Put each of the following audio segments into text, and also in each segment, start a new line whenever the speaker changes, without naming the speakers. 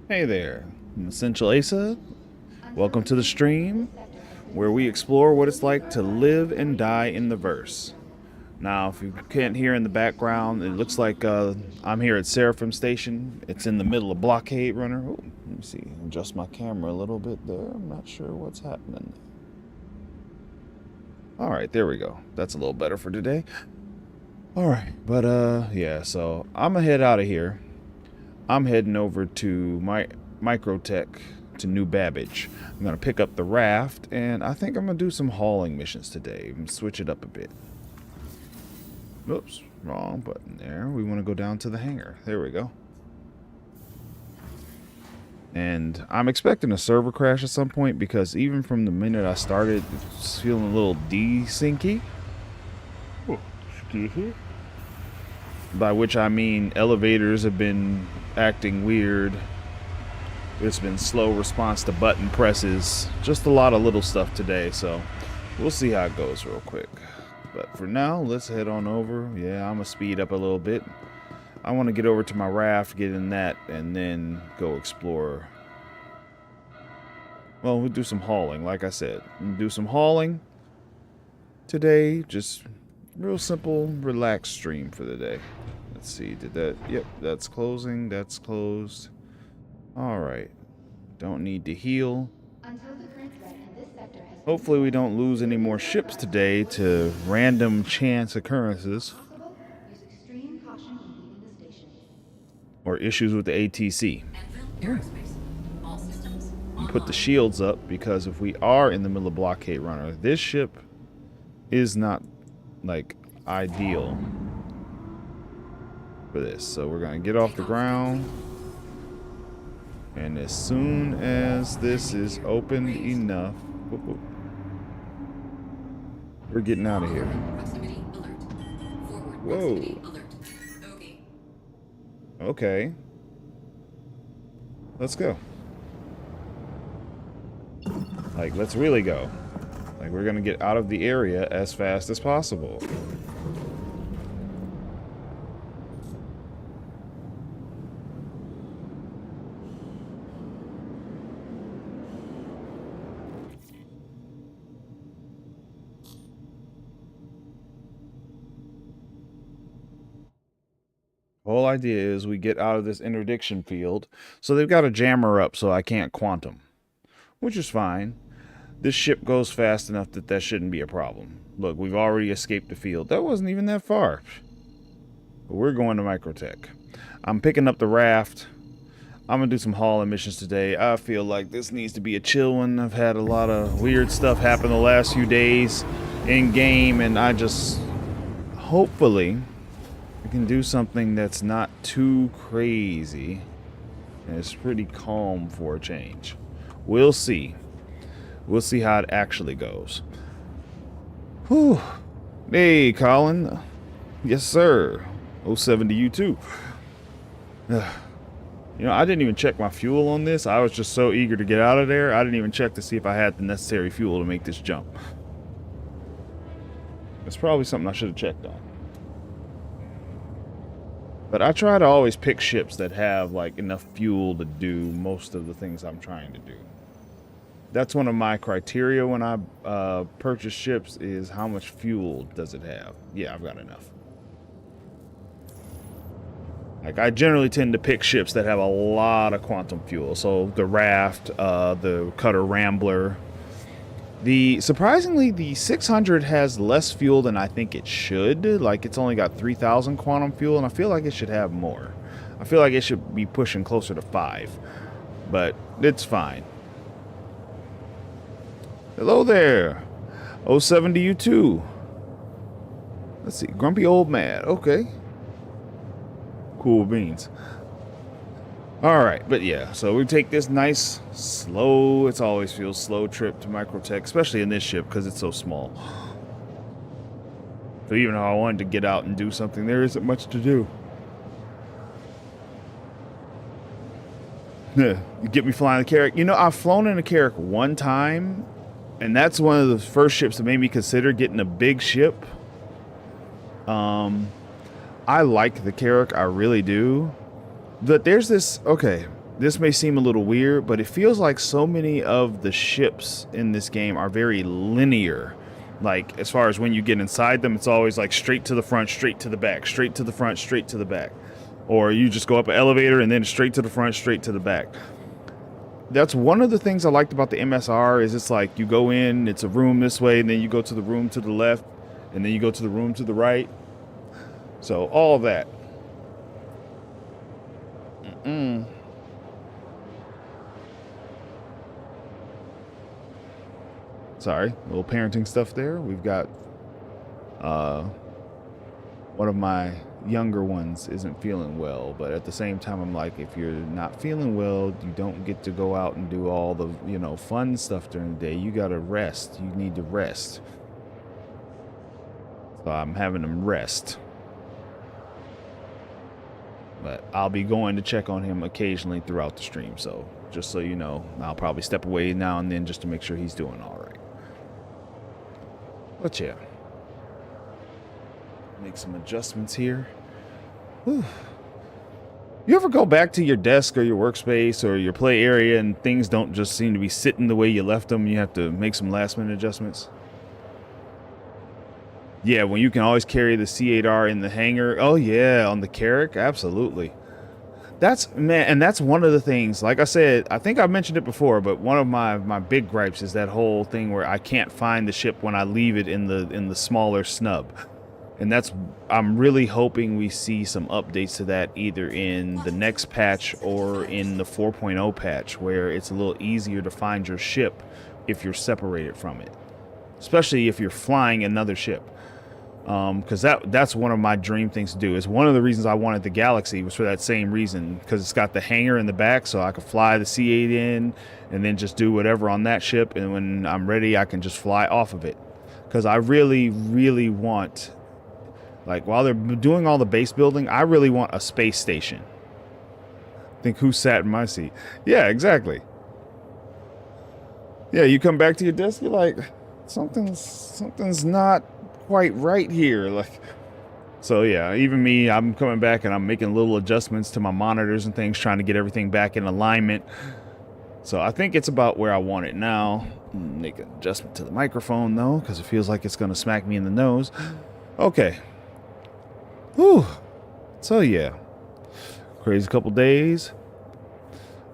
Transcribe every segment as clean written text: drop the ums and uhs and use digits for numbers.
Hey there, I'm Essential Asa. Welcome to the stream where we explore what it's like to live and die in the verse. Now, if you can't hear in the background, it looks like I'm here at Seraphim Station. It's in the middle of Blockade Runner. Oh, let me see, adjust my camera a little bit there. I'm not sure what's happening. All right, there we go. That's a little better for today. All right, but yeah, so I'm gonna head out of here. I'm heading over to Microtech to New Babbage. I'm going to pick up the raft, and I think I'm going to do some hauling missions today and switch it up a bit. Oops, wrong button there. We want to go down to the hangar. There we go. And I'm expecting a server crash at some point because even from the minute I started, it's feeling a little desyncy. Oh, excuse me. By which I mean elevators have been acting weird. There's been slow response to button presses. Just a lot of little stuff today, so we'll see how it goes real quick. But for now, let's head on over. Yeah, I'm gonna speed up a little bit. I want to get over to my raft, get in that, and then go explore. Well, we'll do some hauling, like I said. We'll do some hauling today. Just real simple, relaxed stream for the day. Let's see, did that? Yep, that's closing. That's closed. All right. Don't need to heal. Hopefully we don't lose any more ships today to random chance occurrences or issues with the ATC. And put the shields up because if we are in the middle of Blockade Runner, this ship is not like ideal for this. So we're gonna get off the ground, and as soon as this is open enough, whoop, whoop, we're getting out of here. Whoa. Okay. Let's go. Like, let's really go. Like, we're gonna get out of the area as fast as possible. The whole idea is we get out of this interdiction field. So they've got a jammer up so I can't quantum, which is fine. This ship goes fast enough that that shouldn't be a problem. Look, we've already escaped the field. That wasn't even that far. But we're going to Microtech. I'm picking up the raft. I'm going to do some hauling missions today. I feel like this needs to be a chill one. I've had a lot of weird stuff happen the last few days in game, and I just hopefully we can do something that's not too crazy and it's pretty calm for a change. We'll see. We'll see how it actually goes. Whew. Hey, Colin. Yes, sir. 07 to you too. You know, I didn't even check my fuel on this. I was just so eager to get out of there. I didn't even check to see if I had the necessary fuel to make this jump. It's probably something I should have checked on. But I try to always pick ships that have like enough fuel to do most of the things I'm trying to do. That's one of my criteria when I purchase ships is how much fuel does it have. Yeah, I've got enough. Like, I generally tend to pick ships that have a lot of quantum fuel. So the Raft, the Cutter Rambler. Surprisingly, the 600 has less fuel than I think it should. Like, it's only got 3,000 quantum fuel, and I feel like it should have more. I feel like it should be pushing closer to 5. But it's fine. Hello there. Oh, 7 to you too. Let's see. Grumpy old man. Okay. Cool beans. All right, but yeah, so we take this nice, slow, it always feels slow trip to Microtech, especially in this ship because it's so small. So even though I wanted to get out and do something, there isn't much to do. You get me flying the Carrack. You know, I've flown in a Carrack one time, and that's one of the first ships that made me consider getting a big ship. I like the Carrack, I really do. But there's this, okay, this may seem a little weird, but it feels like so many of the ships in this game are very linear. Like, as far as when you get inside them, it's always like straight to the front, straight to the back, straight to the front, straight to the back. Or you just go up an elevator and then straight to the front, straight to the back. That's one of the things I liked about the MSR is it's like you go in, it's a room this way, and then you go to the room to the left, and then you go to the room to the right. So all of that. Sorry, a little parenting stuff there. We've got one of my younger ones isn't feeling well, but at the same time I'm like, if you're not feeling well, you don't get to go out and do all the, you know, fun stuff during the day. You gotta rest. You need to rest. So I'm having him rest. But I'll be going to check on him occasionally throughout the stream. So just so you know, I'll probably step away now and then just to make sure he's doing all right. But yeah. Make some adjustments here. Whew. You ever go back to your desk or your workspace or your play area and things don't just seem to be sitting the way you left them? You have to make some last minute adjustments. Yeah, when you can always carry the C8R in the hangar. Oh yeah, on the Carrack, absolutely. That's, man, and that's one of the things, like I said, I think I mentioned it before, but one of my big gripes is that whole thing where I can't find the ship when I leave it in the smaller snub. And that's, I'm really hoping we see some updates to that either in the next patch or in the 4.0 patch, where it's a little easier to find your ship if you're separated from it, especially if you're flying another ship. Because that's one of my dream things to do. Is one of the reasons I wanted the Galaxy was for that same reason, because it's got the hangar in the back, so I could fly the C8 in and then just do whatever on that ship, and when I'm ready I can just fly off of it. Because I really want, like, while they're doing all the base building, I really want a space station. Think who sat in my seat? Yeah, exactly. Yeah, you come back to your desk, you're like, something's not quite right here. Like, so yeah, even me, I'm coming back and I'm making little adjustments to my monitors and things, trying to get everything back in alignment. So I think it's about where I want it now. Make an adjustment to the microphone though, because it feels like it's going to smack me in the nose. Okay. Whew. So yeah, crazy couple days.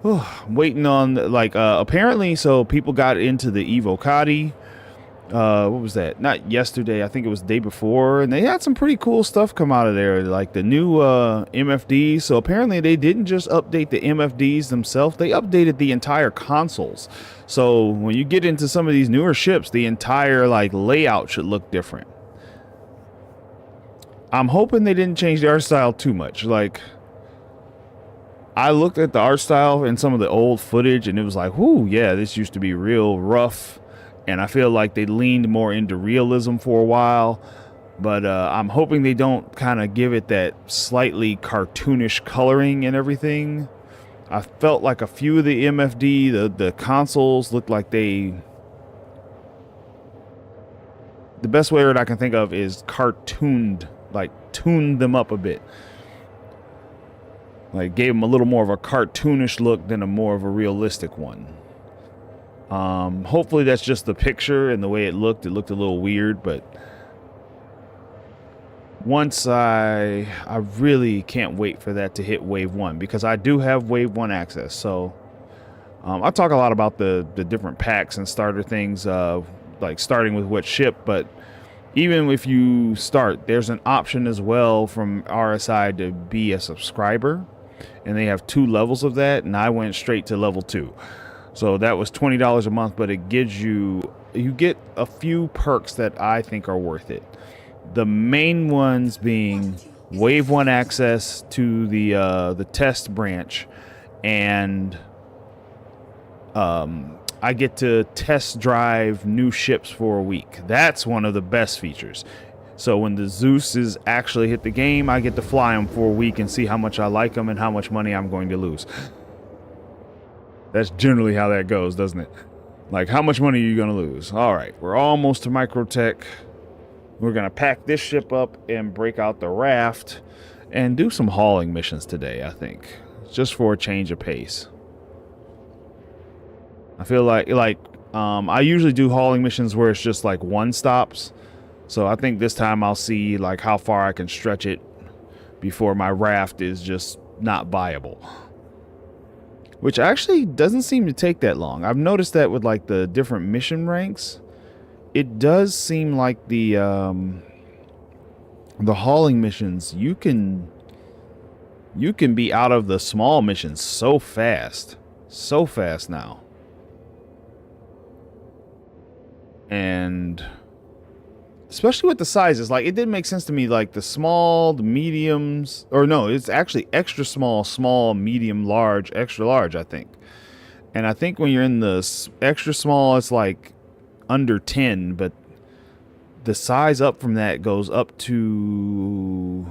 Whew. I'm waiting on, like, apparently, so people got into the Evocati. What was that? Not yesterday, I think it was the day before, and they had some pretty cool stuff come out of there, like the new MFDs. So apparently they didn't just update the MFDs themselves, they updated the entire consoles. So when you get into some of these newer ships, the entire, like, layout should look different. I'm hoping they didn't change the art style too much. Like, I looked at the art style in some of the old footage and it was like, whoo, yeah, this used to be real rough. And I feel like they leaned more into realism for a while. But I'm hoping they don't kind of give it that slightly cartoonish coloring and everything. I felt like a few of the MFD, the consoles looked like they... The best word I can think of is cartooned, like tuned them up a bit. Like gave them a little more of a cartoonish look than a more of a realistic one. Hopefully that's just the picture and the way it looked a little weird, but once I really can't wait for that to hit wave 1, because I do have wave 1 access. So I talk a lot about the different packs and starter things, like starting with what ship, but even if you start, there's an option as well from RSI to be a subscriber, and they have 2 levels of that, and I went straight to level 2. So that was $20 a month, but it gives you get a few perks that I think are worth it. The main ones being Wave 1 access to the test branch, and I get to test drive new ships for a week. That's one of the best features. So when the Zeus's actually hit the game, I get to fly them for a week and see how much I like them and how much money I'm going to lose. That's generally how that goes, doesn't it? Like, how much money are you going to lose? All right, we're almost to Microtech. We're going to pack this ship up and break out the raft and do some hauling missions today, I think. Just for a change of pace. I feel like I usually do hauling missions where it's just like one stops. So I think this time I'll see like how far I can stretch it before my raft is just not viable. Which actually doesn't seem to take that long. I've noticed that with like the different mission ranks. It does seem like the hauling missions, you can be out of the small missions so fast. So fast now. And especially with the sizes, like, it didn't make sense to me, like the small, the mediums, or no, it's actually extra small, small, medium, large, extra large, I think. And I think when you're in the extra small, it's like under 10, but the size up from that goes up to,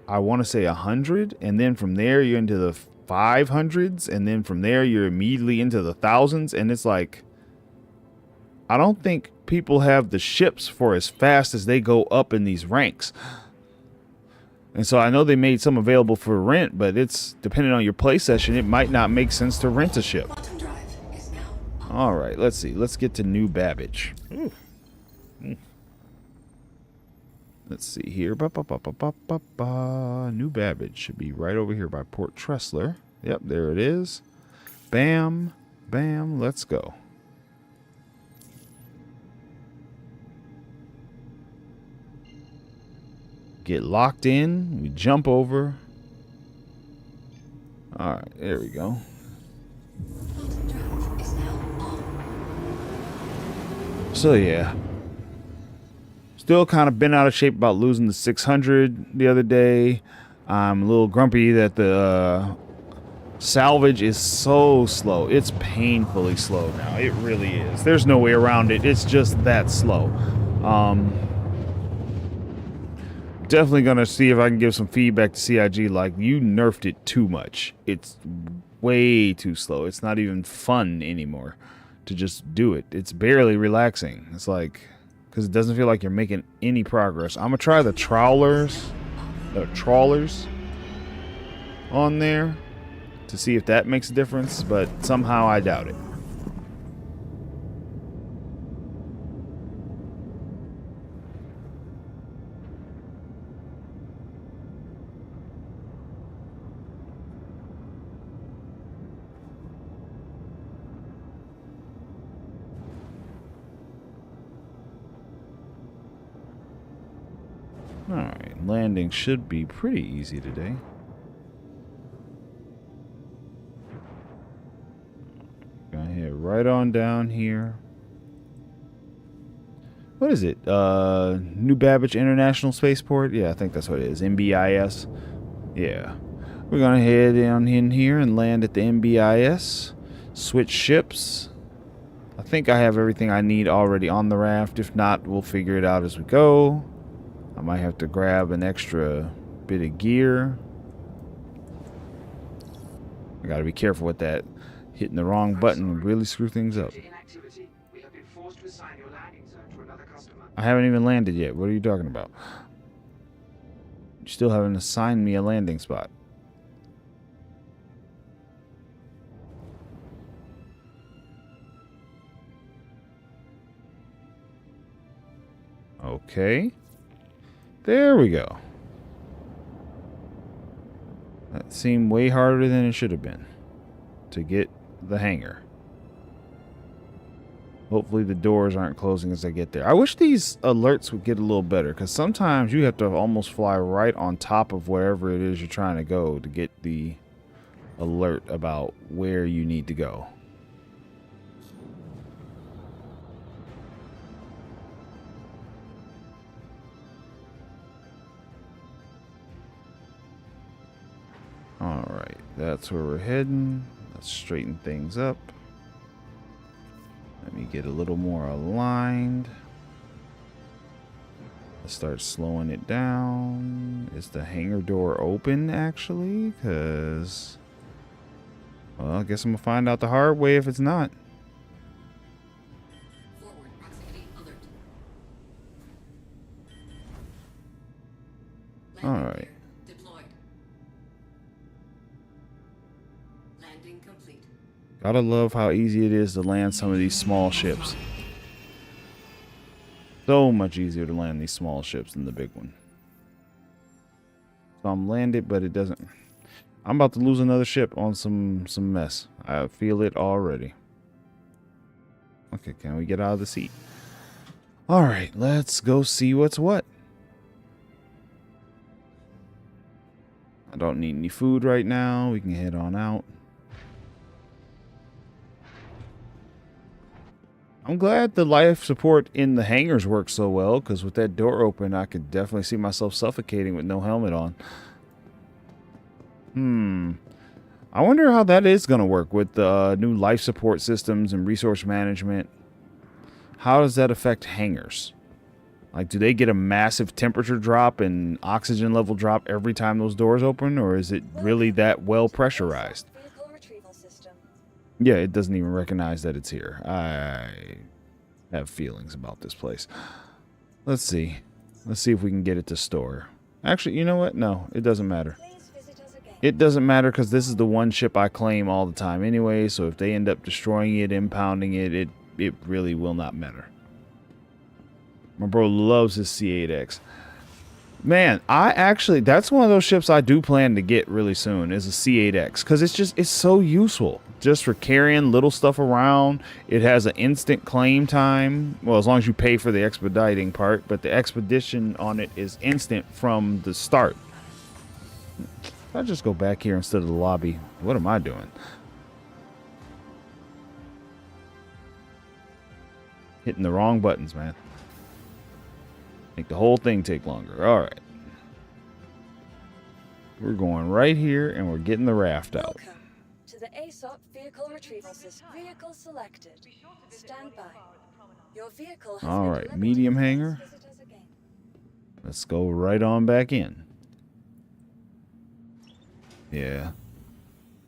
I want to say 100, and then from there you're into the 500s, and then from there you're immediately into the thousands, and it's like, I don't think people have the ships for as fast as they go up in these ranks. And so I know they made some available for rent, but it's depending on your play session, it might not make sense to rent a ship. All right, let's see. Let's get to New Babbage. Let's see here. New Babbage should be right over here by Port Tressler. Yep, there it is. Bam, bam, let's go. Get locked in. We jump over. All right, there we go. So yeah, still kind of been out of shape about losing the 600 the other day. I'm a little grumpy that the salvage is so slow. It's painfully slow now. It really is. There's no way around it. It's just that slow. Definitely gonna see if I can give some feedback to CIG, like, you nerfed it too much. It's way too slow. It's not even fun anymore to just do it. It's barely relaxing. It's like, because it doesn't feel like you're making any progress. I'm gonna try the trawlers on there to see if that makes a difference, but somehow I doubt it. Alright, landing should be pretty easy today. Gonna head right on down here. What is it? New Babbage International Spaceport? Yeah, I think that's what it is. NBIS. Yeah. We're gonna head down in here and land at the NBIS. Switch ships. I think I have everything I need already on the raft. If not, we'll figure it out as we go. I might have to grab an extra bit of gear. I gotta be careful with that. Hitting the wrong button would really screw things up. I haven't even landed yet. What are you talking about? You still haven't assigned me a landing spot. Okay. There we go. That seemed way harder than it should have been to get the hangar. Hopefully the doors aren't closing as I get there. I wish these alerts would get a little better, because sometimes you have to almost fly right on top of wherever it is you're trying to go to get the alert about where you need to go. That's where we're heading. Let's straighten things up. Let me get a little more aligned. Let's start slowing it down. Is the hangar door open, actually? Because, well, I guess I'm going to find out the hard way if it's not.
Forward proximity alert.
All right.
Deployed. Landing complete.
Gotta love how easy it is to land some of these small ships. So much easier to land these small ships than the big one. So I'm landed, but it doesn't. I'm about to lose another ship on some mess. I feel it already. Okay, can we get out of the seat? All right, let's go see what's what. I don't need any food right now. We can head on out. I'm glad the life support in the hangars works so well, because with that door open, I could definitely see myself suffocating with no helmet on. I wonder how that is going to work with the new life support systems and resource management. How does that affect hangars? Like, do they get a massive temperature drop and oxygen level drop every time those doors open, or is it really that well pressurized? Yeah, it doesn't even recognize that it's here. I have feelings about this place. Let's see. Let's see if we can get it to store. Actually, you know what? No, it doesn't matter. It doesn't matter because this is the one ship I claim all the time anyway, so if they end up destroying it, impounding it, it really will not matter. My bro loves his C8X. Man, that's one of those ships I do plan to get really soon, is a C8X, because it's so useful just for carrying little stuff around. It has an instant claim time, well, as long as you pay for the expediting part, but the expedition on it is instant from the start. If I just go back here instead of the lobby, what am I doing? Hitting the wrong buttons, man. Make the whole thing take longer. All right. We're going right here, and we're getting the raft out.
Welcome to the ASOP vehicle retrieval system. Vehicle selected. Stand by. Your vehicle has
All
been
right,
delivered.
medium hangar.
Please visit us again.
Let's go right on back in. Yeah.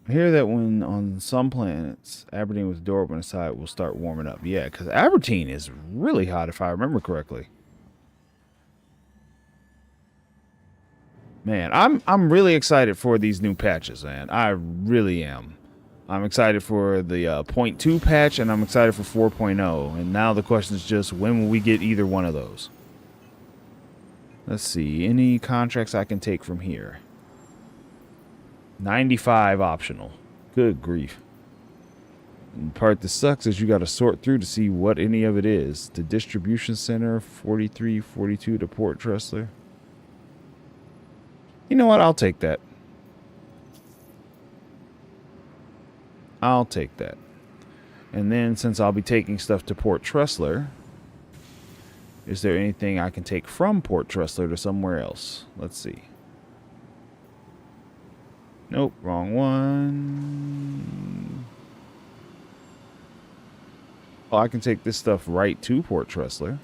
I hear that when on some planets, Aberdeen with the door open aside will start warming up. Yeah, because Aberdeen is really hot if I remember correctly. Man, I'm really excited for these new patches, man. I really am. I'm excited for the 0.2 patch, and I'm excited for 4.0. And now the question is just, when will we get either one of those? Let's see. Any contracts I can take from here? 95 optional. Good grief. And the part that sucks is you got to sort through to see what any of it is. The distribution center, 43, 42 to Port Tressler. You know what? I'll take that. I'll take that. And then, since I'll be taking stuff to Port Tressler, is there anything I can take from Port Tressler to somewhere else? Let's see. Nope, wrong one. Oh, I can take this stuff right to Port Tressler.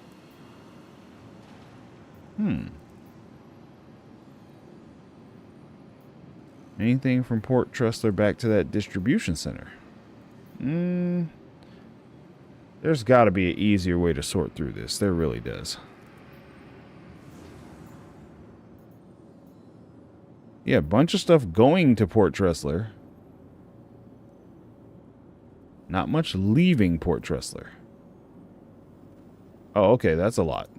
Anything from Port Tressler back to that distribution center? There's got to be an easier way to sort through this. There really does. Yeah, a bunch of stuff going to Port Tressler. Not much leaving Port Tressler. Oh, okay, that's a lot.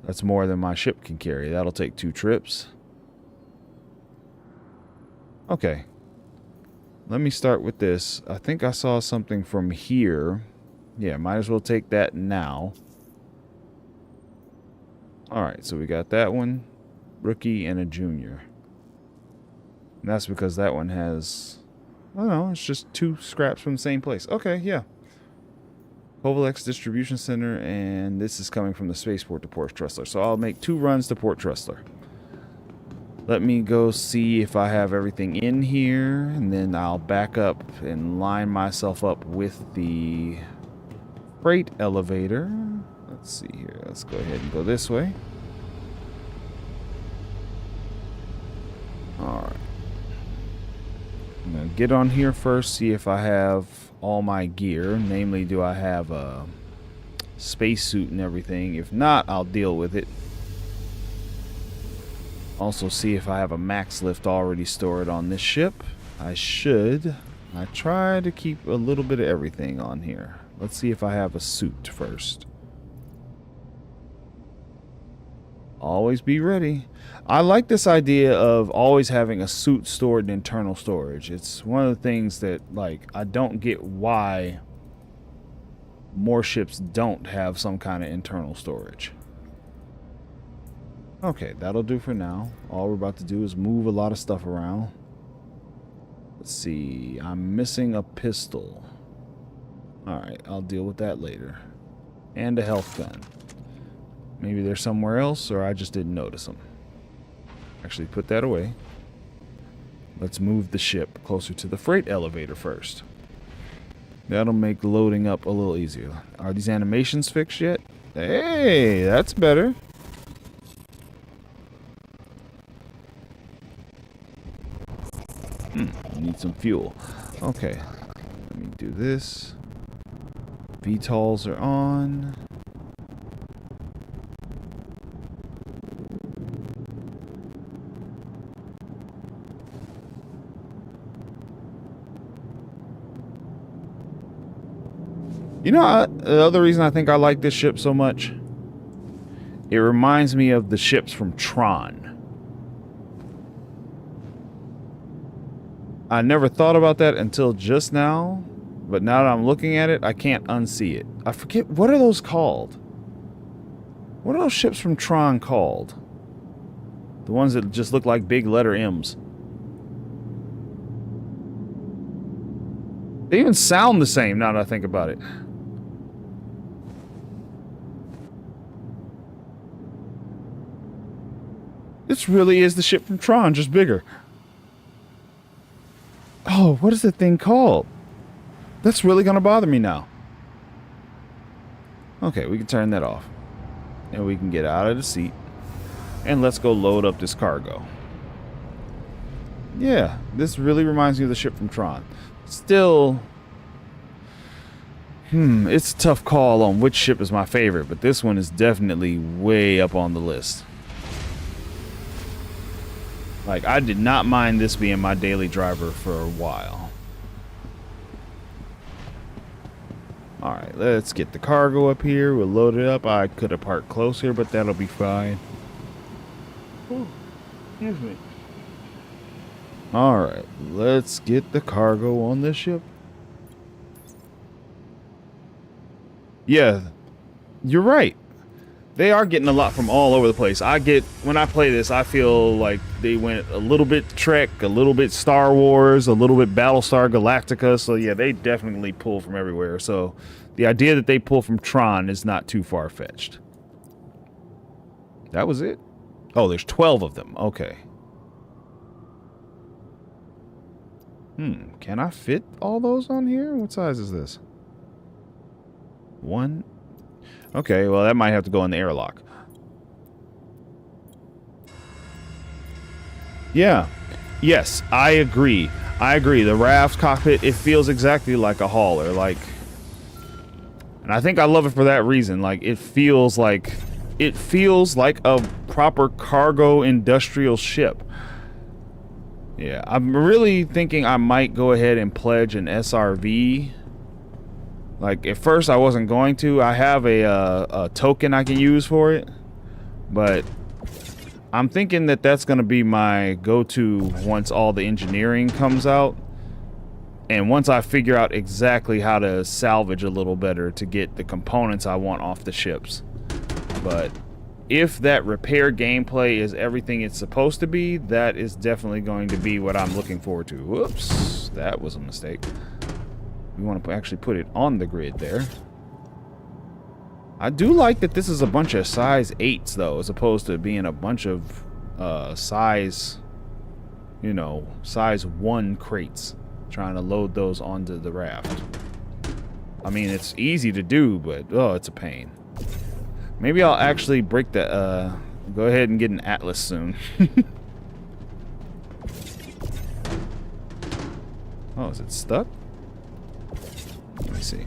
That's more than my ship can carry. That'll take 2 trips. Okay. Let me start with this. I think I saw something from here. Yeah, might as well take that now. Alright, so we got that one. Rookie and a junior. And that's because that one has... I don't know, it's just 2 scraps from the same place. Okay, yeah. Kovalex Distribution Center, and this is coming from the spaceport to Port Tressler. So I'll make 2 runs to Port Tressler. Let me go see if I have everything in here, and then I'll back up and line myself up with the freight elevator. Let's see here. Let's go ahead and go this way. Alright. I'm going to get on here first, see if I have all my gear. Namely, do I have a spacesuit and everything? If not, I'll deal with it. Also see if I have a max lift already stored on this ship. I should. I try to keep a little bit of everything on here. Let's see if I have a suit first. Always be ready. I like this idea of always having a suit stored in internal storage. It's one of the things that, like, I don't get why more ships don't have some kind of internal storage. Okay, that'll do for now. All we're about to do is move a lot of stuff around. Let's see. I'm missing a pistol. Alright, I'll deal with that later. And a health gun. Maybe they're somewhere else, or I just didn't notice them. Actually, put that away. Let's move the ship closer to the freight elevator first. That'll make loading up a little easier. Are these animations fixed yet? Hey, that's better. I need some fuel. Okay. Let me do this. VTOLs are on. You know, the other reason I think I like this ship so much, it reminds me of the ships from Tron. I never thought about that until just now, but now that I'm looking at it, I can't unsee it. I forget, what are those called? What are those ships from Tron called? The ones that just look like big letter M's. They even sound the same now that I think about it. This really is the ship from Tron, just bigger. Oh, what is the thing called? That's really going to bother me now. Okay, we can turn that off. And we can get out of the seat. And let's go load up this cargo. Yeah, this really reminds me of the ship from Tron. Still, it's a tough call on which ship is my favorite, but this one is definitely way up on the list. Like, I did not mind this being my daily driver for a while. Alright, let's get the cargo up here. We'll load it up. I could have parked closer, but that'll be fine. Oh, excuse me. Alright, let's get the cargo on this ship. Yeah, you're right. They are getting a lot from all over the place. When I play this, I feel like they went a little bit Trek, a little bit Star Wars, a little bit Battlestar Galactica. So yeah, they definitely pull from everywhere. So the idea that they pull from Tron is not too far-fetched. That was it? Oh, there's 12 of them. Okay. Can I fit all those on here? What size is this? One. Okay, well, that might have to go in the airlock. Yeah. Yes, I agree. I agree. The RAV cockpit, it feels exactly like a hauler. Like, and I think I love it for that reason. Like, it feels like a proper cargo industrial ship. Yeah, I'm really thinking I might go ahead and pledge an SRV. Like, at first I wasn't going to. I have a token I can use for it. But I'm thinking that that's going to be my go-to once all the engineering comes out. And once I figure out exactly how to salvage a little better to get the components I want off the ships. But if that repair gameplay is everything it's supposed to be, that is definitely going to be what I'm looking forward to. Whoops, that was a mistake. We want to actually put it on the grid there. I do like that this is a bunch of size 8s though, as opposed to being a bunch of size, you know, size 1 crates, trying to load those onto the raft. I mean, it's easy to do, but oh, it's a pain. Maybe I'll actually break the go ahead and get an Atlas soon. Oh, is it stuck? Let me see.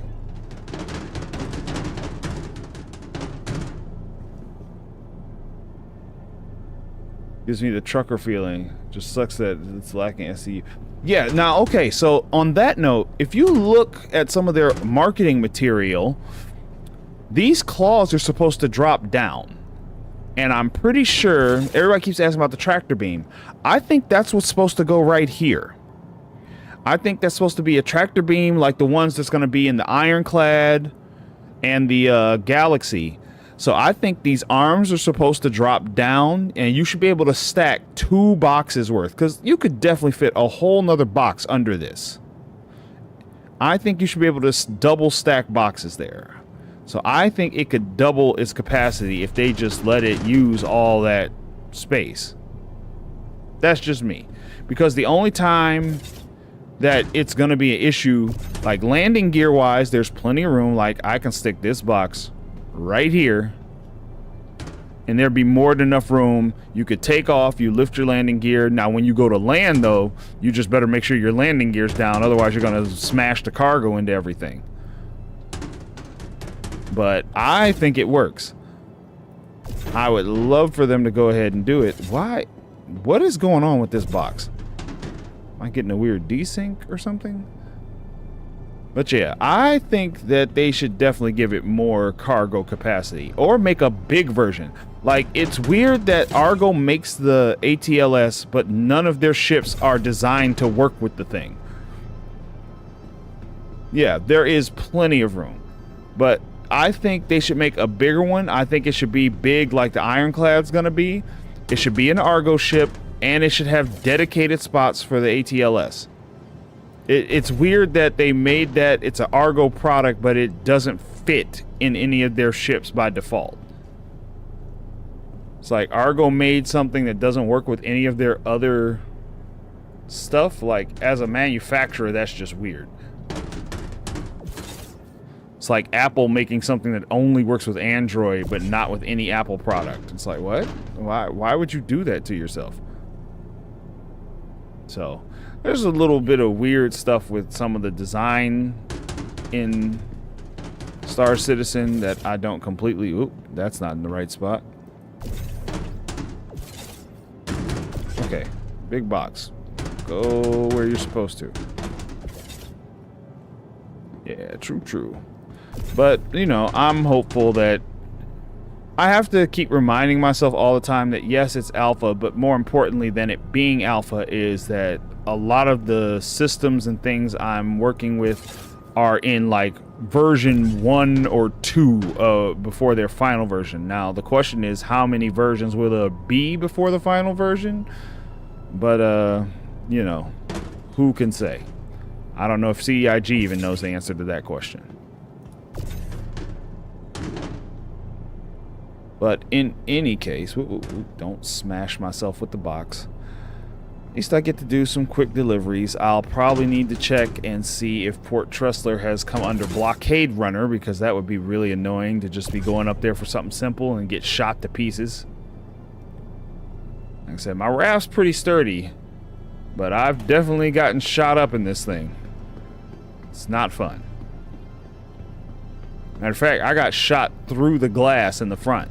Gives me the trucker feeling. Just sucks that it's lacking SCU. Yeah, now, okay, so on that note, if you look at some of their marketing material, these claws are supposed to drop down. And I'm pretty sure, everybody keeps asking about the tractor beam. I think that's what's supposed to go right here. I think that's supposed to be a tractor beam like the ones that's going to be in the Ironclad and the Galaxy. So I think these arms are supposed to drop down, and you should be able to stack 2 boxes worth, because you could definitely fit a whole nother box under this. I think you should be able to double stack boxes there. So I think it could double its capacity if they just let it use all that space. That's just me. Because the only time that it's going to be an issue, like landing gear wise, there's plenty of room. Like I can stick this box right here, and there'd be more than enough room. You could take off, you lift your landing gear. Now when you go to land though, you just better make sure your landing gear's down, otherwise you're going to smash the cargo into everything. But I think it works. I would love for them to go ahead and do it. Why? What is going on with this box? Am I getting a weird desync or something? But yeah, I think that they should definitely give it more cargo capacity, or make a big version. Like, it's weird that Argo makes the ATLS, but none of their ships are designed to work with the thing. Yeah, there is plenty of room, but I think they should make a bigger one. I think it should be big like the Ironclad's gonna be. It should be an Argo ship, and it should have dedicated spots for the ATLS. It's weird that they made that it's an Argo product, but it doesn't fit in any of their ships by default. It's like Argo made something that doesn't work with any of their other stuff. Like, as a manufacturer, that's just weird. It's like Apple making something that only works with Android, but not with any Apple product. It's like, what? Why would you do that to yourself? So, there's a little bit of weird stuff with some of the design in Star Citizen that I don't completely... Oop, that's not in the right spot. Okay, big box. Go where you're supposed to. Yeah, true. But, you know, I'm hopeful that... I have to keep reminding myself all the time that yes, it's alpha, but more importantly than it being alpha is that a lot of the systems and things I'm working with are in like version 1 or 2 before their final version. Now, the question is, how many versions will there be before the final version? But, you know, who can say? I don't know if CEIG even knows the answer to that question. But in any case, don't smash myself with the box. At least I get to do some quick deliveries. I'll probably need to check and see if Port Tressler has come under blockade runner, because that would be really annoying to just be going up there for something simple and get shot to pieces. Like I said, my raft's pretty sturdy, but I've definitely gotten shot up in this thing. It's not fun. Matter of fact, I got shot through the glass in the front.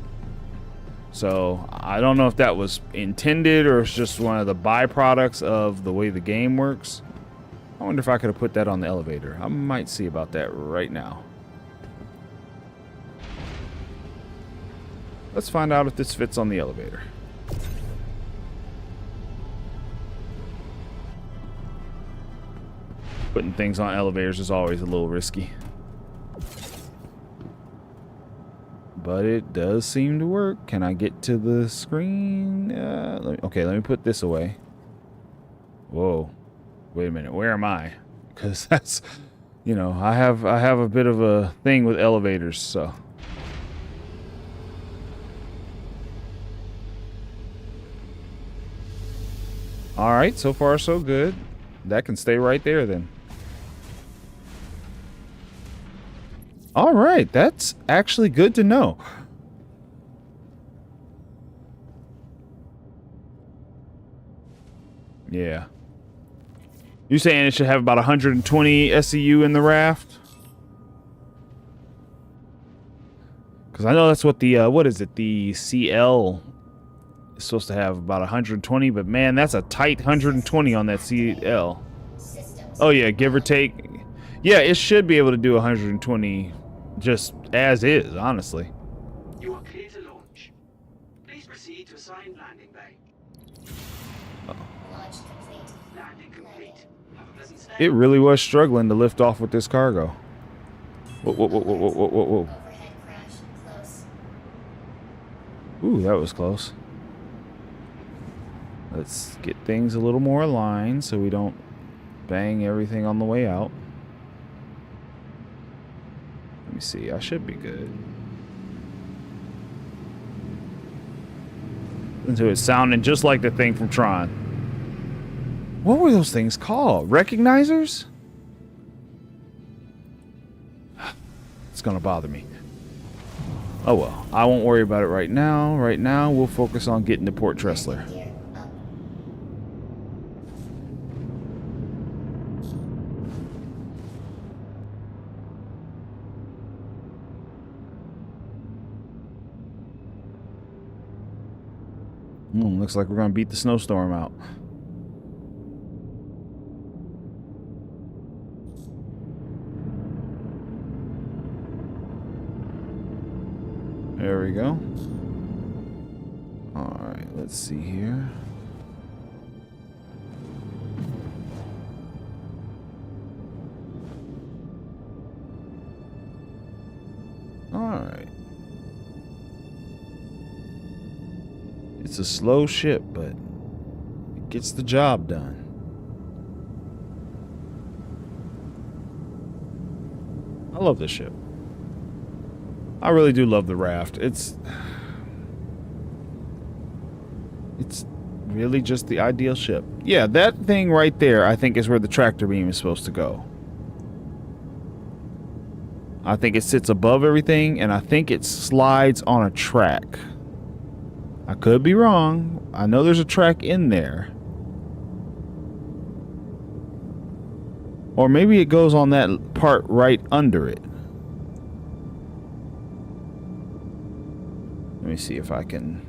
So, I don't know if that was intended or it's just one of the byproducts of the way the game works. I wonder if I could have put that on the elevator. I might see about that right now. Let's find out if this fits on the elevator. Putting things on elevators is always a little risky. But it does seem to work. Can I get to the screen? Okay, let me put this away. Whoa. Wait a minute. Where am I? Because that's, you know, I have a bit of a thing with elevators, so. All right, so far so good. That can stay right there then. All right, that's actually good to know. Yeah. You saying it should have about 120 SEU in the raft? Because I know that's what the, what is it? The CL is supposed to have about 120, but man, that's a tight 120 on that CL. Oh yeah, give or take. Yeah, it should be able to do 120 just as is, honestly.
You are clear to launch. Please proceed to assigned landing bay.
Launch complete.
Landing complete. Have a pleasant stay.
It really was struggling to lift off with this cargo. Whoa, whoa, whoa, whoa, whoa, whoa, whoa, whoa.
Overhead crash. Close.
Ooh, that was close. Let's get things a little more aligned so we don't bang everything on the way out. Let me see, I should be good. Into it sounding just like the thing from Tron. What were those things called? Recognizers? It's gonna bother me. Oh well, I won't worry about it right now. Right now, we'll focus on getting to Port Tressler.
Gear up.
Looks like we're gonna beat the snowstorm out. There we go. Alright, let's see here. Alright. It's a slow ship, but it gets the job done. I love this ship. I really do love the raft. It's really just the ideal ship. Yeah, that thing right there, I think, is where the tractor beam is supposed to go. I think it sits above everything, and I think it slides on a track. I could be wrong. I know there's a track in there. Or maybe it goes on that part right under it. Let me see if I can...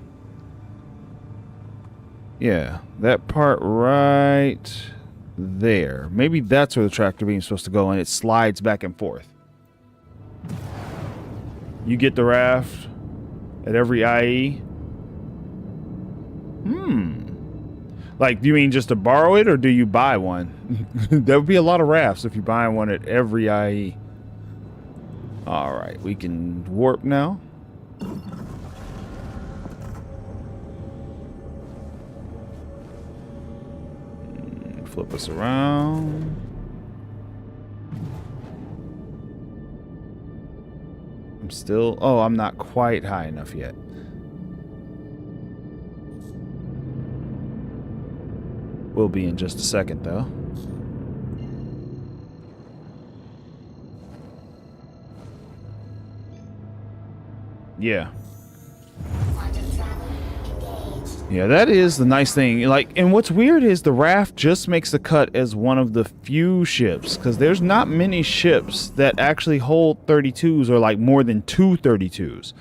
Yeah, that part right there. Maybe that's where the tractor beam is supposed to go, and it slides back and forth. You get the raft at every IE. Like, do you mean just to borrow it, or do you buy one? There would be a lot of rafts if you buy one at every IE. Alright, we can warp now. Flip us around. I'm still... Oh, I'm not quite high enough yet. Will be in just a second, though. Yeah.
Quantum travel engaged.
Yeah, that is the nice thing. Like, and what's weird is the raft just makes the cut as one of the few ships, because there's not many ships that actually hold 32s or like more than two 32s.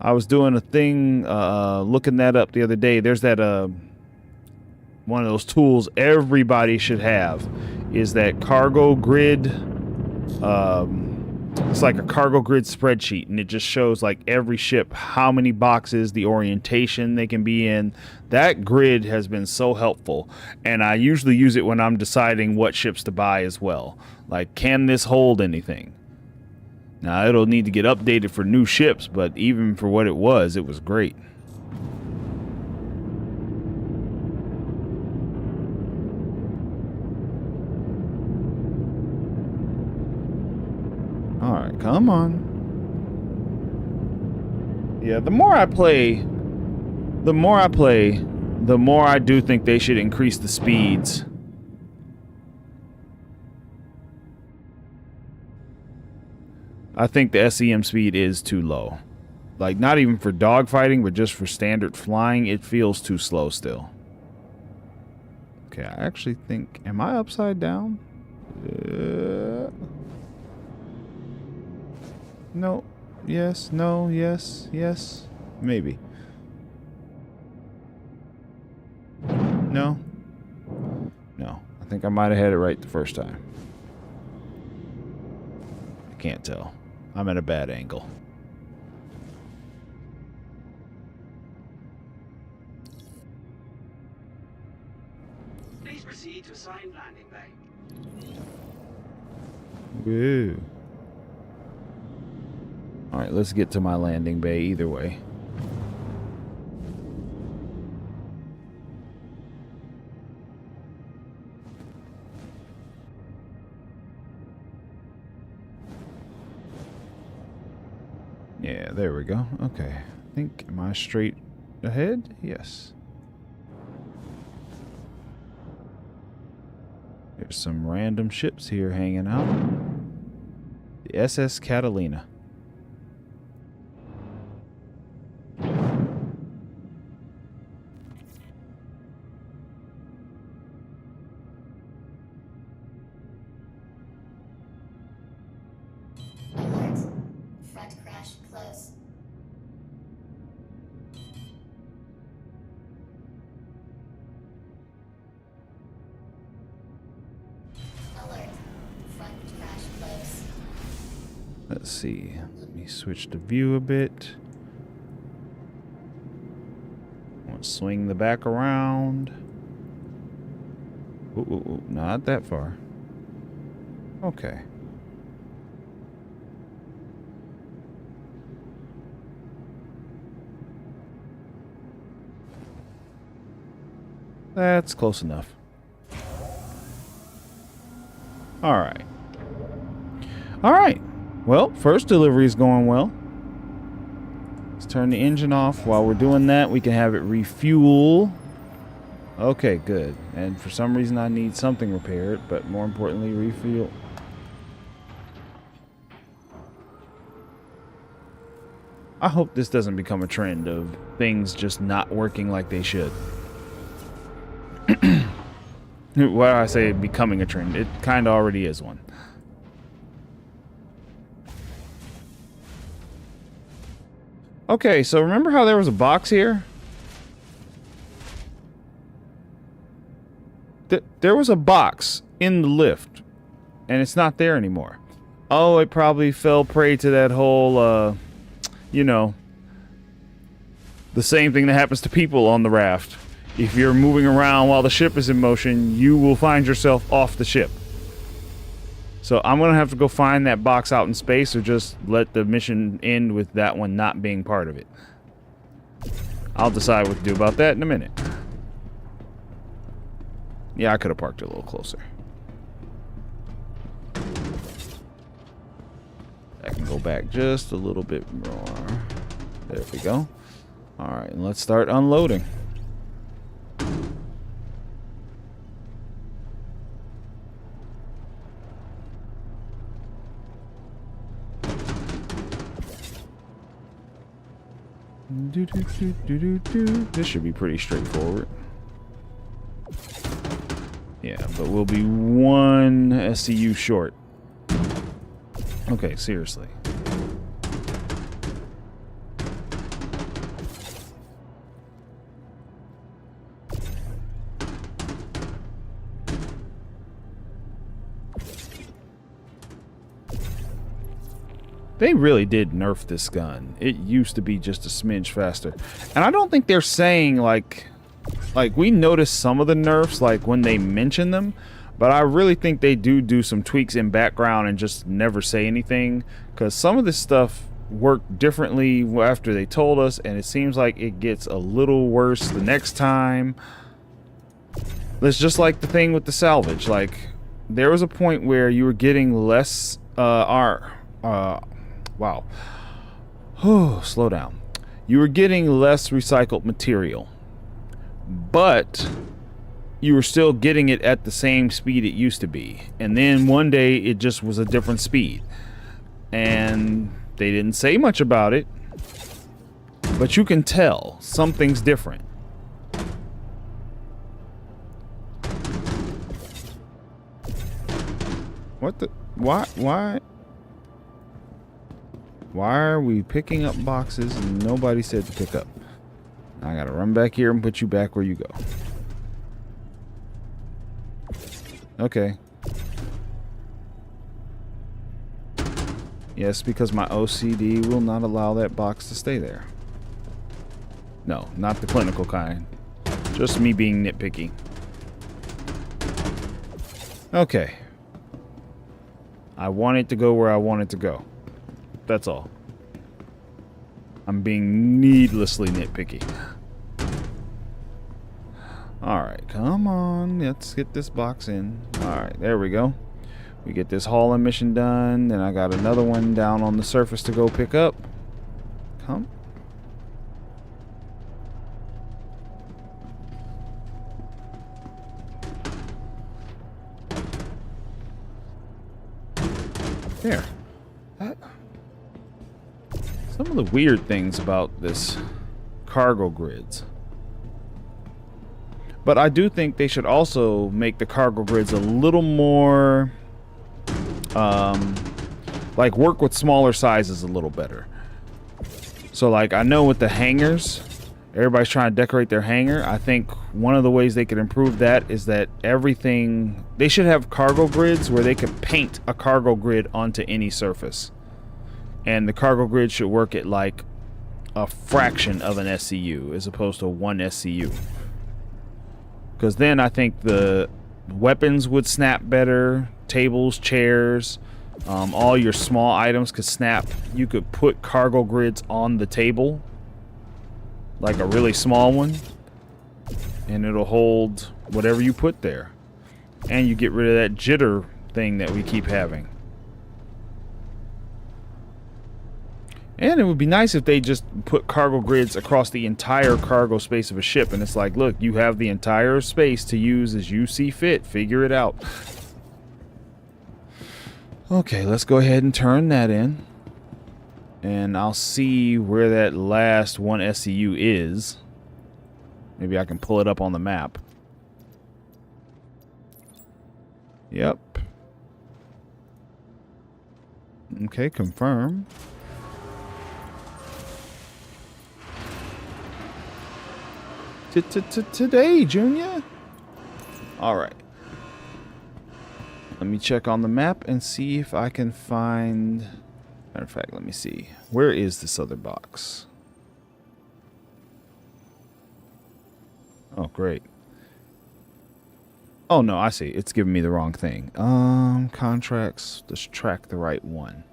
I was doing a thing, looking that up the other day. There's that, one of those tools everybody should have, is that cargo grid. It's like a cargo grid spreadsheet, and it just shows like every ship, how many boxes, the orientation they can be in. That grid has been so helpful, and I usually use it when I'm deciding what ships to buy as well. Like, can this hold anything? Now, it'll need to get updated for new ships, but even for what it was great. Alright, come on. Yeah, the more I play, the more I do think they should increase the speeds. I think the SEM speed is too low. Like, not even for dogfighting, but just for standard flying, it feels too slow still. Okay, I actually think... Am I upside down? No. Yes. No. Yes. Yes. Maybe. No. No. I think I might have had it right the first time. I can't tell. I'm at a bad angle.
Please proceed to assigned landing bay.
Woo. Alright, let's get to my landing bay either way. Yeah, there we go. Okay. I think, am I straight ahead? Yes. There's some random ships here hanging out. The SS Catalina.
Alert. Front crash close. Alert. Front crash close.
Let's see. Let me switch the view a bit. I want to swing the back around. Ooh, ooh, ooh, not that far. Okay. That's close enough. Alright. Alright. Well, first delivery is going well. Let's turn the engine off. While we're doing that, we can have it refuel. Okay, good. And for some reason I need something repaired, but more importantly, refuel. I hope this doesn't become a trend of things just not working like they should. Why do I say becoming a trend? It kind of already is one. Okay, so remember how there was a box here? There was a box in the lift, and it's not there anymore. Oh, it probably fell prey to that whole, you know, the same thing that happens to people on the raft. If you're moving around while the ship is in motion, you will find yourself off the ship. So I'm going to have to go find that box out in space, or just let the mission end with that one not being part of it. I'll decide what to do about that in a minute. Yeah, I could have parked it a little closer. I can go back just a little bit more. There we go. Alright, and let's start unloading. This should be pretty straightforward. Yeah, but we'll be one SCU short. Okay, seriously. They really did nerf this gun. It used to be just a smidge faster. And I don't think they're saying, like we noticed some of the nerfs, like, when they mention them. But I really think they do some tweaks in background and just never say anything. Because some of this stuff worked differently after they told us. And it seems like it gets a little worse the next time. It's just like the thing with the salvage. Like, there was a point where you were getting less, wow. Slow down. You were getting less recycled material. but you were still getting it at the same speed it used to be. And then one day it just was a different speed. And they didn't say much about it, but you can tell something's different. What the? Why are we picking up boxes and nobody said to pick up? I gotta run back here and put you back where you go. Okay. Yes, because my OCD will not allow that box to stay there. No, not the clinical kind. Just me being nitpicky. Okay. I want it to go where I want it to go. That's all. I'm being needlessly nitpicky. Alright, come on. Let's get this box in. Alright, there we go. We get this hauling mission done. Then I got another one down on the surface to go pick up. Come. There. Some of the weird things about this cargo grids. But I do think they should also make the cargo grids a little more, like work with smaller sizes a little better. So like I know with the hangars, everybody's trying to decorate their hangar. I think one of the ways they could improve that is that everything, they should have cargo grids where they could paint a cargo grid onto any surface. And the cargo grid should work at like a fraction of an SCU as opposed to one SCU. Because then I think the weapons would snap better, tables, chairs, all your small items could snap. You could put cargo grids on the table, like a really small one, and it'll hold whatever you put there. And you get rid of that jitter thing that we keep having. And it would be nice if they just put cargo grids across the entire cargo space of a ship. And it's like, look, you have the entire space to use as you see fit. Figure it out. Okay, let's go ahead and turn that in. And I'll see where that last one SCU is. Maybe I can pull it up on the map. Yep. Okay, confirm. Today, Junior. All right. Let me check on the map and see if I can find... Matter of fact, let me see. Where is this other box? Oh, great. Oh, no, I see. It's giving me the wrong thing. Contracts. Let's track the right one.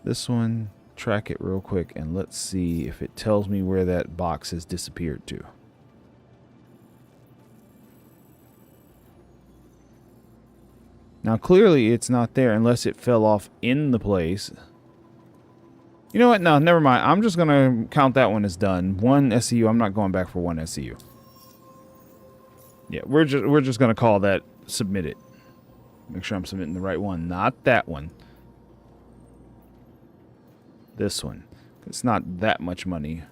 This one... Track it real quick and let's see if it tells me where that box has disappeared to. Now clearly it's not there unless it fell off in the place. You know what? No, never mind. I'm just gonna count that one as done. One SCU. I'm not going back for one SCU. Yeah, we're just gonna call that submitted. Make sure I'm submitting the right one, not that one. This one. It's not that much money.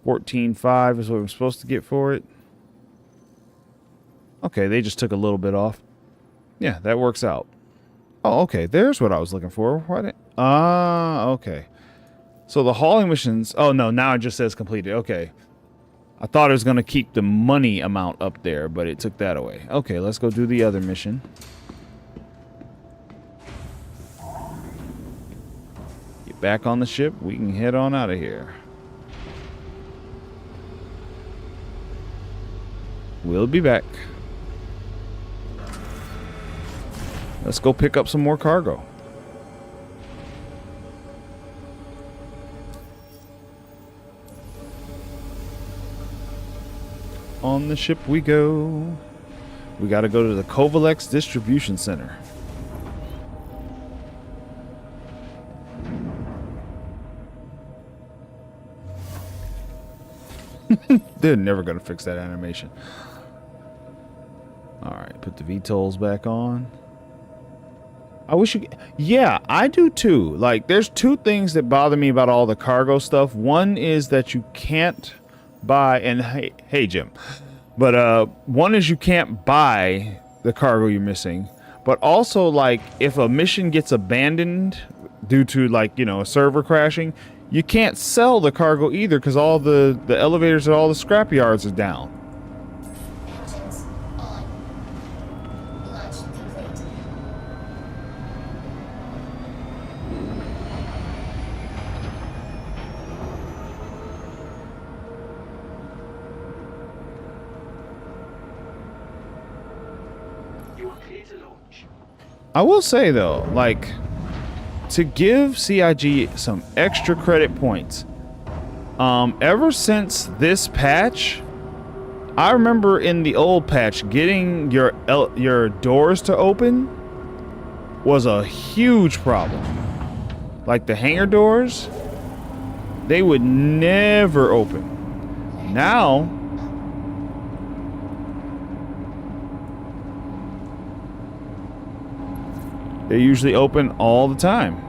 14.5 is what I'm supposed to get for it. Okay, they just took a little bit off. Yeah, that works out. Oh, okay. There's what I was looking for. What? Okay. So the hauling missions... Oh, no. Now it just says completed. Okay. I thought it was going to keep the money amount up there, but it took that away. Okay, let's go do the other mission. Back on the ship, we can head on out of here. We'll be back. Let's go pick up some more cargo. On the ship we go. We got to go to the Kovalex Distribution Center. They're never gonna fix that animation. All right, put the VTOLs back on. I wish you... Yeah, I do too. Like, there's two things that bother me about all the cargo stuff. One is that you can't buy... And hey, Jim. But one is you can't buy the cargo you're missing. But also, like, if a mission gets abandoned due to, like, you know, a server crashing, you can't sell the cargo either because all the elevators at all the scrap yards are down.
Engines on. Launch complete.
You are clear to launch.
I will say, though, like... to give CIG some extra credit points, ever since this patch, I remember in the old patch getting your doors to open was a huge problem. Like the hangar doors, they would never open. Now, they usually open all the time.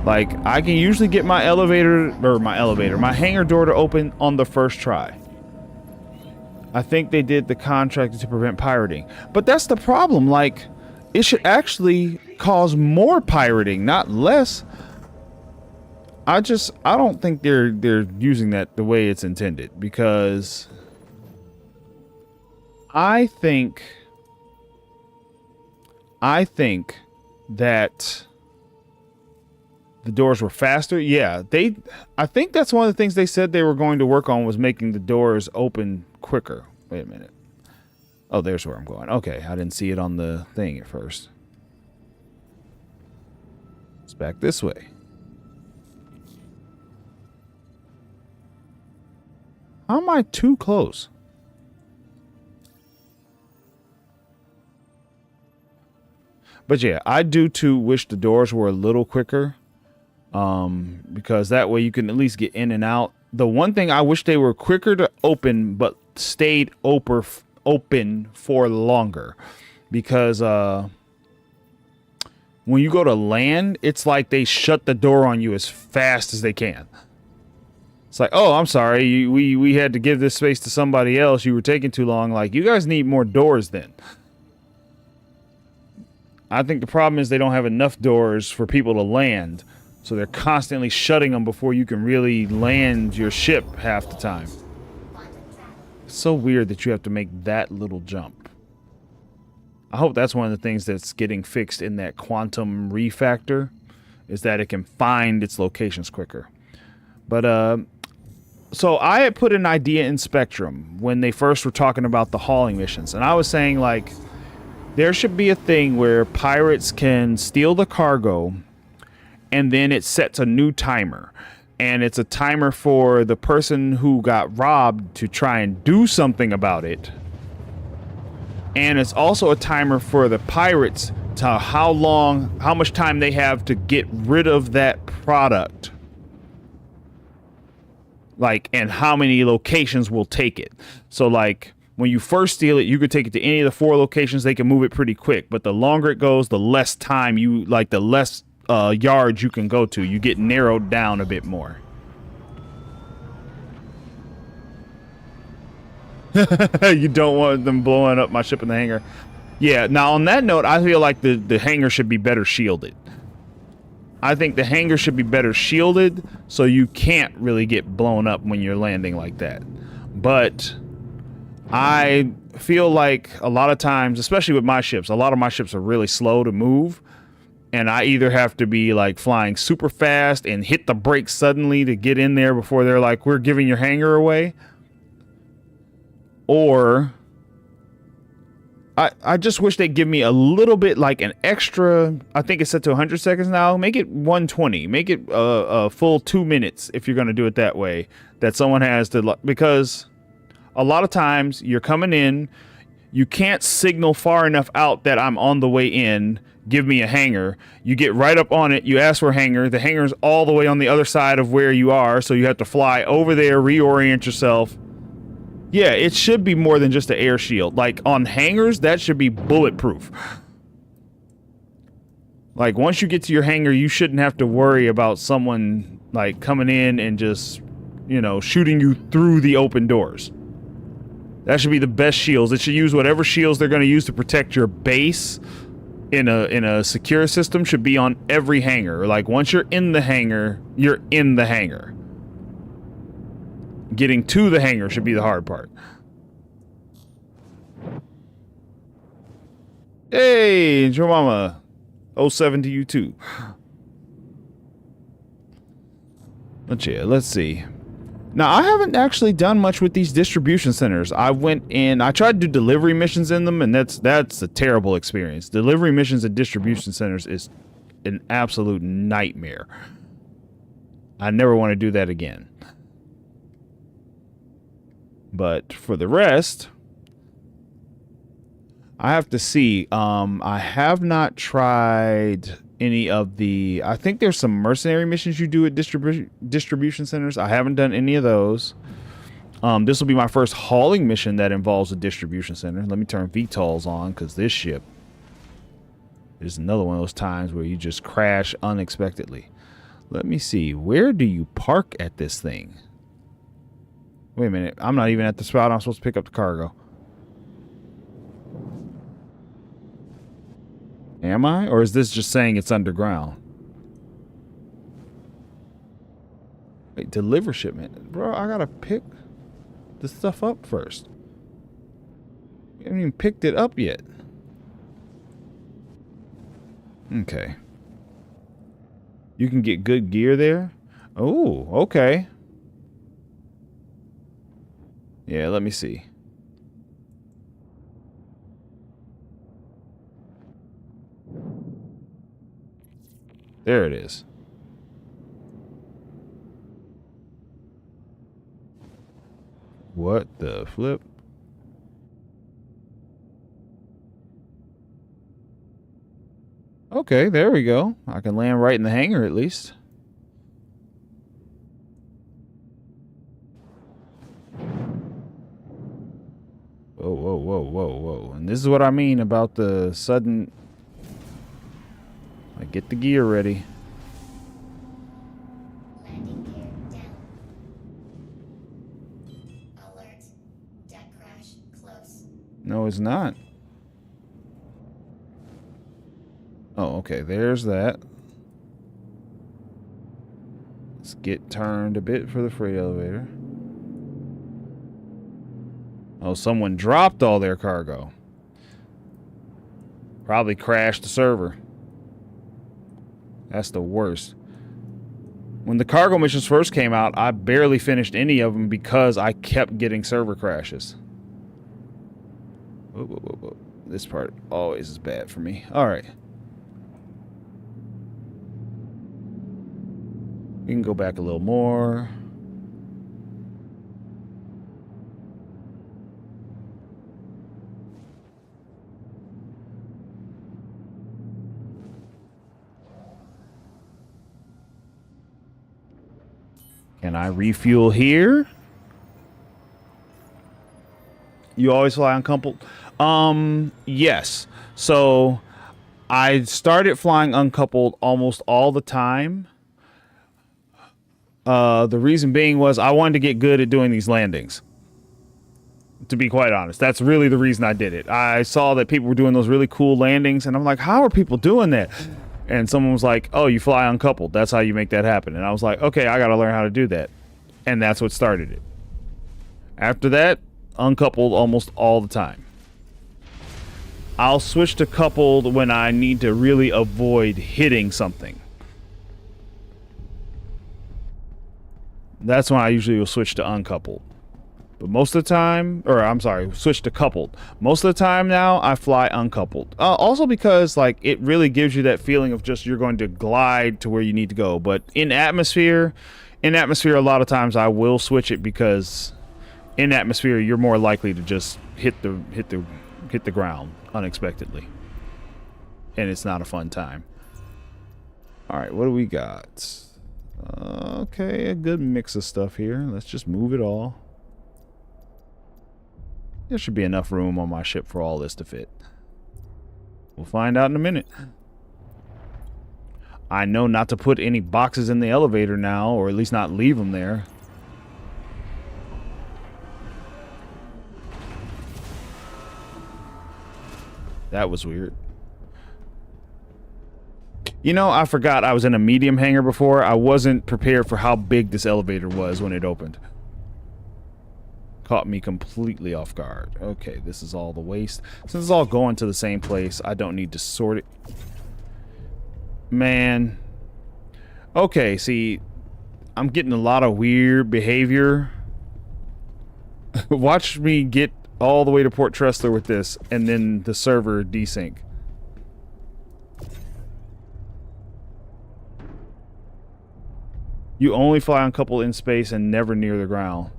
Like, I can usually get my my hangar door to open on the first try. I think they did the contract to prevent pirating. But that's the problem. Like, it should actually cause more pirating, not less. I don't think they're using that the way it's intended, because I think that the doors were faster. Yeah, I think that's one of the things they said they were going to work on, was making the doors open quicker. Wait a minute. Oh, there's where I'm going. Okay, I didn't see it on the thing at first. It's back this way. How am I too close? But yeah, I do too wish the doors were a little quicker, because that way you can at least get in and out. The one thing I wish they were quicker to open, but stayed open for longer, because when you go to land, it's like they shut the door on you as fast as they can. It's like, oh, I'm sorry, we had to give this space to somebody else. You were taking too long. Like, you guys need more doors then. I think the problem is they don't have enough doors for people to land, so they're constantly shutting them before you can really land your ship half the time. It's so weird that you have to make that little jump. I hope that's one of the things that's getting fixed in that quantum refactor, is that it can find its locations quicker. But so I had put an idea in Spectrum when they first were talking about the hauling missions, and I was saying, like, there should be a thing where pirates can steal the cargo, and then it sets a new timer. And it's a timer for the person who got robbed to try and do something about it. And it's also a timer for the pirates to how much time they have to get rid of that product. Like, and how many locations will take it. So, like, when you first steal it, you could take it to any of the 4 locations. They can move it pretty quick. But the longer it goes, the less time the less yards you can go to. You get narrowed down a bit more. You don't want them blowing up my ship in the hangar. Yeah, now on that note, I feel like the hangar should be better shielded. I think the hangar should be better shielded, so you can't really get blown up when you're landing like that. But I feel like a lot of times, especially with my ships, a lot of my ships are really slow to move, and I either have to be like flying super fast and hit the brakes suddenly to get in there before they're like, we're giving your hangar away, or I just wish they'd give me a little bit, like an extra. I think it's set to 100 seconds now. Make it 120. Make it a full 2 minutes if you're going to do it that way. That someone has to, because a lot of times you're coming in, you can't signal far enough out that I'm on the way in. Give me a hangar. You get right up on it. You ask for a hangar. The hangar's all the way on the other side of where you are, so you have to fly over there, reorient yourself, Yeah, it should be more than just an air shield. Like on hangars, that should be bulletproof. Like once you get to your hangar, you shouldn't have to worry about someone like coming in and just, you know, shooting you through the open doors. That should be the best shields. It should use whatever shields they're going to use to protect your base in a secure system should be on every hangar. Like once you're in the hangar, you're in the hangar. Getting to the hangar should be the hard part. Hey, your mama. 07 to you too. But yeah, let's see. Now, I haven't actually done much with these distribution centers. I went in, I tried to do delivery missions in them, and that's a terrible experience. Delivery missions at distribution centers is an absolute nightmare. I never want to do that again. But for the rest, I have to see. I have not tried any of the... I think there's some mercenary missions you do at distribution centers. I haven't done any of those. This will be my first hauling mission that involves a distribution center. Let me turn VTOLs on, because this ship is another one of those times where you just crash unexpectedly. Let me see. Where do you park at this thing? Wait a minute. I'm not even at the spot I'm supposed to pick up the cargo. Am I? Or is this just saying it's underground? Wait, deliver shipment. Bro, I gotta pick the stuff up first. We haven't even picked it up yet. Okay. You can get good gear there? Oh, okay. Yeah, let me see. There it is. What the flip? Okay, there we go. I can land right in the hangar at least. Whoa, whoa, whoa, whoa, whoa. And this is what I mean about the sudden... Like, get the gear ready.
Landing gear down. Alert. Deck crash close.
No, it's not. Oh, okay. There's that. Let's get turned a bit for the freight elevator. Oh, someone dropped all their cargo. Probably crashed the server. That's the worst. When the cargo missions first came out, I barely finished any of them because I kept getting server crashes. Whoa, whoa, whoa, whoa. This part always is bad for me. All right. We can go back a little more. Can I refuel here? You always fly uncoupled? Yes. So I started flying uncoupled almost all the time. The reason being was I wanted to get good at doing these landings. To be quite honest, that's really the reason I did it. I saw that people were doing those really cool landings, and I'm like, how are people doing that? And someone was like, oh, you fly uncoupled. That's how you make that happen. And I was like, okay, I got to learn how to do that. And that's what started it. After that, uncoupled almost all the time. I'll switch to coupled when I need to really avoid hitting something. That's when I usually will switch to uncoupled. But most of the time, or I'm sorry, switch to coupled. Most of the time now, I fly uncoupled. Also because, like, it really gives you that feeling of just you're going to glide to where you need to go. But in atmosphere, a lot of times I will switch it because in atmosphere you're more likely to just hit the ground unexpectedly, and it's not a fun time. All right, what do we got? Okay, a good mix of stuff here. Let's just move it all. There should be enough room on my ship for all this to fit. We'll find out in a minute. I know not to put any boxes in the elevator now, or at least not leave them there. That was weird. You know, I forgot I was in a medium hangar before. I wasn't prepared for how big this elevator was when it opened. Caught me completely off guard. Okay, this is all the waste. Since it's all going to the same place, I don't need to sort it. Man. Okay, see, I'm getting a lot of weird behavior. Watch me get all the way to Port Tressler with this, and then the server desync. You only fly uncoupled in space and never near the ground.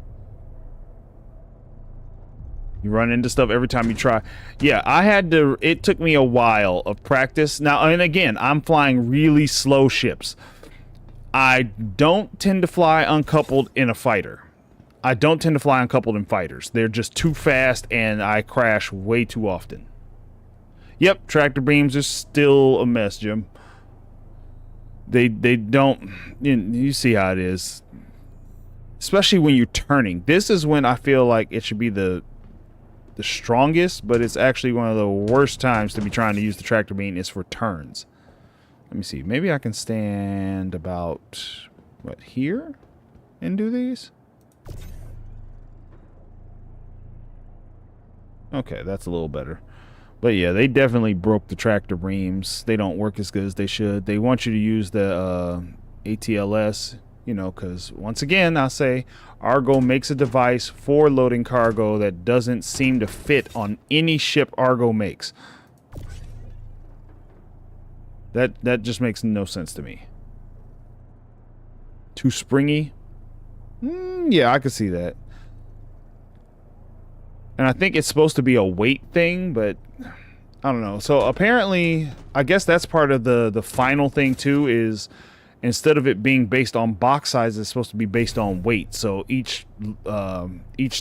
You run into stuff every time you try. Yeah, I had to... It took me a while of practice. Now, and again, I'm flying really slow ships. I don't tend to fly uncoupled in a fighter. I don't tend to fly uncoupled in fighters. They're just too fast, and I crash way too often. Yep, tractor beams are still a mess, Jim. They don't... You see how it is. Especially when you're turning. This is when I feel like it should be the strongest, but it's actually one of the worst times to be trying to use the tractor beam is for turns. Let me see. Maybe I can stand about, what, here? And do these? Okay, that's a little better. But yeah, they definitely broke the tractor beams. They don't work as good as they should. They want you to use the ATLS, you know, because once again, I'll say Argo makes a device for loading cargo that doesn't seem to fit on any ship Argo makes. That just makes no sense to me. Too springy? Yeah, I could see that. And I think it's supposed to be a weight thing, but I don't know. So apparently, I guess that's part of the final thing too, is instead of it being based on box size, it's supposed to be based on weight. So each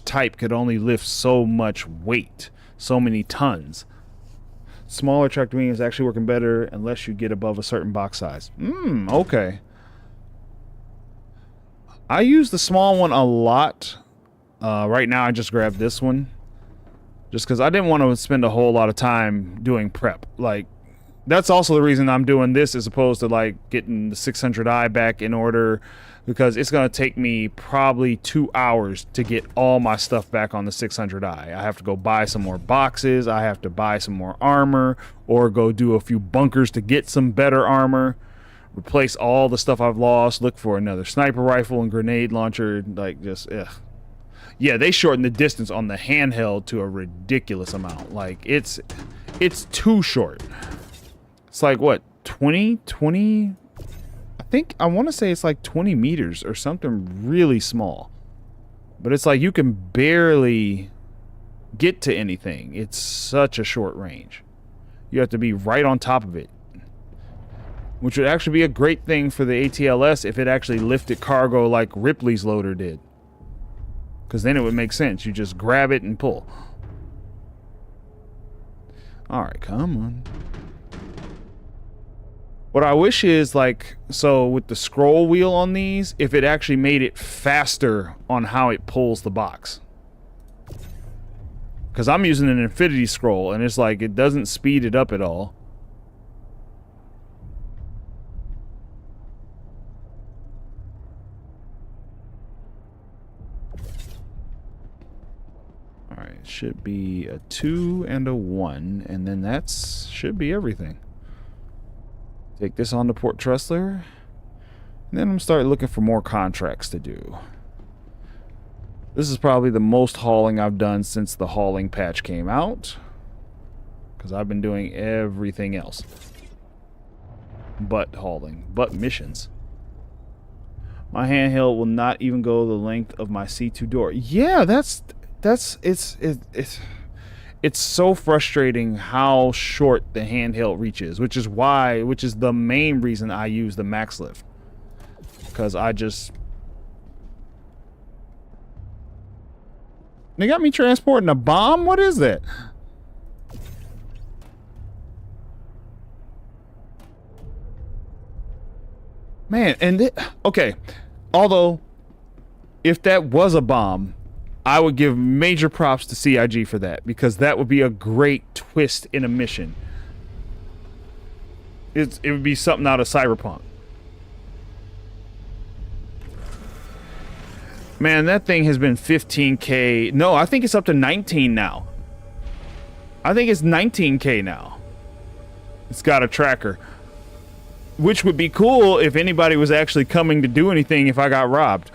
type could only lift so much weight, so many tons. Smaller tractor beam is actually working better unless you get above a certain box size. Okay. I use the small one a lot. Right now I just grabbed this one. Just because I didn't want to spend a whole lot of time doing prep. Like, that's also the reason I'm doing this as opposed to like getting the 600i back in order, because it's going to take me probably 2 hours to get all my stuff back on the 600i. I have to go buy some more boxes. I have to buy some more armor, or go do a few bunkers to get some better armor, replace all the stuff I've lost, look for another sniper rifle and grenade launcher. Like, just ugh. Yeah, they shortened the distance on the handheld to a ridiculous amount. Like, it's too short. It's like, what, 20? I think, I want to say it's like 20 meters or something really small. But it's like you can barely get to anything. It's such a short range. You have to be right on top of it. Which would actually be a great thing for the ATLS if it actually lifted cargo like Ripley's loader did. Because then it would make sense. You just grab it and pull. Alright, come on. What I wish is, like, so with the scroll wheel on these, if it actually made it faster on how it pulls the box. Because I'm using an infinity scroll, and it's like, it doesn't speed it up at all. Alright, should be a 2 and a 1, and then that's should be everything. Take this on to Port Tressler, and then I'm gonna start looking for more contracts to do. This is probably the most hauling I've done since the hauling patch came out, because I've been doing everything else but hauling, but missions. My handheld will not even go the length of my C2 door. Yeah, it's so frustrating how short the handheld reaches, which is the main reason I use the max lift, because I just They got me transporting a bomb? What is that? Man, and okay. Although, if that was a bomb, I would give major props to CIG for that, because that would be a great twist in a mission. It would be something out of Cyberpunk. Man, that thing has been 15K. No, I think it's up to 19 now. I think it's 19K now. It's got a tracker. Which would be cool if anybody was actually coming to do anything if I got robbed.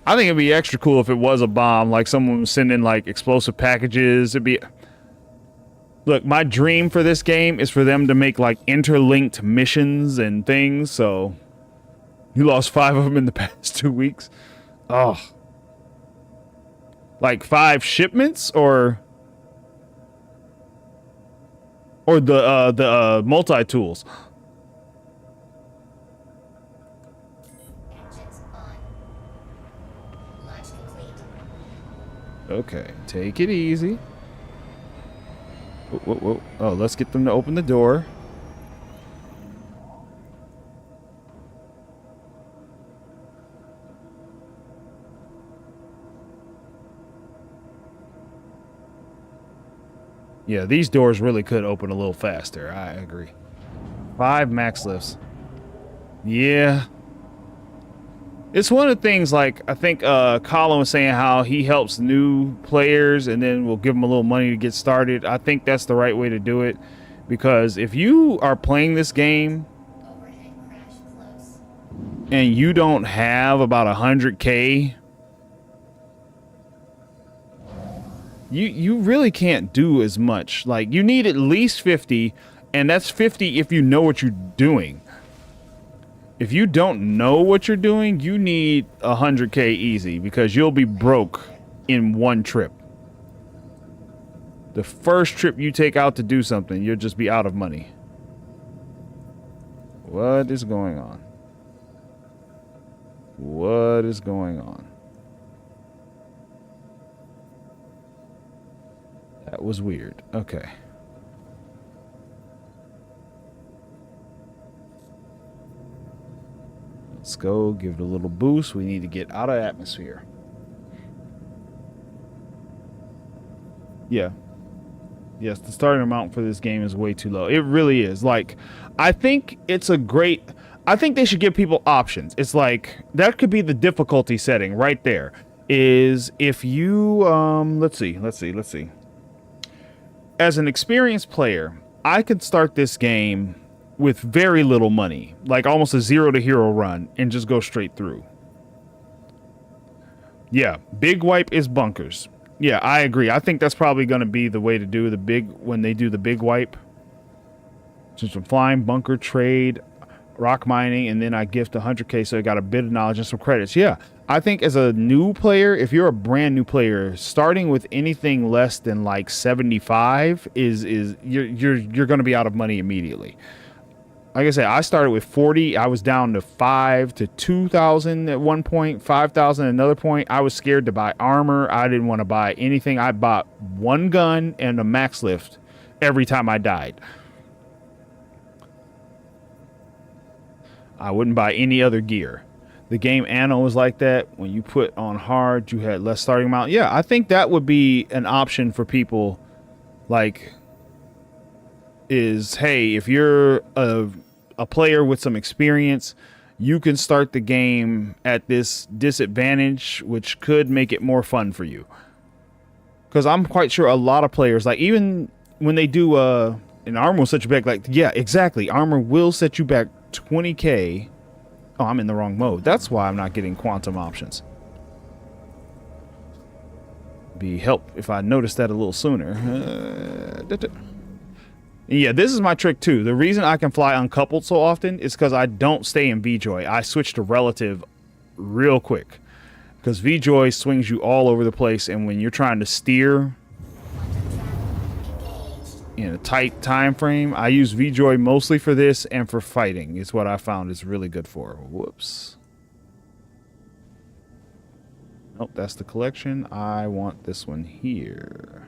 I think it'd be extra cool if it was a bomb, like someone was sending like explosive packages. It'd be... Look, my dream for this game is for them to make like interlinked missions and things, so... You lost 5 of them in the past 2 weeks? Oh. Like 5 shipments or the multi-tools?
Engines on. Launch complete.
Okay, take it easy. Whoa, whoa, whoa. Oh, let's get them to open the door. Yeah, these doors really could open a little faster. I agree. 5 max lifts. Yeah. It's one of the things, like, I think Colin was saying how he helps new players and then we'll give them a little money to get started. I think that's the right way to do it. Because if you are playing this game
Overhead crash close.
and you don't have about 100K, you really can't do as much. Like, you need at least 50, and that's 50 if you know what you're doing. If you don't know what you're doing, you need 100K easy, because you'll be broke in one trip. The first trip you take out to do something, you'll just be out of money. What is going on? What is going on? That was weird. Okay. Let's go. Give it a little boost. We need to get out of atmosphere. Yeah. Yes, the starting amount for this game is way too low. It really is. Like, I think it's a great... I think they should give people options. It's like, that could be the difficulty setting right there. Is if you... Let's see. As an experienced player, I could start this game with very little money, like almost a 0 to hero run, and just go straight through. Yeah, big wipe is bunkers. Yeah, I agree. I think that's probably going to be the way to do the big, when they do the big wipe. Just some flying, bunker, trade, rock mining, and then I gift 100K, so I got a bit of knowledge and some credits. Yeah, I think as a new player, if you're a brand new player, starting with anything less than like 75 is you're going to be out of money immediately. Like I said, I started with 40. I was down to 5 to 2,000 at one point, 5,000 at another point. I was scared to buy armor. I didn't want to buy anything. I bought one gun and a max lift every time I died. I wouldn't buy any other gear. The game Anno was like that. When you put on hard, you had less starting amount. Yeah, I think that would be an option for people. Like, is, hey, if you're a player with some experience, you can start the game at this disadvantage, which could make it more fun for you. Because I'm quite sure a lot of players, like, even when they do an armor will set you back, like, yeah, exactly, armor will set you back 20K. Oh, I'm in the wrong mode. That's why I'm not getting quantum options. Be help if I noticed that a little sooner. Yeah, this is my trick too. The reason I can fly uncoupled so often is because I don't stay in VJoy. I switch to relative real quick, because VJoy swings you all over the place, and when you're trying to steer in a tight time frame, I use VJoy mostly for this and for fighting. Is what I found is really good for. Whoops. Nope, that's the collection. I want this one here.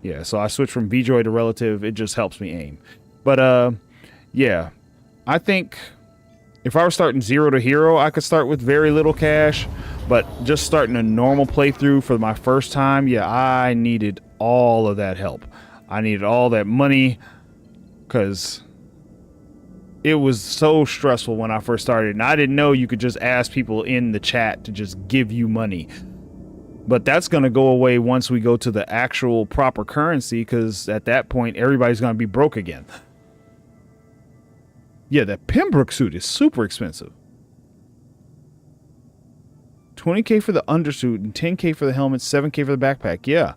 Yeah, so I switched from VJoy to relative. It just helps me aim. But, yeah. I think if I were starting 0 to hero, I could start with very little cash. But just starting a normal playthrough for my first time, yeah, I needed all of that help. I needed all that money because it was so stressful when I first started. And I didn't know you could just ask people in the chat to just give you money. But that's going to go away once we go to the actual proper currency, because at that point, everybody's going to be broke again. Yeah, that Pembroke suit is super expensive. 20K for the undersuit and 10K for the helmet, 7K for the backpack. Yeah.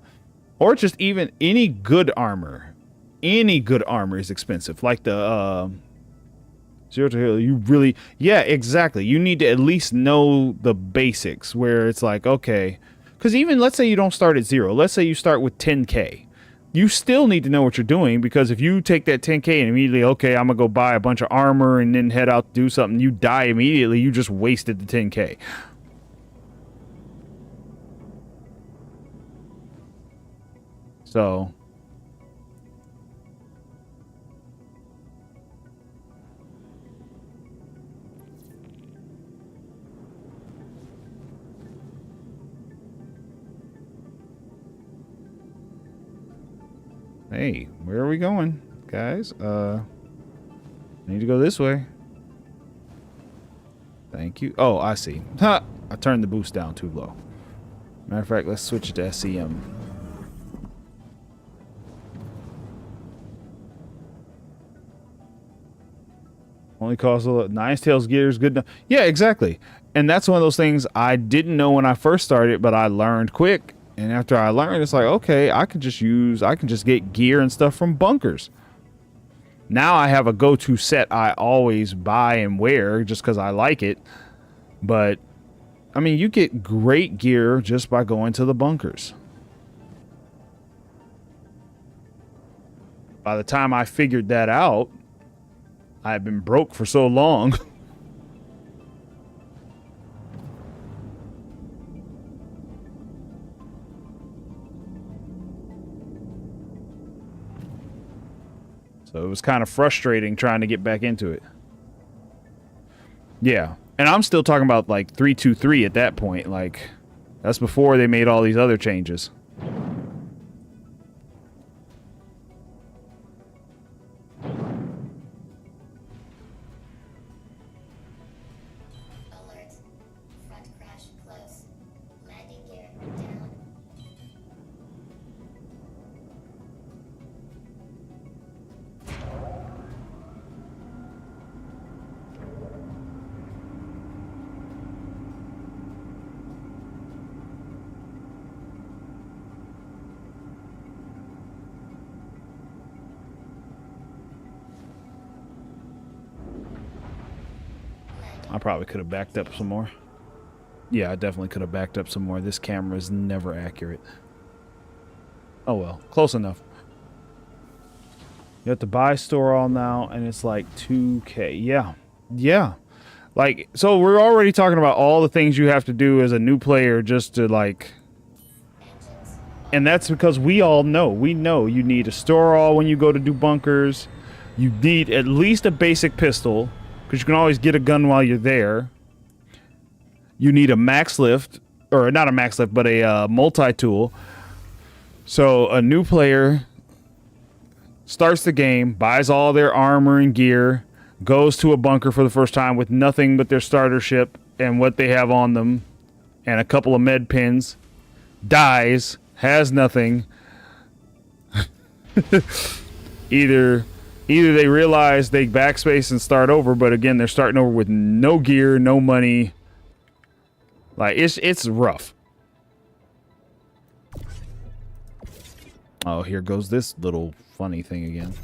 Or just even any good armor. Any good armor is expensive. Like the 0 to hero, you really... Yeah, exactly. You need to at least know the basics where it's like, okay... Because even, let's say you don't start at 0. Let's say you start with 10K. You still need to know what you're doing, because if you take that 10K and immediately, okay, I'm going to go buy a bunch of armor and then head out to do something, you die immediately, you just wasted the 10K. So... Hey, where are we going, guys? I need to go this way. Thank you. Oh, I see. Ha! I turned the boost down too low. Matter of fact, let's switch it to SCM. Only costs a lot. Nines Tails gear is good enough. Yeah, exactly. And that's one of those things I didn't know when I first started, but I learned quick. And after I learned, it's like, okay, I can just get gear and stuff from bunkers. Now I have a go-to set I always buy and wear just because I like it. But, I mean, you get great gear just by going to the bunkers. By the time I figured that out, I've been broke for so long. So it was kind of frustrating trying to get back into it. Yeah. And I'm still talking about like 323 at that point. Like, that's before they made all these other changes.
Alert. Front crash close. Landing gear down.
I probably could have backed up some more. Yeah, I definitely could have backed up some more. This camera is never accurate. Oh well, close enough. You have to buy store all now, and it's like 2K. Yeah. Yeah. Like, so we're already talking about all the things you have to do as a new player just to, like... And that's because we all know. We know you need a store all when you go to do bunkers. You need at least a basic pistol, because you can always get a gun while you're there. You need a max lift, or not a max lift, but a multi-tool. So a new player starts the game, buys all their armor and gear, goes to a bunker for the first time with nothing but their starter ship and what they have on them, and a couple of med pins, dies, has nothing. Either they realize they backspace and start over, but again, they're starting over with no gear, no money. Like, it's rough. Oh, here goes this little funny thing again.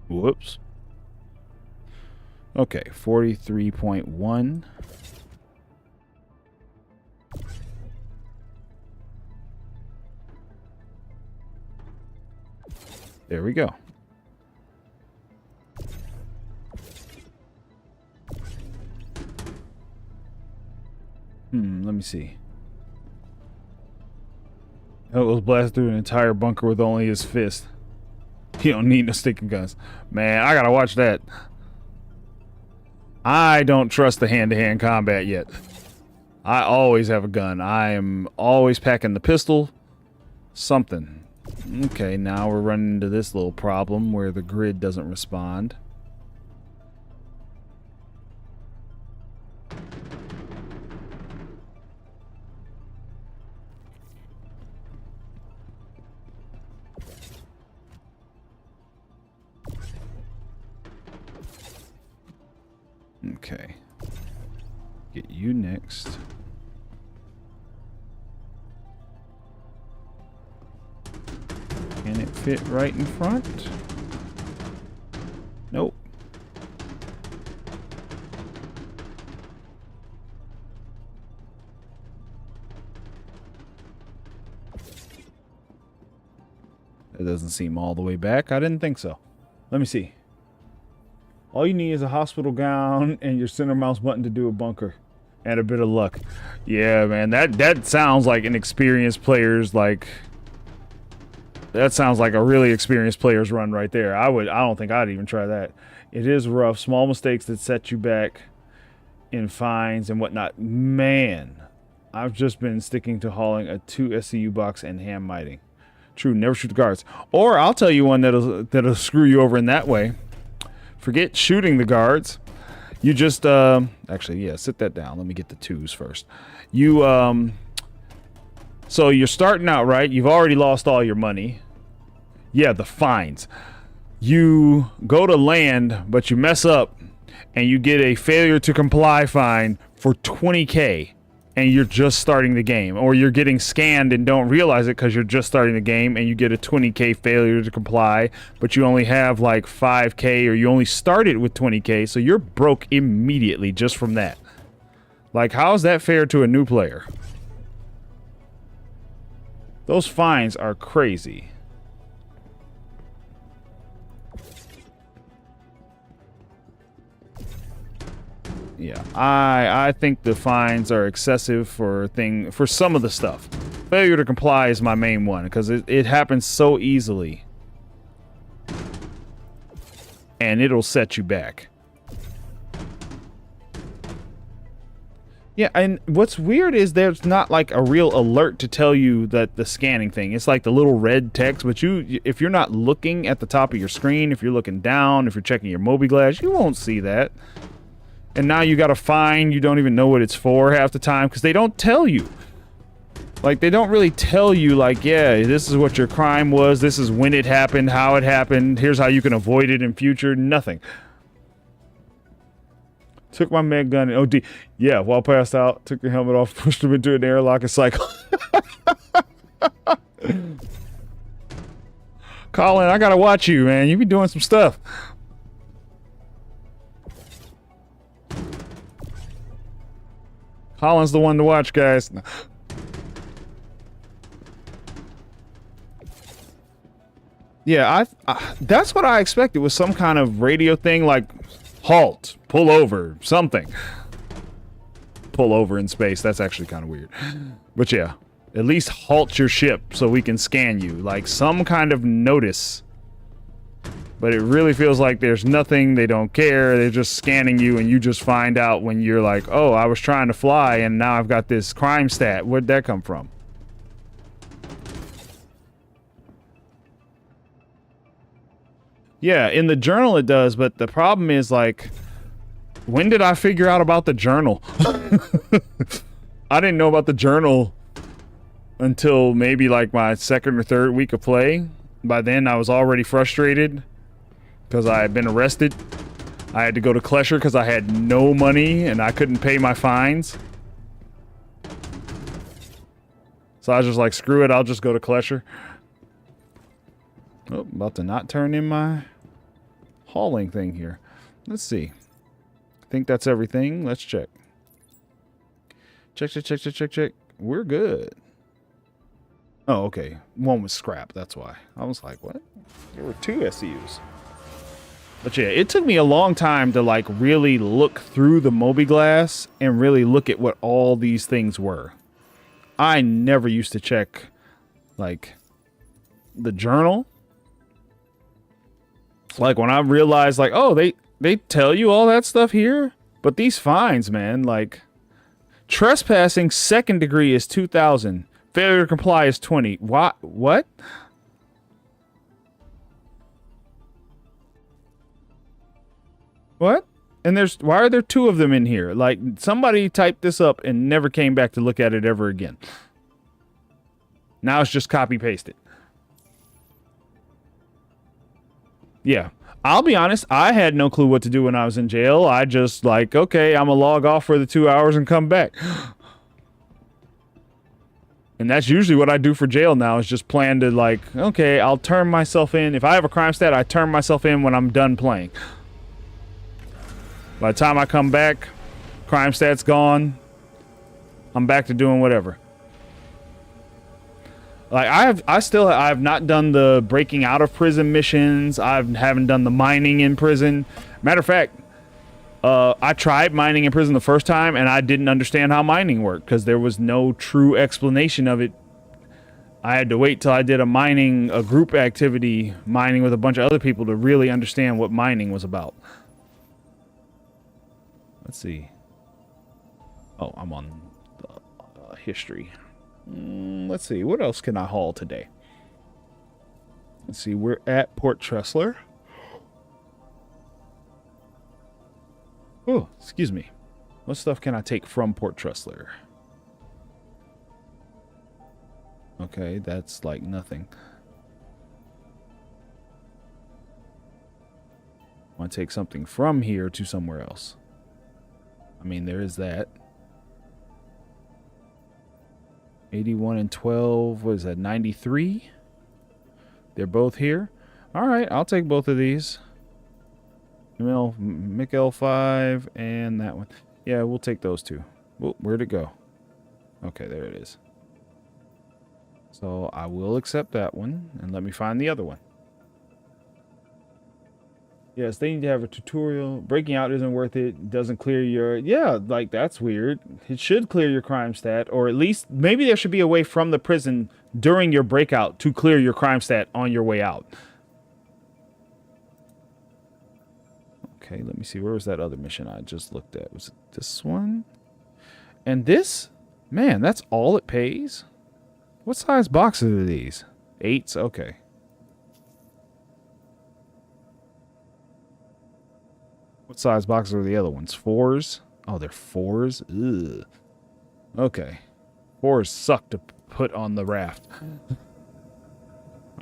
Whoops. Okay, 43.1. There we go. Let me see. Oh, it was blasted through an entire bunker with only his fist. You don't need no sticking guns. Man, I gotta watch that. I don't trust the hand-to-hand combat yet. I always have a gun. I am always packing the pistol. Something. Okay, now we're running into this little problem where the grid doesn't respond. Okay. Get you next. Can it fit right in front? Nope. It doesn't seem all the way back. I didn't think so. Let me see. All you need is a hospital gown and your center mouse button to do a bunker. And a bit of luck. Yeah, man, that sounds like an experienced player's, like... That sounds like a really experienced player's run right there. I don't think I'd even try that. It is rough. Small mistakes that set you back in fines and whatnot. Man, I've just been sticking to hauling a 2 SCU box and ham miting. True, never shoot the guards. Or I'll tell you one that'll screw you over in that way. Forget shooting the guards. You just, actually, yeah, sit that down. Let me get the 2s first. You, so you're starting out, right? You've already lost all your money. Yeah, the fines. You go to land, but you mess up, and you get a failure to comply fine for 20K, and you're just starting the game. Or you're getting scanned and don't realize it because you're just starting the game, and you get a 20K failure to comply, but you only have like 5K, or you only started with 20K, so you're broke immediately just from that. Like, how is that fair to a new player? Those fines are crazy. Yeah, I think the fines are excessive for some of the stuff. Failure to comply is my main one because it happens so easily. And it'll set you back. Yeah, and what's weird is there's not like a real alert to tell you that the scanning thing. It's like the little red text, but if you're not looking at the top of your screen, if you're looking down, if you're checking your Mobi glass, you won't see that. And now you got a fine, you don't even know what it's for half the time because they don't tell you. Like, they don't really tell you, like, yeah, this is what your crime was, this is when it happened, how it happened, here's how you can avoid it in future, nothing. Took my med gun and OD. Yeah, while passed out, took the helmet off, pushed him into an airlock and cycle. Colin, I gotta watch you, man. You be doing some stuff. Colin's the one to watch, guys. Yeah, that's what I expected, was some kind of radio thing like halt, pull over, something. Pull over in space, that's actually kind of weird. But yeah, at least halt your ship so we can scan you, like some kind of notice. But it really feels like there's nothing, they don't care, they're just scanning you and you just find out when you're like, oh, I was trying to fly and now I've got this crime stat. Where'd that come from? Yeah, in the journal it does, but the problem is, like, when did I figure out about the journal? I didn't know about the journal until maybe like my second or third week of play. By then I was already frustrated because I had been arrested. I had to go to Klesher because I had no money and I couldn't pay my fines. So I was just like, screw it, I'll just go to Klesher. Oh, about to not turn in my hauling thing here. Let's see. I think that's everything. Let's check. Check. We're good. Oh, okay. One was scrap. That's why. I was like, what? There were 2 SCUs. But yeah, it took me a long time to like really look through the Mobi-Glass and really look at what all these things were. I never used to check like the journal. Like when I realized like, oh, they tell you all that stuff here, but these fines, man, like trespassing second degree is 2,000. Failure to comply is 20. What? What? What? And why are there 2 of them in here? Like somebody typed this up and never came back to look at it ever again. Now it's just copy pasted. Yeah. I'll be honest, I had no clue what to do when I was in jail. I just like, okay, I'm gonna log off for the 2 hours and come back. And that's usually what I do for jail now, is just plan to like, okay, I'll turn myself in. If I have a crime stat, I turn myself in when I'm done playing. By the time I come back, crime stat's gone. I'm back to doing whatever. Like I have not done the breaking out of prison missions. I haven't done the mining in prison. Matter of fact, I tried mining in prison the first time and I didn't understand how mining worked because there was no true explanation of it. I had to wait till I did a group activity mining with a bunch of other people to really understand what mining was about. Let's see. Oh, I'm on the history. Let's see. What else can I haul today? Let's see. We're at Port Tressler. Oh, excuse me. What stuff can I take from Port Tressler? Okay, that's like nothing. I want to take something from here to somewhere else. I mean, there is that. 81 and 12. What is that? 93? They're both here. All right, I'll take both of these. Mick L5 and that one. Yeah, we'll take those 2. Oh, where'd it go? Okay, there it is. So I will accept that one and let me find the other one. Yes, they need to have a tutorial. Breaking out isn't worth it. Doesn't clear your... Yeah, like, that's weird. It should clear your crime stat. Or at least, maybe there should be a way from the prison during your breakout to clear your crime stat on your way out. Okay, let me see. Where was that other mission I just looked at? Was it this one? And this? Man, that's all it pays? What size boxes are these? 8s? Okay. What size boxes are the other ones? 4s? Oh, they're 4s? Ugh. Okay. 4s suck to put on the raft.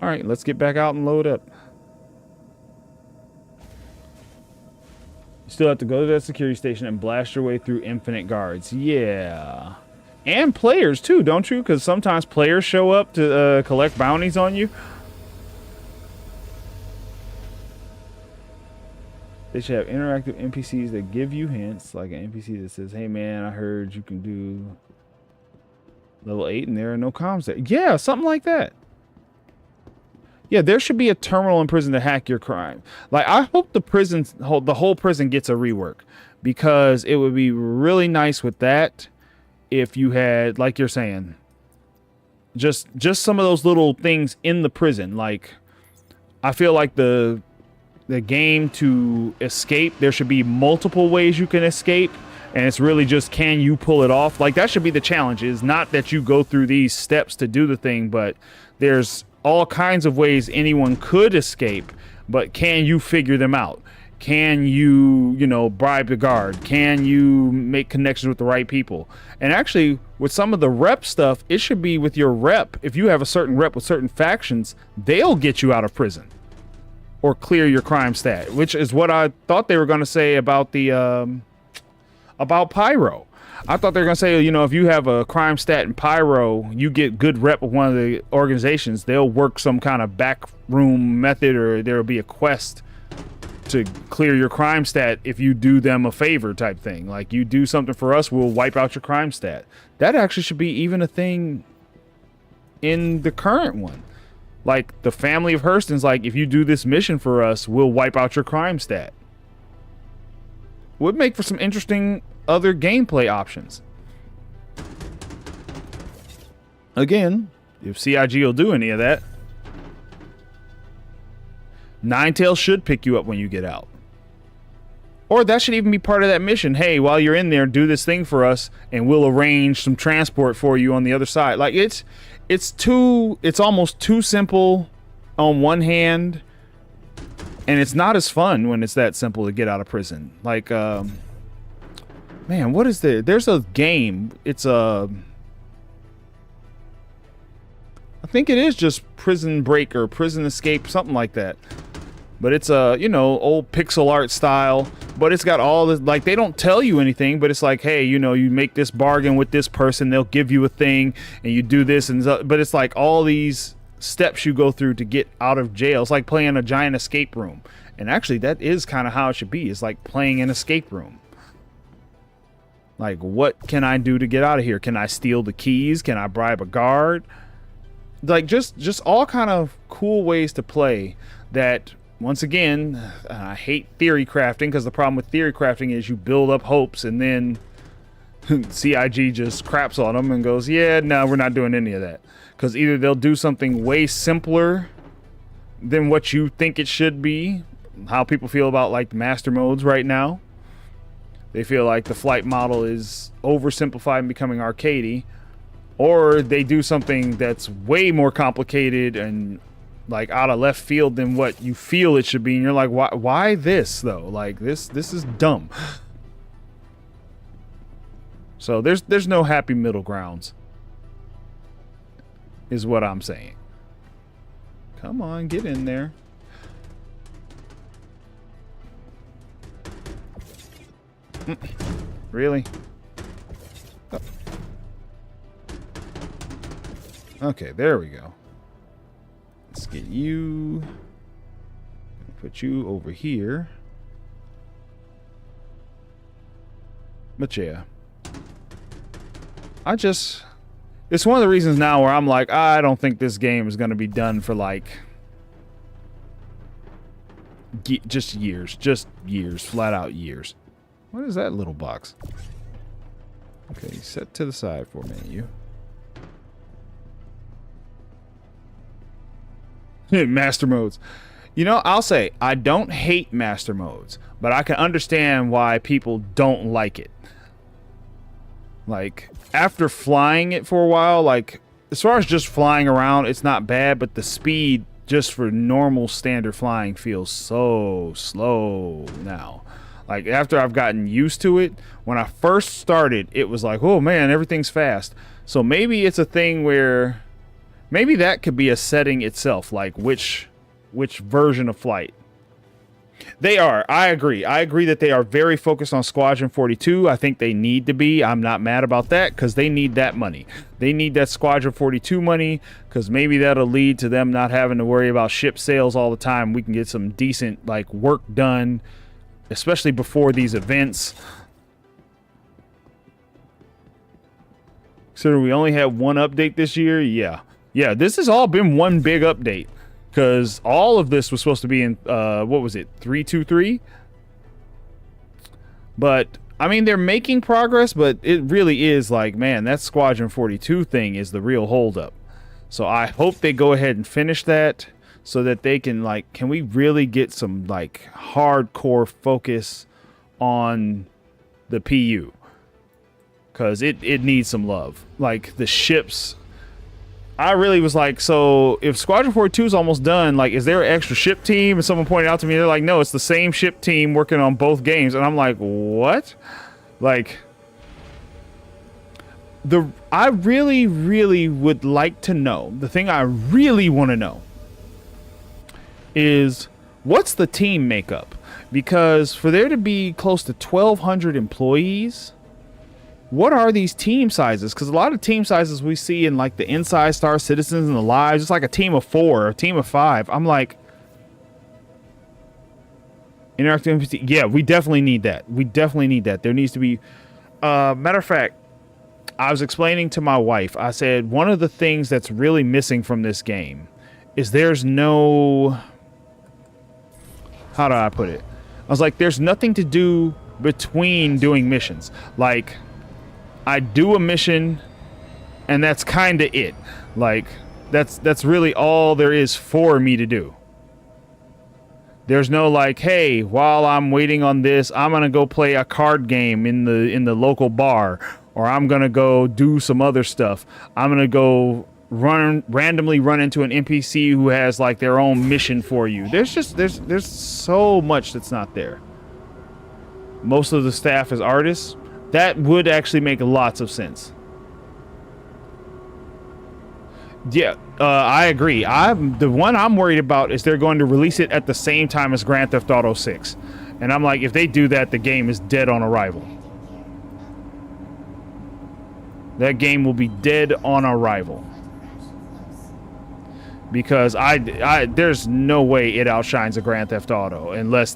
Alright, let's get back out and load up. You still have to go to that security station and blast your way through infinite guards. Yeah. And players, too, don't you? Because sometimes players show up to collect bounties on you. They should have interactive NPCs that give you hints, like an NPC that says, hey man, I heard you can do level 8 and there are no comms there. Yeah, something like that. Yeah, there should be a terminal in prison to hack your crime. Like, I hope the whole prison gets a rework, because it would be really nice with that if you had, like you're saying, just some of those little things in the prison. Like, I feel like the game to escape, there should be multiple ways you can escape, and it's really just, can you pull it off? Like, that should be the challenge, is not that you go through these steps to do the thing, but there's all kinds of ways anyone could escape, but can you figure them out? Can you, bribe the guard? Can you make connections with the right people? And actually, with some of the rep stuff, it should be with your rep. If you have a certain rep with certain factions, they'll get you out of prison or clear your crime stat, which is what I thought they were going to say about the about Pyro. I thought they were going to say, if you have a crime stat in Pyro, you get good rep with one of the organizations, they'll work some kind of backroom method, or there'll be a quest to clear your crime stat if you do them a favor type thing. Like, you do something for us, we'll wipe out your crime stat. That actually should be even a thing in the current one. Like, the family of Hurston's like, if you do this mission for us, we'll wipe out your crime stat. Would make for some interesting other gameplay options. Again, if CIG will do any of that, Ninetales should pick you up when you get out. Or that should even be part of that mission. Hey, while you're in there, do this thing for us, and we'll arrange some transport for you on the other side. Like, it's almost too simple on one hand, and it's not as fun when it's that simple to get out of prison. Like, man, what is there? There's a game. It's I think it is just Prison Break or Prison Escape, something like that. But it's a, you know, old pixel art style. But it's got all this, like, they don't tell you anything, but it's like, hey, you know, you make this bargain with this person, they'll give you a thing, and you do this, and but it's like all these steps you go through to get out of jail. It's like playing a giant escape room. And actually, that is kind of how it should be. It's like playing an escape room. Like, what can I do to get out of here? Can I steal the keys? Can I bribe a guard? Like, just all kind of cool ways to play that. Once again, I hate theory crafting, because the problem with theory crafting is you build up hopes and then CIG just craps on them and goes, yeah, no, we're not doing any of that. Because either they'll do something way simpler than what you think it should be, how people feel about like master modes right now. They feel like the flight model is oversimplified and becoming arcadey, or they do something that's way more complicated and like out of left field than what you feel it should be, and you're like, why this though? Like, this is dumb. So there's no happy middle grounds, is what I'm saying. Come on, get in there. Really? Oh. Okay, there we go. Let's get you. Put you over here. But yeah. It's one of the reasons now where I'm like, I don't think this game is going to be done for like just years, flat out years. What is that little box? Okay, set to the side for a minute, you. Master modes. You know, I'll say I don't hate master modes, but I can understand why people don't like it. Like, after flying it for a while, like, as far as just flying around, it's not bad, but the speed just for normal standard flying feels so slow now. Like, after I've gotten used to it, when I first started, it was like, oh man, everything's fast. So maybe it's a thing where maybe that could be a setting itself, like which version of flight. They are. I agree. I agree that they are very focused on Squadron 42. I think they need to be. I'm not mad about that, because they need that money. They need that Squadron 42 money, because maybe that'll lead to them not having to worry about ship sales all the time. We can get some decent like work done, especially before these events. Considering we only had one update this year, yeah, this has all been one big update. Because all of this was supposed to be in, what was it, 3.2.3? But, I mean, they're making progress, but it really is like, man, that Squadron 42 thing is the real holdup. So I hope they go ahead and finish that so that they can, like, can we really get some, like, hardcore focus on the PU? Because it needs some love. Like, the ships... I really was like, so if Squadron 42 is almost done, like, is there an extra ship team? And someone pointed out to me, they're like, no, it's the same ship team working on both games. And I'm like, what? Like, I really, really would like to know, the thing I really want to know is, what's the team makeup? Because for there to be close to 1,200 employees... what are these team sizes? Because a lot of team sizes we see in like the Inside Star Citizens and the Lives, it's like a team of 4, a team of 5. I'm like, interactive NPC. Yeah, we definitely need that. We definitely need that. There needs to be, matter of fact, I was explaining to my wife, I said, one of the things that's really missing from this game is there's no, how do I put it? I was like, there's nothing to do between doing missions. Like, I do a mission and that's kind of it. Like, that's really all there is for me to do. There's no like, hey, while I'm waiting on this, I'm gonna go play a card game in the local bar, or I'm gonna go do some other stuff. I'm gonna go randomly run into an NPC who has like their own mission for you. There's so much that's not there. Most of the staff is artists. That would actually make lots of sense. Yeah, I agree. The one I'm worried about is they're going to release it at the same time as Grand Theft Auto 6. And I'm like, if they do that, the game is dead on arrival. That game will be dead on arrival. Because there's no way it outshines a Grand Theft Auto unless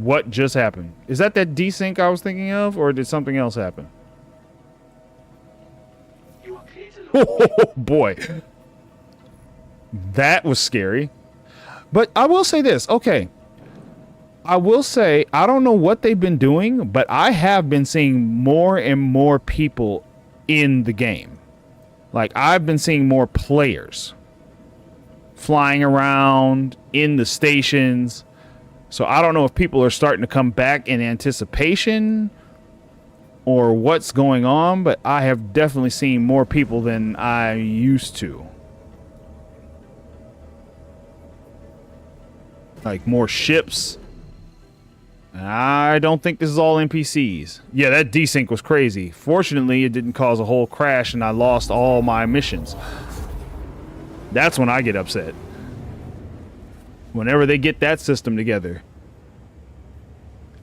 what just happened? Is that desync I was thinking of, or did something else happen?
You are clear to launch.
Oh boy, that was scary. But I will say this, okay. I will say, I don't know what they've been doing, but I have been seeing more and more people in the game. Like, I've been seeing more players flying around in the stations. So I don't know if people are starting to come back in anticipation or what's going on, but I have definitely seen more people than I used to. Like more ships. I don't think this is all NPCs. Yeah, that desync was crazy. Fortunately, it didn't cause a whole crash and I lost all my missions. That's when I get upset. Whenever they get that system together.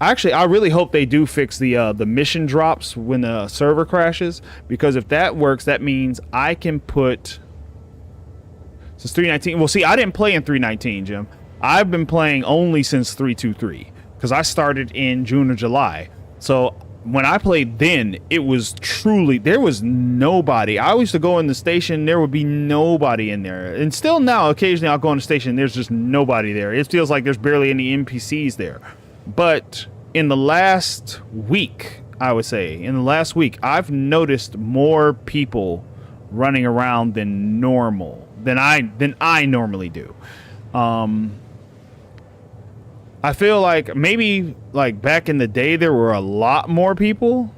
Actually, I really hope they do fix the mission drops when the server crashes, because if that works, that means I can put since 3.19. Well, see, I didn't play in 3.19, Jim. I've been playing only since 3.23 because I started in June or July. So when I played then, it was truly, there was nobody. I used to go in the station, there would be nobody in there. And still now, occasionally I'll go in the station, there's just nobody there. It feels like there's barely any NPCs there. But in the last week, I would say, in the last week, I've noticed more people running around than normal, than I normally do. I feel like maybe like back in the day there were a lot more people.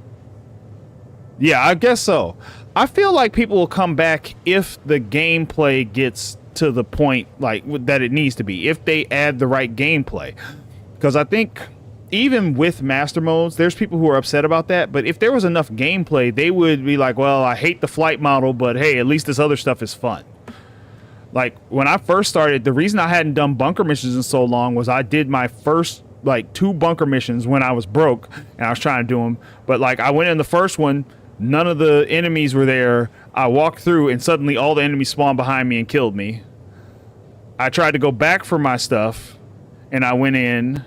Yeah, I guess so. I feel like people will come back if the gameplay gets to the point like that it needs to be, if they add the right gameplay. Because I think even with master modes, there's people who are upset about that, but if there was enough gameplay, they would be like, well, I hate the flight model, but hey, at least this other stuff is fun. Like, when I first started, the reason I hadn't done bunker missions in so long was I did my first, like, 2 bunker missions when I was broke, and I was trying to do them. But, like, I went in the first one, none of the enemies were there. I walked through, and suddenly all the enemies spawned behind me and killed me. I tried to go back for my stuff, and I went in,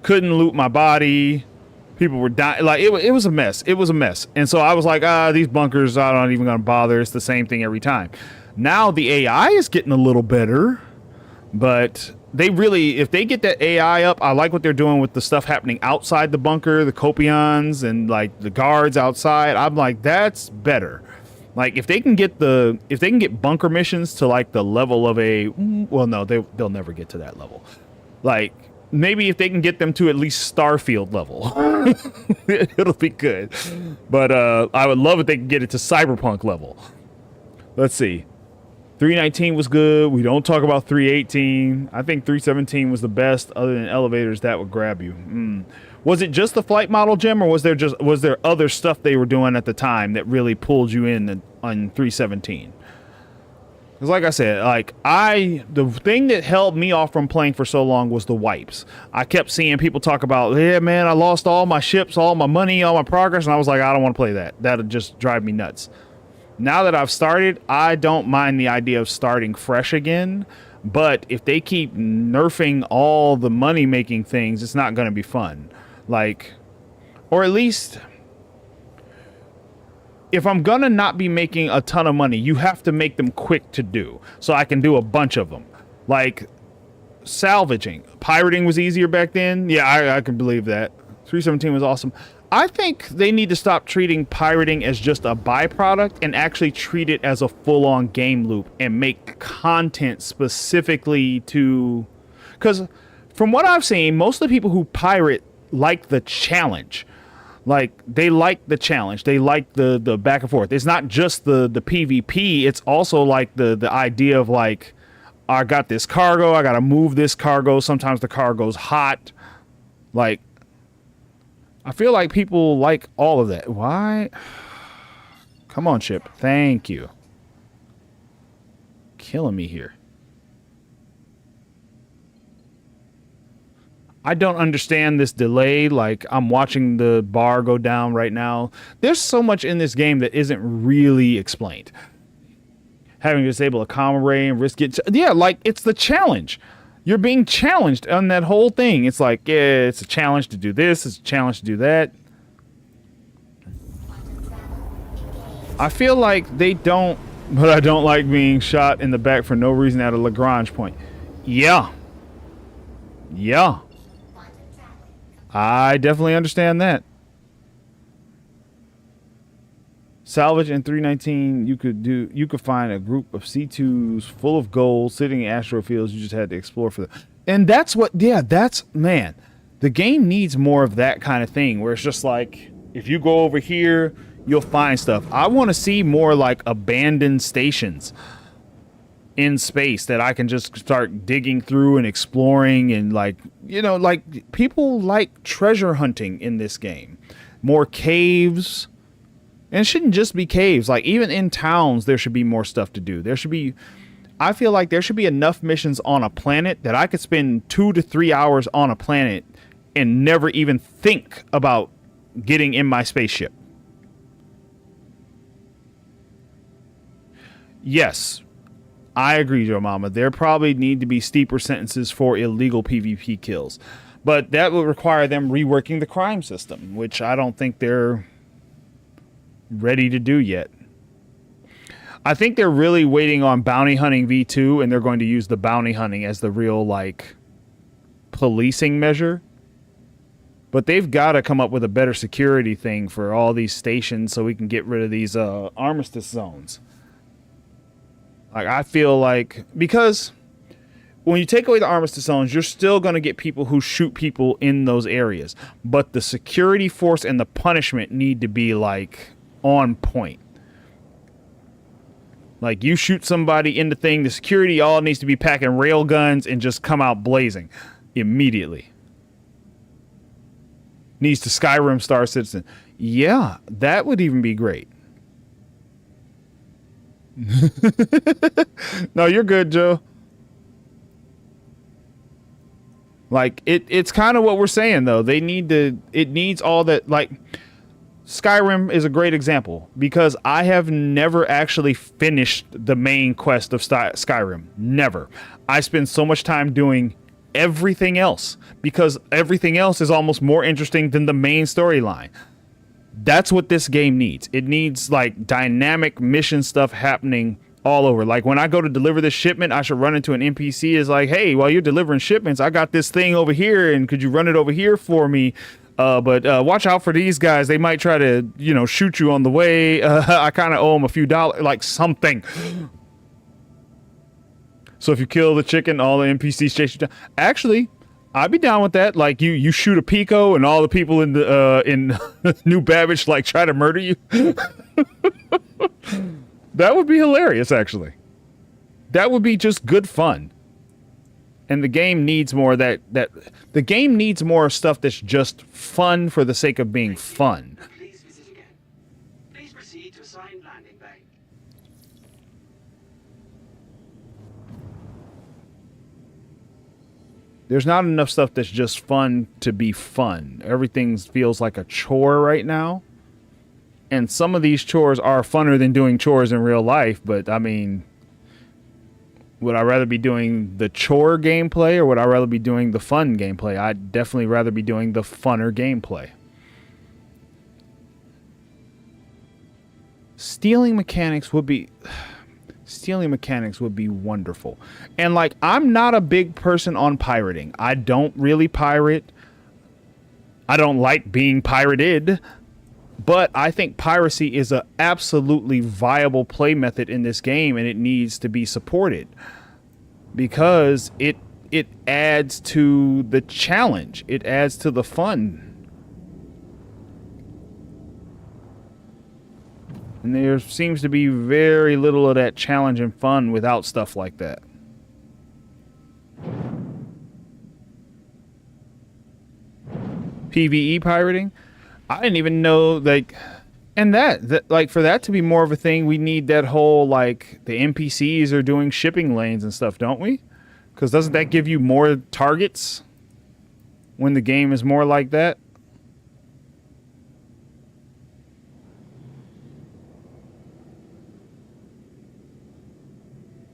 couldn't loot my body. People were dying. Like, it was a mess. It was a mess. And so I was like, these bunkers, I'm not even going to bother. It's the same thing every time. Now the AI is getting a little better, but they really, if they get that AI up, I like what they're doing with the stuff happening outside the bunker, the copions and like the guards outside. I'm like, that's better. Like if they can get bunker missions to like the level of well, no, they'll never get to that level. Like maybe if they can get them to at least Starfield level, it'll be good. But I would love if they could get it to Cyberpunk level. Let's see. 319 was good. We don't talk about 318. I think 317 was the best. Other than elevators, that would grab you. Was it just the flight model, Jim, or was there other stuff they were doing at the time that really pulled you in on 317? Because like I said, like the thing that held me off from playing for so long was the wipes. I kept seeing people talk about, yeah, man, I lost all my ships, all my money, all my progress, and I was like, I don't want to play that. That'll just drive me nuts. Now that I've started, I don't mind the idea of starting fresh again. But if they keep nerfing all the money-making things, it's not going to be fun. Like, or at least, if I'm gonna not be making a ton of money, you have to make them quick to do, so I can do a bunch of them. Like salvaging, pirating was easier back then. Yeah, I can believe that. 317 was awesome. I think they need to stop treating pirating as just a byproduct and actually treat it as a full-on game loop and make content specifically to... Because from what I've seen, most of the people who pirate like the challenge. Like, they like the challenge. They like the back and forth. It's not just the PvP. It's also like the idea of like, I got this cargo. I got to move this cargo. Sometimes the cargo's hot. Like, I feel like people like all of that. Why? Come on, ship. Thank you. Killing me here. I don't understand this delay. Like, I'm watching the bar go down right now. There's so much in this game that isn't really explained. Having to disable a comm array and risk it. Yeah, like, it's the challenge. You're being challenged on that whole thing. It's like, yeah, it's a challenge to do this. It's a challenge to do that. I feel like they don't, but I don't like being shot in the back for no reason at a Lagrange point. Yeah. Yeah. I definitely understand that. Salvage in 319, you could find a group of C2s full of gold sitting in astrofields. You just had to explore for them. And that's what, yeah, that's, man, the game needs more of that kind of thing where it's just like, if you go over here, you'll find stuff. I want to see more like abandoned stations in space that I can just start digging through and exploring, and like, you know, like people like treasure hunting in this game. More caves. And it shouldn't just be caves. Like, even in towns, there should be more stuff to do. There should be, I feel like there should be enough missions on a planet that I could spend 2 to 3 hours on a planet and never even think about getting in my spaceship. Yes, I agree, Joe Mama. There probably need to be steeper sentences for illegal PvP kills. But that would require them reworking the crime system, which I don't think they're ready to do yet. I think they're really waiting on bounty hunting V2, and they're going to use the bounty hunting as the real, like, policing measure. But they've got to come up with a better security thing for all these stations so we can get rid of these armistice zones. Like, I feel like, because when you take away the armistice zones, you're still going to get people who shoot people in those areas. But the security force and the punishment need to be, like, on point. Like, you shoot somebody in the thing, the security all needs to be packing rail guns and just come out blazing immediately. Needs to Skyrim Star Citizen. Yeah, that would even be great. No, you're good, Joe. Like, it's kind of what we're saying, though. They need to, it needs all that, like, Skyrim is a great example because I have never actually finished the main quest of Skyrim. Never. I spend so much time doing everything else because everything else is almost more interesting than the main storyline. That's what this game needs. It needs, like, dynamic mission stuff happening all over. Like, when I go to deliver this shipment, I should run into an NPC is like, hey, while you're delivering shipments, I got this thing over here, and could you run it over here for me? But watch out for these guys. They might try to, you know, shoot you on the way. I kind of owe them a few dollars, like something. So if you kill the chicken, all the NPCs chase you down. Actually, I'd be down with that. Like, you shoot a Pico and all the people in the in New Babbage like try to murder you. That would be hilarious, actually. That would be just good fun. And the game needs more of that the game needs more stuff that's just fun for the sake of being fun.
Please visit again. Please proceed to assigned landing bay.
There's not enough stuff that's just fun to be fun. Everything feels like a chore right now. And some of these chores are funner than doing chores in real life, but I mean, would I rather be doing the chore gameplay or would I rather be doing the fun gameplay? I'd definitely rather be doing the funner gameplay. stealing mechanics would be wonderful. And like, I'm not a big person on pirating. I don't really pirate. I don't like being pirated, but I think piracy is a absolutely viable play method in this game, and it needs to be supported because it adds to the challenge. It adds to the fun. And there seems to be very little of that challenge and fun without stuff like that. PvE pirating? I didn't even know, like, and that like, for that to be more of a thing, we need that whole, like, the NPCs are doing shipping lanes and stuff, don't we? Because doesn't that give you more targets when the game is more like that?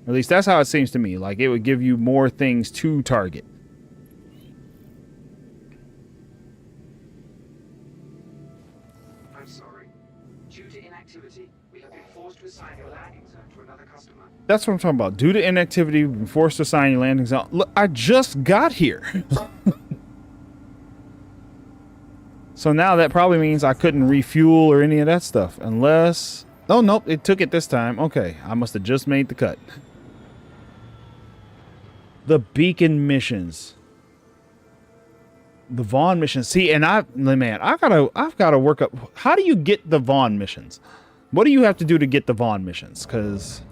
At least that's how it seems to me. Like, it would give you more things to target.
I'm sorry. Due to inactivity, we have been forced to assign your landing zone to another customer.
That's what I'm talking about. Due to inactivity, we've been forced to assign your landing zone. Look, I just got here. So now that probably means I couldn't refuel or any of that stuff. Unless... Oh, nope. It took it this time. Okay. I must have just made the cut. The beacon missions. The Vaughn missions. See, and I've got to work up. How do you get the Vaughn missions? What do you have to do to get the Vaughn missions? Because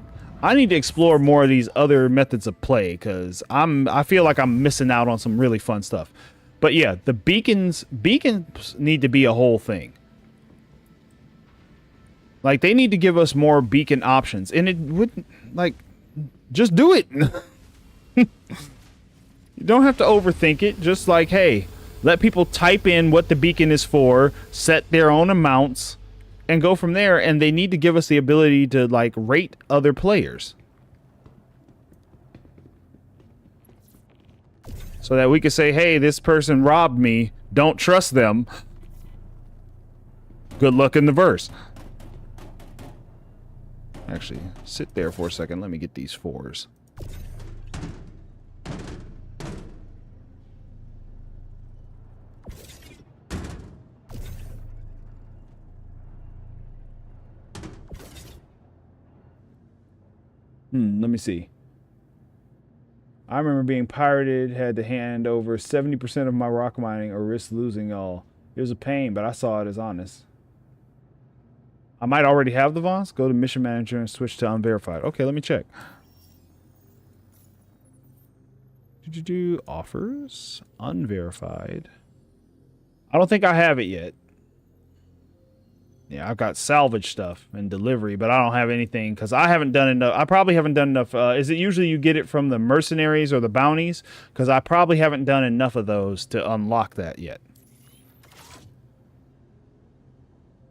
I need to explore more of these other methods of play. Because I feel like I'm missing out on some really fun stuff. But yeah, the beacons need to be a whole thing. Like, they need to give us more beacon options. And it wouldn't, like, just do it. You don't have to overthink it. Just like, hey, let people type in what the beacon is for, set their own amounts, and go from there. And they need to give us the ability to, like, rate other players. So that we could say, hey, this person robbed me. Don't trust them. Good luck in the verse. Actually, sit there for a second. Let me get these 4s. Let me see. I remember being pirated, had to hand over 70% of my rock mining or risk losing all. It was a pain, but I saw it as honest. I might already have the Vons. Go to Mission Manager and switch to Unverified. Okay, let me check. Did you do offers? Unverified. I don't think I have it yet. Yeah, I've got salvage stuff and delivery, but I don't have anything because I haven't done enough. I probably haven't done enough. Is it usually you get it from the mercenaries or the bounties? Because I probably haven't done enough of those to unlock that yet.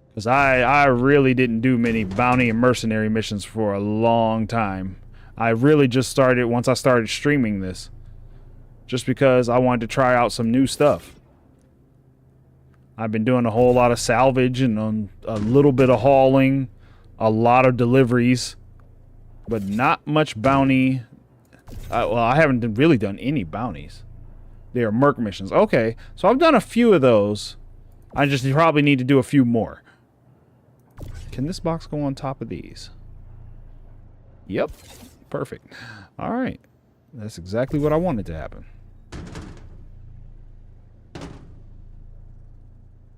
Because I really didn't do many bounty and mercenary missions for a long time. I really just started once I started streaming this. Just because I wanted to try out some new stuff. I've been doing a whole lot of salvage and a little bit of hauling, a lot of deliveries, but not much bounty. Well, I haven't really done any bounties. They are merc missions. Okay, so I've done a few of those. I just probably need to do a few more. Can this box go on top of these? Yep, perfect. All right, that's exactly what I wanted to happen.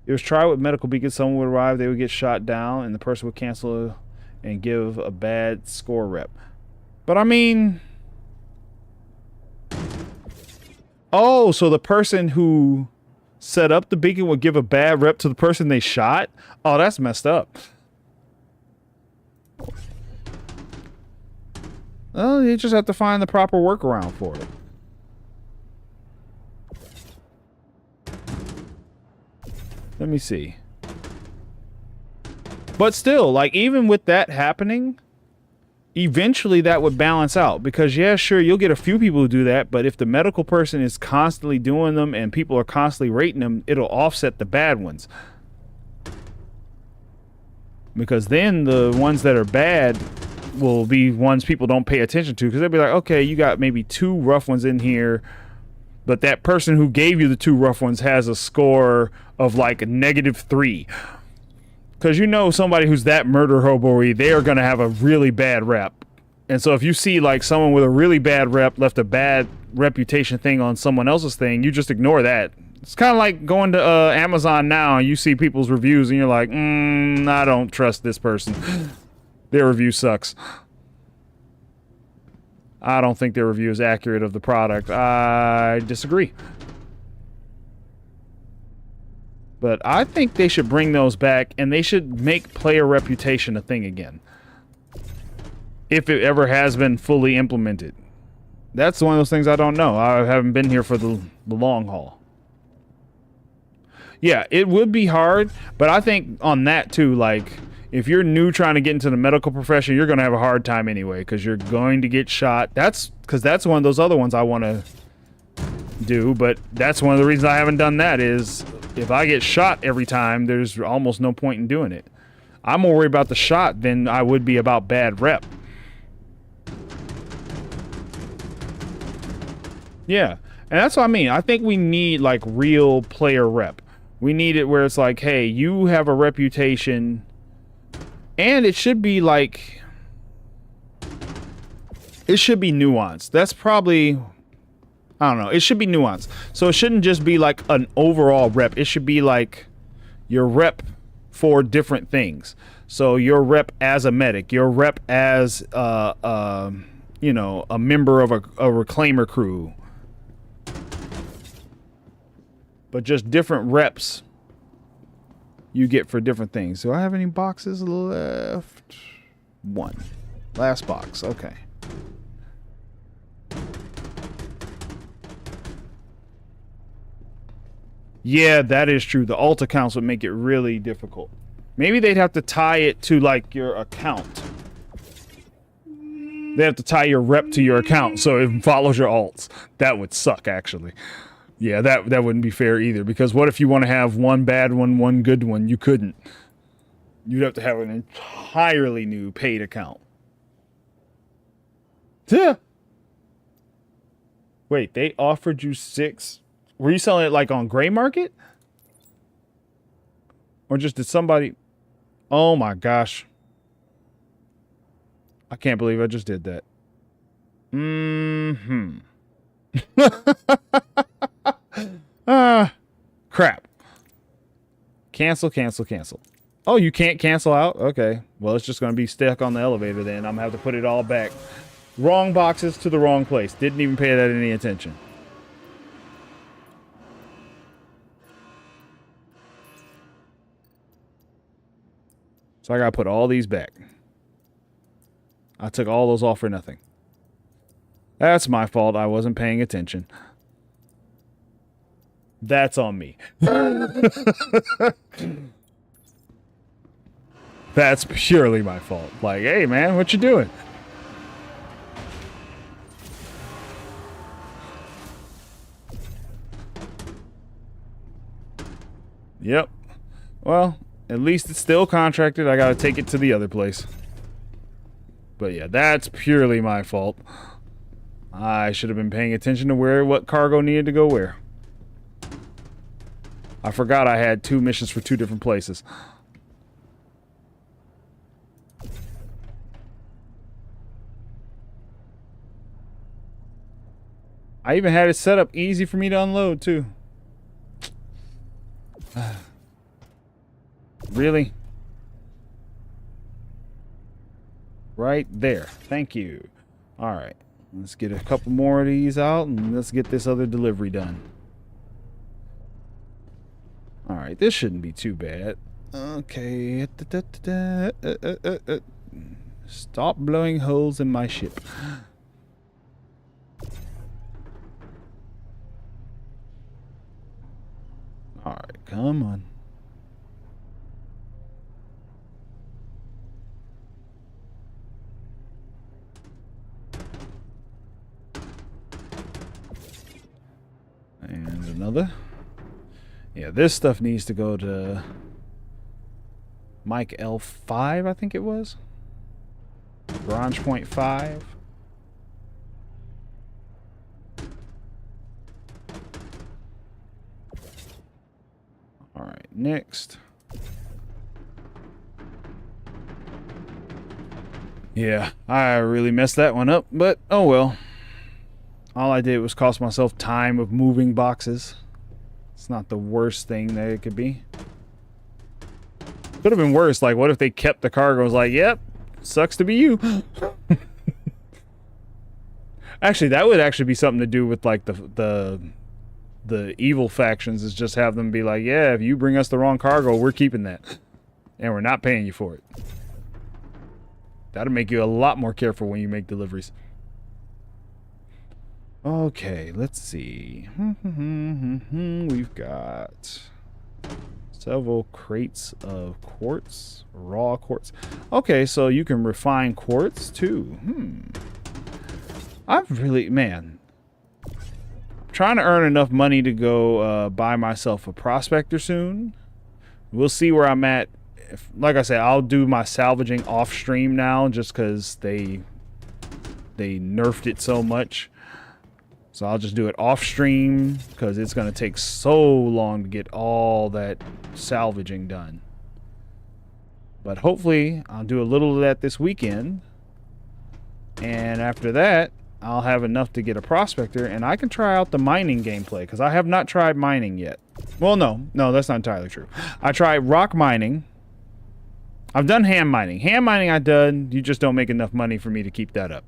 It was tried with medical beacons. Someone would arrive, they would get shot down, and the person would cancel and give a bad score rep. But I mean... Oh, so the person who set up the beacon would give a bad rep to the person they shot? Oh, that's messed up. Well, you just have to find the proper workaround for it. Let me see. But still, like, even with that happening, eventually that would balance out. Because, yeah, sure, you'll get a few people who do that, but if the medical person is constantly doing them and people are constantly rating them, it'll offset the bad ones. because then the ones that are bad will be ones people don't pay attention to, because they'll be like, okay, you got maybe 2 rough ones in here, but that person who gave you the 2 rough ones has a score of like -3. Because you know somebody who's that murder hobo-y, they are going to have a really bad rep. And so if you see like someone with a really bad rep left a bad reputation thing on someone else's thing, you just ignore that. It's kind of like going to Amazon now and you see people's reviews and you're like, I don't trust this person. Their review sucks. I don't think their review is accurate of the product. I disagree. But I think they should bring those back, and they should make player reputation a thing again. If it ever has been fully implemented. That's one of those things I don't know. I haven't been here for the long haul. Yeah, it would be hard, but I think on that too, like, if you're new trying to get into the medical profession, you're going to have a hard time anyway, because you're going to get shot. That's one of those other ones I want to do, but that's one of the reasons I haven't done that is if I get shot every time, there's almost no point in doing it. I'm more worried about the shot than I would be about bad rep. Yeah, and that's what I mean. I think we need like real player rep. We need it where it's like, hey, you have a reputation, and it should be like, it should be nuanced. That's probably, I don't know. It should be nuanced. So it shouldn't just be like an overall rep. It should be like your rep for different things. So your rep as a medic, your rep as you know, a member of a reclaimer crew. But just different reps you get for different things. Do I have any boxes left? 1. Last box. Okay. Yeah, that is true. The alt accounts would make it really difficult. Maybe they'd have to tie it to like your account. They have to tie your rep to your account so it follows your alts. That would suck, actually. Yeah, that wouldn't be fair either, because what if you want to have one bad one, one good one? You couldn't. You'd have to have an entirely new paid account. Yeah. Wait, they offered you 6? Were you selling it like on gray market? Or just did somebody... Oh my gosh. I can't believe I just did that. Crap. Cancel, cancel, cancel. Oh, you can't cancel out? Okay. Well, it's just going to be stuck on the elevator then. I'm going to have to put it all back. Wrong boxes to the wrong place. Didn't even pay that any attention. So I got to put all these back. I took all those off for nothing. That's my fault. I wasn't paying attention. That's on me. That's purely my fault. Like, hey, man, what you doing? Yep. Well, at least it's still contracted. I gotta take it to the other place. But yeah, that's purely my fault. I should have been paying attention to what cargo needed to go where. I forgot I had 2 missions for 2 different places. I even had it set up easy for me to unload too. Really? Right there. Thank you. Alright. Let's get a couple more of these out and let's get this other delivery done. Alright, this shouldn't be too bad. Okay. Stop blowing holes in my ship. Alright, come on. And another. Yeah, this stuff needs to go to Mic L5, I think it was. Bronze Point 5. All right, next. Yeah, I really messed that one up, but oh well. All I did was cost myself time of moving boxes. It's not the worst thing that it could be. Could have been worse. Like, what if they kept the cargo? It was like, yep, sucks to be you. Actually, that would actually be something to do with like the evil factions, is just have them be like, yeah, if you bring us the wrong cargo, we're keeping that. And we're not paying you for it. That'll make you a lot more careful when you make deliveries. Okay, let's see. We've got several crates of quartz, raw quartz. Okay, so you can refine quartz too. I've really, man, trying to earn enough money to go buy myself a prospector soon. We'll see where I'm at. Like I said, I'll do my salvaging off stream now, just because they nerfed it so much. So I'll just do it off stream, because it's going to take so long to get all that salvaging done. But hopefully I'll do a little of that this weekend, and after that I'll have enough to get a prospector, and I can try out the mining gameplay, because I have not tried mining yet. Well, no, that's not entirely true. I tried rock mining. I've done hand mining. Hand mining I've done. You just don't make enough money for me to keep that up.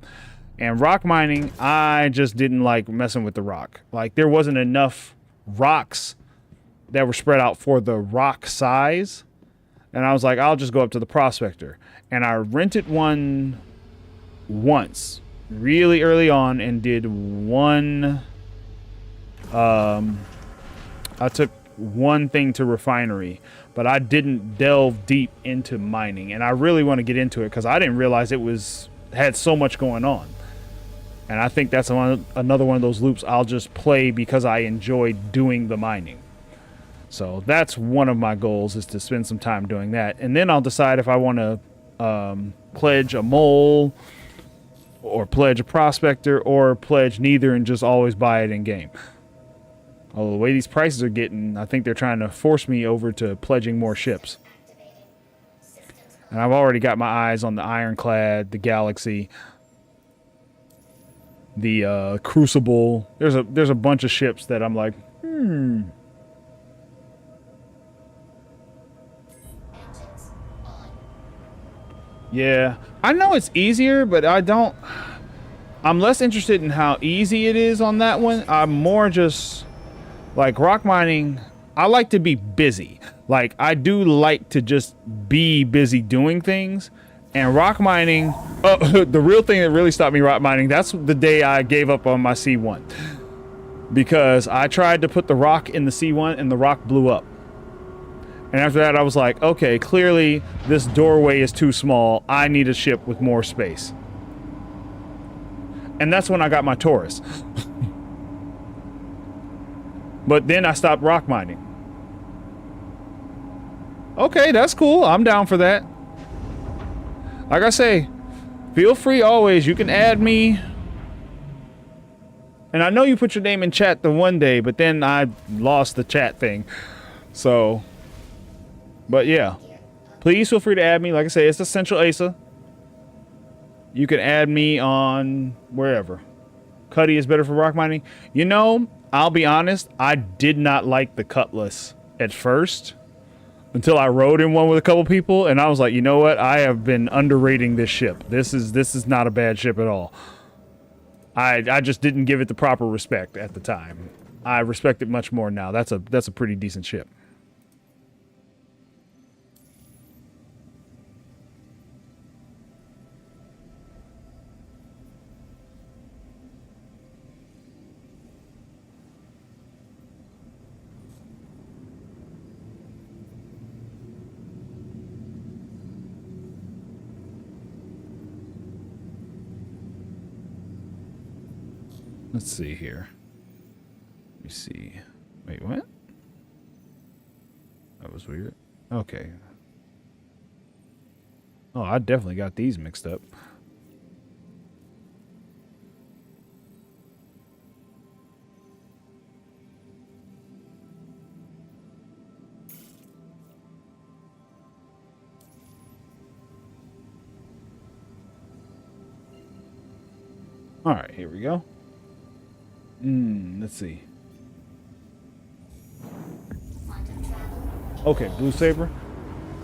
And rock mining, I just didn't like messing with the rock. Like, there wasn't enough rocks that were spread out for the rock size. And I was like, I'll just go up to the prospector. And I rented one once, really early on, and did one. I took one thing to refinery, but I didn't delve deep into mining, and I really want to get into it because I didn't realize it had so much going on. And I think that's another one of those loops I'll just play because I enjoy doing the mining. So that's one of my goals, is to spend some time doing that, and then I'll decide if I want to pledge a mole, or pledge a prospector, or pledge neither and just always buy it in game. Although the way these prices are getting, I think they're trying to force me over to pledging more ships. And I've already got my eyes on the Ironclad, the Galaxy, the Crucible. There's a bunch of ships that I'm like, Yeah, I know it's easier, but I'm less interested in how easy it is on that one. I'm more just like rock mining. I like to be busy. Like, I do like to just be busy doing things. And rock mining, the real thing that really stopped me rock mining, that's the day I gave up on my C1. Because I tried to put the rock in the C1 and the rock blew up. And after that, I was like, okay, clearly this doorway is too small. I need a ship with more space. And that's when I got my Taurus. But then I stopped rock mining. Okay, that's cool. I'm down for that. Like I say, feel free always. You can add me. And I know you put your name in chat the one day, but then I lost the chat thing. So, but yeah. Please feel free to add me. Like I say, it's Essential Asa. You can add me on wherever. Cuddy is better for rock mining. You know, I'll be honest, I did not like the Cutlass at first until I rode in one with a couple people, and I was like, you know what? I have been underrating this ship. This is not a bad ship at all. I just didn't give it the proper respect at the time. I respect it much more now. That's a pretty decent ship. Let's see here. Let me see. Wait, what? That was weird. Okay. Oh, I definitely got these mixed up. All right, here we go. Let's see.
Quantum travel.
Okay, Blue Saber.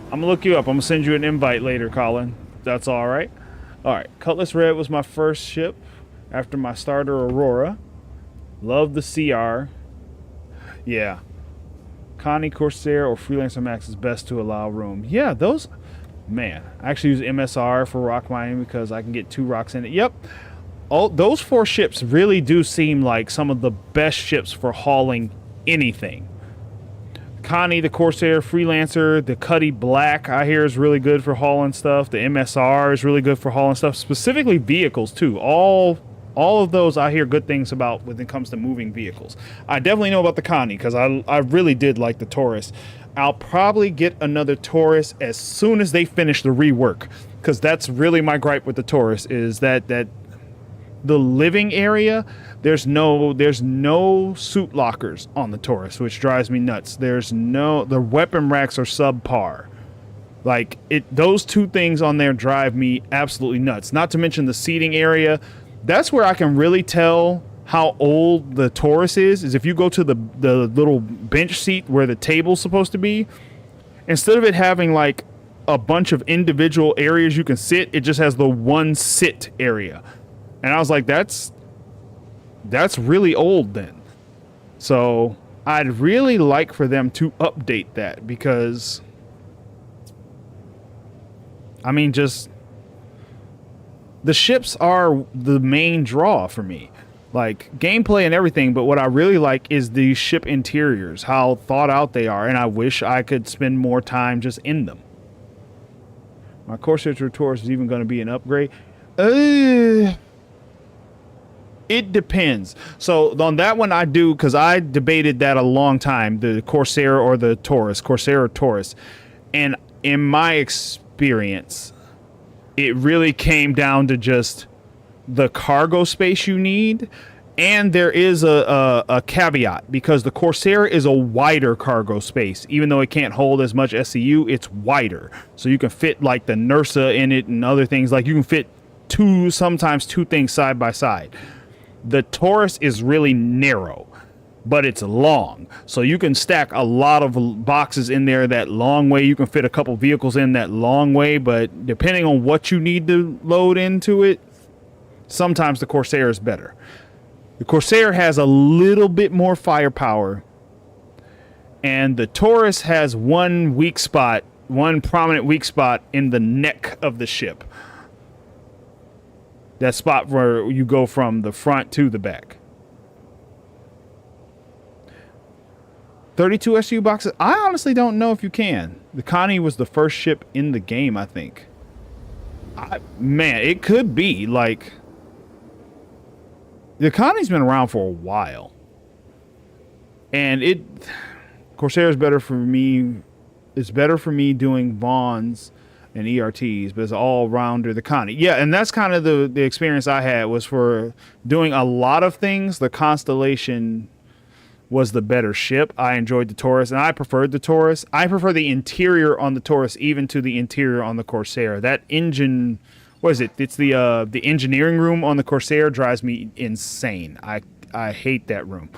I'm gonna look you up. I'm gonna send you an invite later, Colin. That's all right. All right, Cutlass Red was my first ship after my starter Aurora. Love the CR. Yeah. Connie Corsair or Freelancer Max is best to allow room. Yeah, those. Man, I actually use MSR for rock mining because I can get 2 rocks in it. Yep. All those 4 ships really do seem like some of the best ships for hauling anything. Connie, the Corsair, Freelancer, the Cuddy Black, I hear is really good for hauling stuff. The MSR is really good for hauling stuff, specifically vehicles too. All of those I hear good things about when it comes to moving vehicles. I definitely know about the Connie because I really did like the Taurus. I'll probably get another Taurus as soon as they finish the rework, because that's really my gripe with the Taurus is that the living area, there's no suit lockers on the Taurus, which drives me nuts. The weapon racks are subpar. Like those 2 things on there drive me absolutely nuts. Not to mention the seating area. That's where I can really tell how old the Taurus is if you go to the little bench seat where the table's supposed to be. Instead of it having like a bunch of individual areas you can sit, it just has the one sit area. And I was like, that's really old then. So I'd really like for them to update that because, I mean, just the ships are the main draw for me. Like gameplay and everything, but what I really like is the ship interiors, how thought out they are, and I wish I could spend more time just in them. My Corsair Taurus is even going to be an upgrade. It depends. So on that one I do, because I debated that a long time, the Corsair or the Taurus, Corsair or Taurus. And in my experience, it really came down to just the cargo space you need. And there is a caveat, because the Corsair is a wider cargo space. Even though it can't hold as much SCU, it's wider. So you can fit like the NERSA in it and other things. Like you can fit sometimes two things side by side. The Taurus is really narrow, but it's long. So you can stack a lot of boxes in there that long way. You can fit a couple vehicles in that long way, but depending on what you need to load into it, sometimes the Corsair is better. The Corsair has a little bit more firepower, and the Taurus has one prominent weak spot in the neck of the ship. That spot where you go from the front to the back. 32 SU boxes? I honestly don't know if you can. The Connie was the first ship in the game, I think. Man, it could be. Like, the Connie's been around for a while. And Corsair is better for me. It's better for me doing Vaughns and ERTs, but it's all rounder the Connie. Yeah, and that's kind of the experience I had, was for doing a lot of things. The Constellation was the better ship. I enjoyed the Taurus, and I preferred the Taurus. I prefer the interior on the Taurus even to the interior on the Corsair. That engine, what is it? It's the engineering room on the Corsair drives me insane. I hate that room.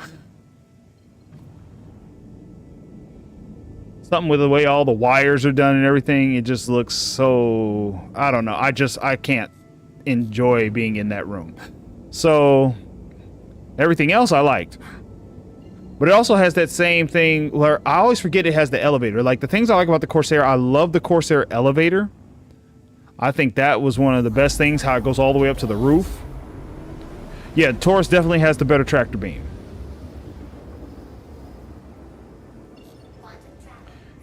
Something with the way all the wires are done and everything, it just looks so, I don't know. I can't enjoy being in that room. So everything else I liked. But it also has that same thing where I always forget it has the elevator. Like the things I like about the Corsair, I love the Corsair elevator. I think that was one of the best things, how it goes all the way up to the roof. Yeah, Taurus definitely has the better tractor beam.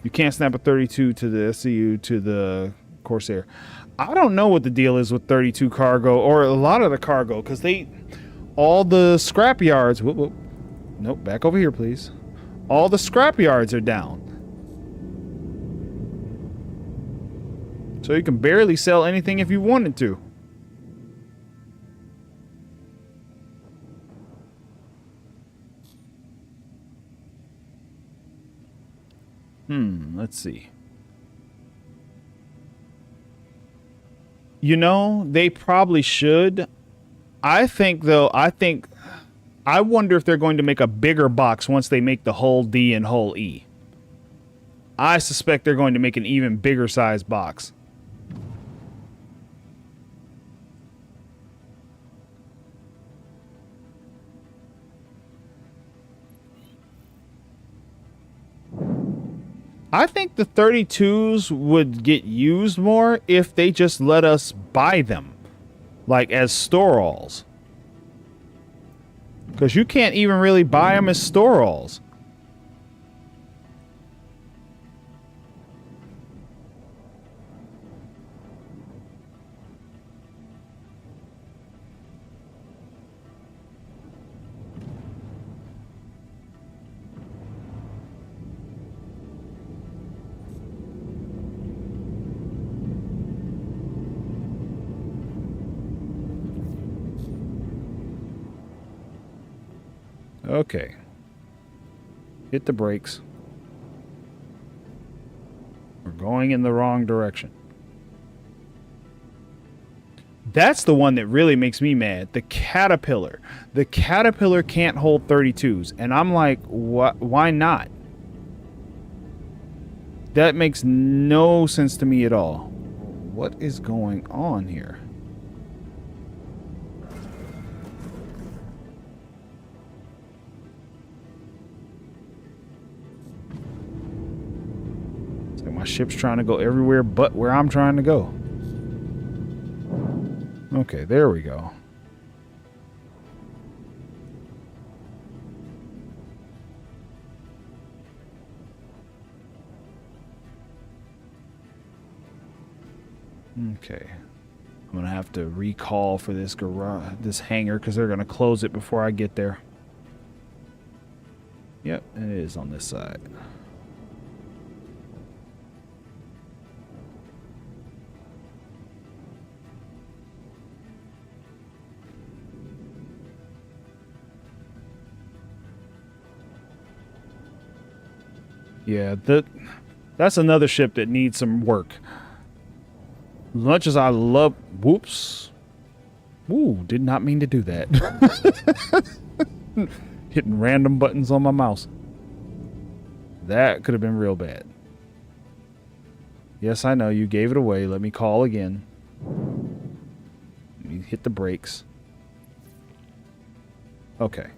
You can't snap a 32 to the SCU to the Corsair. I don't know what the deal is with 32 cargo, or a lot of the cargo, because all the scrap yards, nope, back over here, please. All the scrap yards are down. So you can barely sell anything if you wanted to. Let's see. You know, they probably should. I think, though, I wonder if they're going to make a bigger box once they make the hull D and hull E. I suspect they're going to make an even bigger size box. I think the 32s would get used more if they just let us buy them, like as store-alls. Because you can't even really buy them as store-alls. Okay. Hit the brakes. We're going in the wrong direction. That's the one that really makes me mad. The Caterpillar. The Caterpillar can't hold 32s. And I'm like, what? Why not? That makes no sense to me at all. What is going on here? My ship's trying to go everywhere but where I'm trying to go. Okay, there we go. Okay. I'm going to have to recall for this garage, this hangar, because they're going to close it before I get there. Yep, it is on this side. Yeah, that's another ship that needs some work. As much as I love... Whoops. Ooh, did not mean to do that. Hitting random buttons on my mouse. That could have been real bad. Yes, I know, you gave it away. Let me call again. Let me hit the brakes. Okay.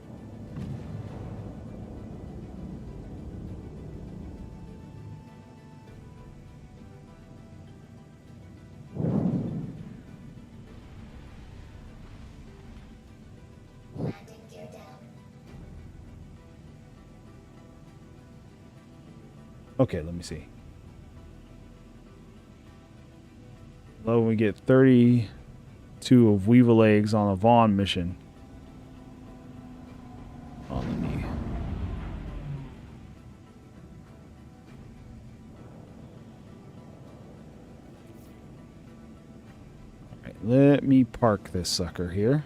Okay, let me see. Well, we get 32 of Weevil eggs on a Vaughn mission. Oh, let me... Alright, let me park this sucker here.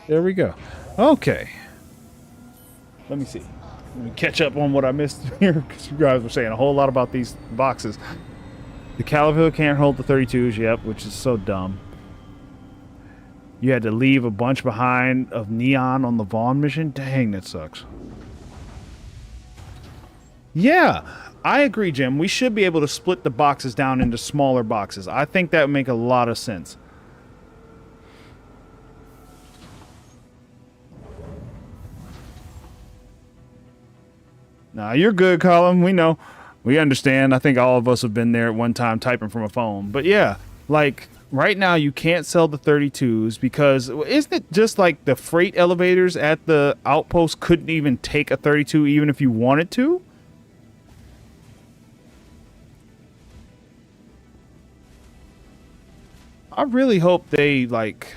There we go. Okay. Let me see. Let me catch up on what I missed here, because you guys were saying a whole lot about these boxes. The Caterpillar can't hold the 32s, yep, which is so dumb. You had to leave a bunch behind of neon on the Vaughn mission? Dang, that sucks. Yeah, I agree, Jim. We should be able to split the boxes down into smaller boxes. I think that would make a lot of sense. Nah, you're good, Colin. We know. We understand. I think all of us have been there at one time typing from a phone. But yeah, like right now you can't sell the 32s because isn't it just like the freight elevators at the outpost couldn't even take a 32 even if you wanted to? I really hope they, like,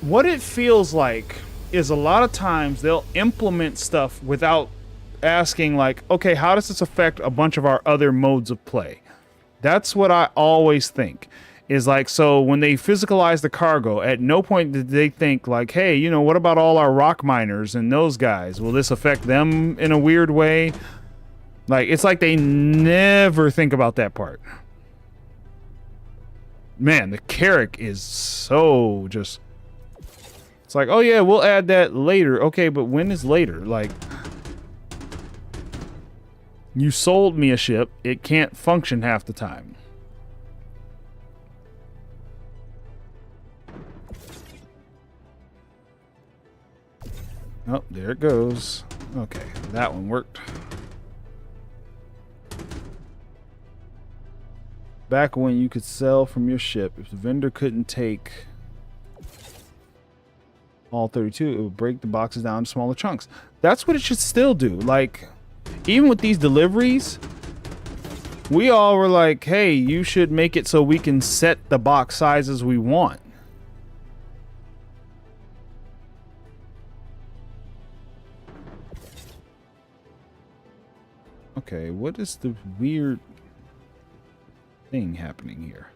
what it feels like is a lot of times they'll implement stuff without asking, like, okay, how does this affect a bunch of our other modes of play? That's what I always think. Is like, so when they physicalize the cargo, at no point did they think like, hey, you know, what about all our rock miners and those guys? Will this affect them in a weird way? Like, it's like they never think about that part. Man, the Carrack is so just... It's like, oh yeah, we'll add that later. Okay, but when is later? Like, you sold me a ship. It can't function half the time. Oh, there it goes. Okay, that one worked. Back when you could sell from your ship, if the vendor couldn't take all 32, it would break the boxes down into smaller chunks. That's what it should still do. Like, even with these deliveries, we all were like, hey, you should make it so we can set the box sizes we want. Okay, what is the weird thing happening here?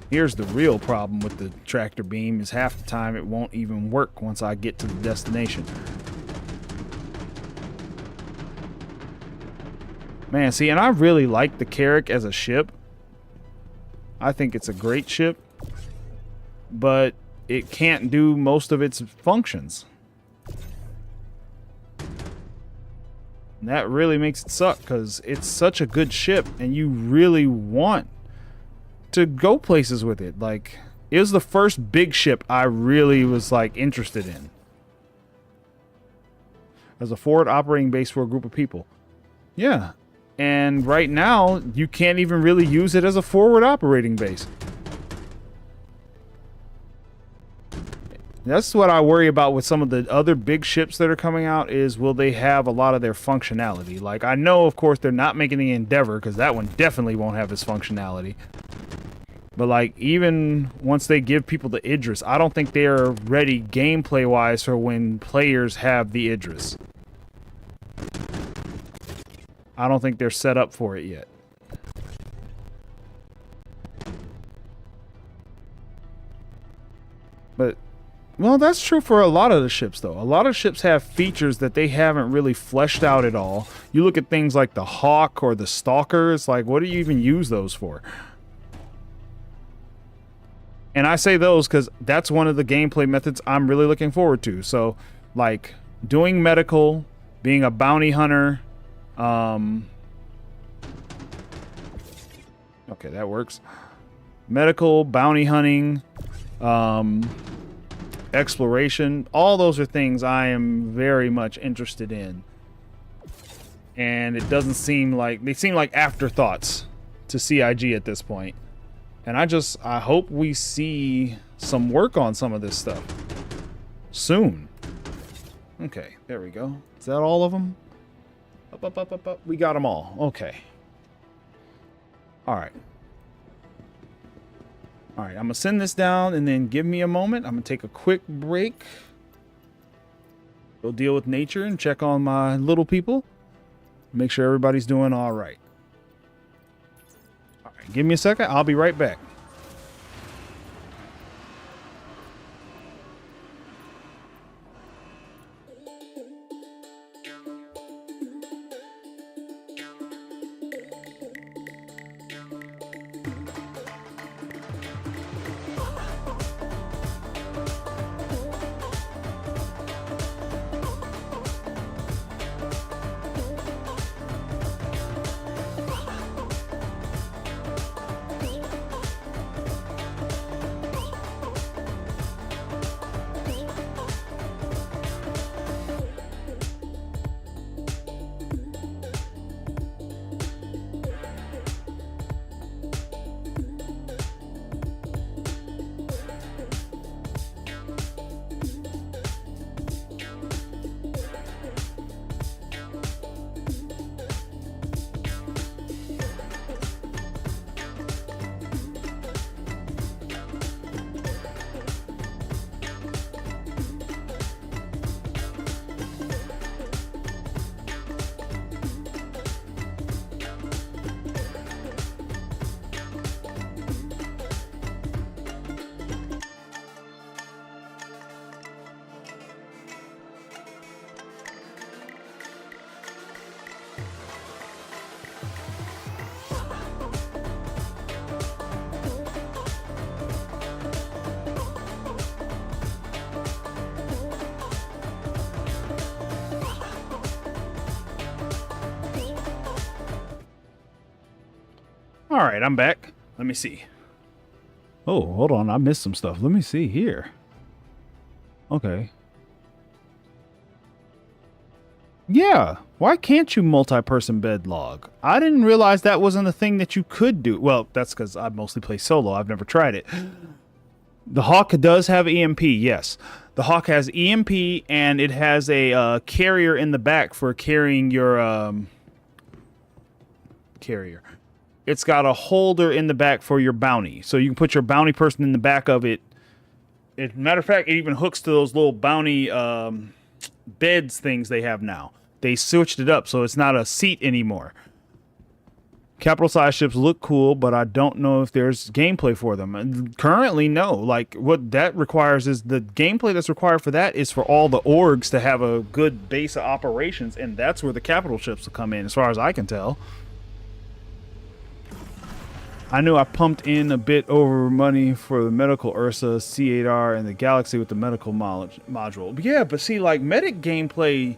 Here's the real problem with the tractor beam is half the time it won't even work once I get to the destination. Man, see, and I really like the Carrack as a ship. I think it's a great ship, but it can't do most of its functions. And that really makes it suck because it's such a good ship and you really want to go places with it. Like, it was the first big ship I really was like interested in as a forward operating base for a group of people. Yeah, and right now you can't even really use it as a forward operating base. That's what I worry about with some of the other big ships that are coming out, is will they have a lot of their functionality? Like, I know, of course, they're not making the Endeavor because that one definitely won't have its functionality. But, like, even once they give people the Idris, I don't think they're ready gameplay-wise for when players have the Idris. I don't think they're set up for it yet. But... well, that's true for a lot of the ships, though. A lot of ships have features that they haven't really fleshed out at all. You look at things like the Hawk or the Stalker, it's like, what do you even use those for? And I say those because that's one of the gameplay methods I'm really looking forward to. So, like, doing medical, being a bounty hunter. Okay, that works. Medical, bounty hunting, exploration, all those are things I am very much interested in. And it doesn't seem like, they seem like afterthoughts to CIG at this point. And I hope we see some work on some of this stuff soon. Okay, there we go. Is that all of them? Up, up, up, up, up. We got them all. Okay. All right. All right, I'm going to send this down and then give me a moment. I'm going to take a quick break. Go deal with nature and check on my little people. Make sure everybody's doing all right. All right, give me a second. I'll be right back. All right, I'm back. Let me see. Oh, hold on. I missed some stuff. Let me see here. Okay. Yeah. Why can't you multi-person bed log? I didn't realize that wasn't a thing that you could do. Well, that's because I mostly play solo. I've never tried it. The Hawk does have EMP, yes. The Hawk has EMP, and it has a carrier in the back for carrying your carrier. It's got a holder in the back for your bounty. So you can put your bounty person in the back of it. Matter of fact, it even hooks to those little bounty beds things they have now. They switched it up, so it's not a seat anymore. Capital size ships look cool, but I don't know if there's gameplay for them. And currently, no. Like, what that requires is the gameplay that's required for that is for all the orgs to have a good base of operations, and that's where the capital ships will come in, as far as I can tell. I knew I pumped in a bit over money for the medical Ursa, C8R, and the Galaxy with the medical module. But yeah, but see, like, medic gameplay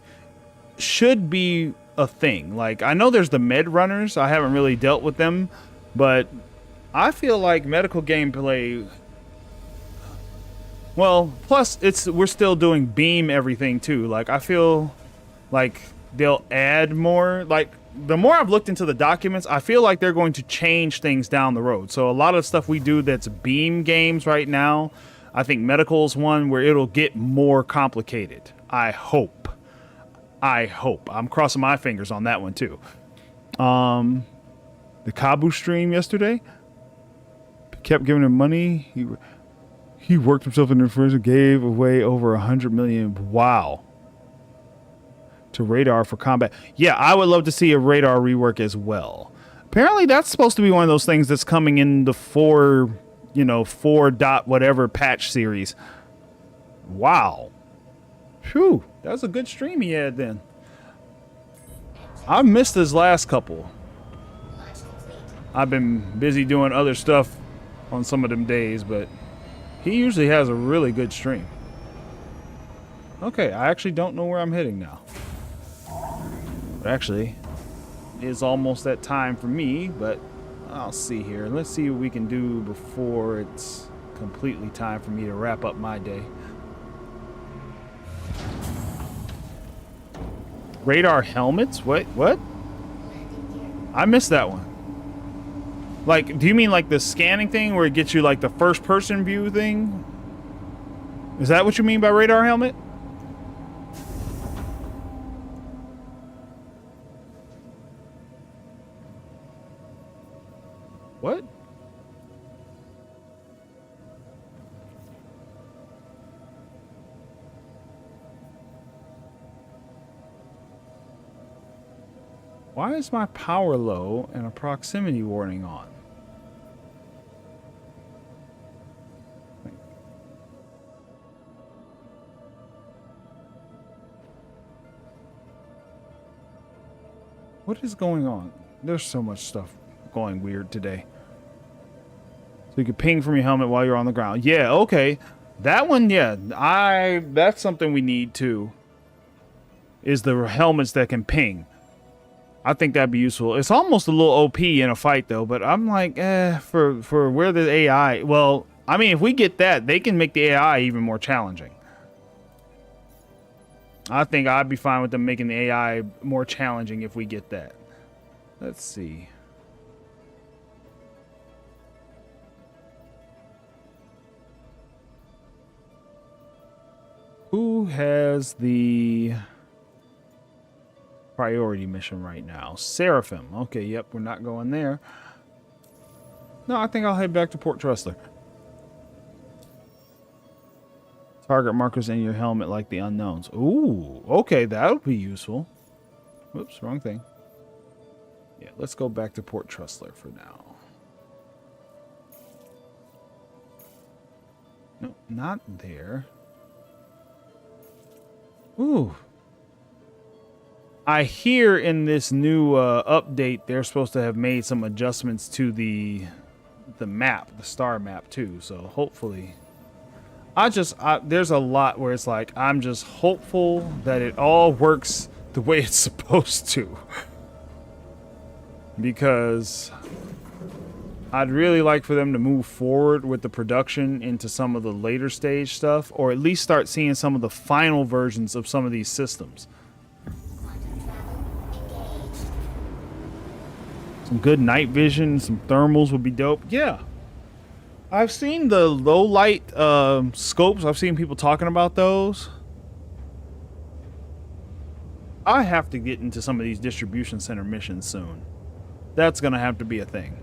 should be a thing. Like, I know there's the med runners. I haven't really dealt with them, but I feel like medical gameplay... Well, plus, we're still doing beam everything, too. Like, I feel like they'll add more, like... The more I've looked into the documents, I feel like they're going to change things down the road. So a lot of stuff we do that's beam games right now, I think medical is one where it'll get more complicated. I hope. I'm crossing my fingers on that one too. The Kabu stream yesterday kept giving him money. He worked himself into first and gave away over 100 million. Wow. To radar for combat. Yeah, I would love to see a radar rework as well. Apparently that's supposed to be one of those things that's coming in the 4 dot whatever patch series. Wow. Phew, that was a good stream he had then. I missed his last couple. I've been busy doing other stuff on some of them days, but he usually has a really good stream. Okay, I actually don't know where I'm heading now. But actually, it is almost that time for me, but I'll see here. Let's see what we can do before it's completely time for me to wrap up my day. Radar helmets? What? I missed that one. Like, do you mean like the scanning thing where it gets you like the first person view thing? Is that what you mean by radar helmet? What? Why is my power low and a proximity warning on? What is going on? There's so much stuff going weird today. So you can ping from your helmet while you're on the ground. Yeah, okay. That one, yeah. That's something we need too. Is the helmets that can ping. I think that'd be useful. It's almost a little OP in a fight though, but I'm like, for where the AI, well, I mean, if we get that, they can make the AI even more challenging. I think I'd be fine with them making the AI more challenging if we get that. Let's see. Who has the priority mission right now? Seraphim. Okay, yep, we're not going there. No, I think I'll head back to Port Trustler. Target markers in your helmet like the unknowns. Ooh, okay, that would be useful. Whoops, wrong thing. Yeah, let's go back to Port Trustler for now. No, not there. Ooh. I hear in this new update they're supposed to have made some adjustments to the map, the star map too. So hopefully, there's a lot where it's like I'm just hopeful that it all works the way it's supposed to. Because I'd really like for them to move forward with the production into some of the later stage stuff, or at least start seeing some of the final versions of some of these systems. Some good night vision, some thermals would be dope. Yeah. I've seen the low light scopes. I've seen people talking about those. I have to get into some of these distribution center missions soon. That's going to have to be a thing.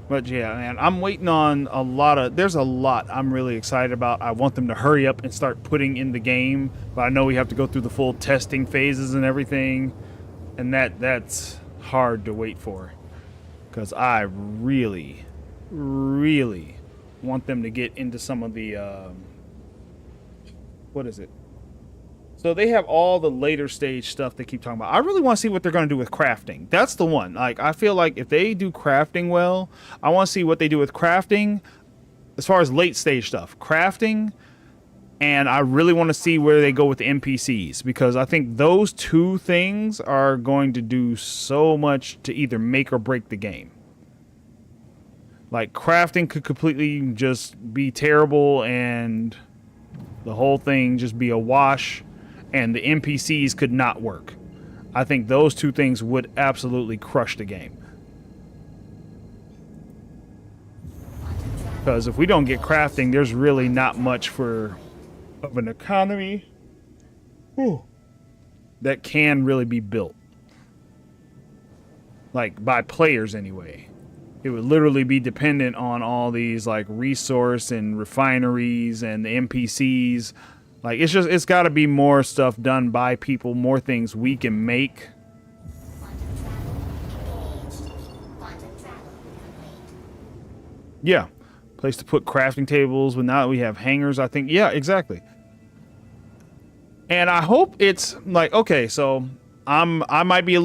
But yeah, man, I'm waiting on a lot of... There's a lot I'm really excited about. I want them to hurry up and start putting in the game. But I know we have to go through the full testing phases and everything. And that's hard to wait for. Because I really, really want them to get into some of the... what is it? So they have all the later stage stuff they keep talking about. I really want to see what they're going to do with crafting. That's the one. Like, I feel like if they do crafting well, I want to see what they do with crafting as far as late stage stuff. Crafting, and I really want to see where they go with the NPCs, because I think those two things are going to do so much to either make or break the game. Like, crafting could completely just be terrible and the whole thing just be a wash, and the NPCs could not work. I think those two things would absolutely crush the game. Because if we don't get crafting, there's really not much of an economy that can really be built. Like, by players anyway. It would literally be dependent on all these like resource and refineries and the NPCs. Like, it's got to be more stuff done by people, more things we can make. Yeah, place to put crafting tables. But now that we have hangars, I think, yeah, exactly. And I hope it's like, okay, so I might be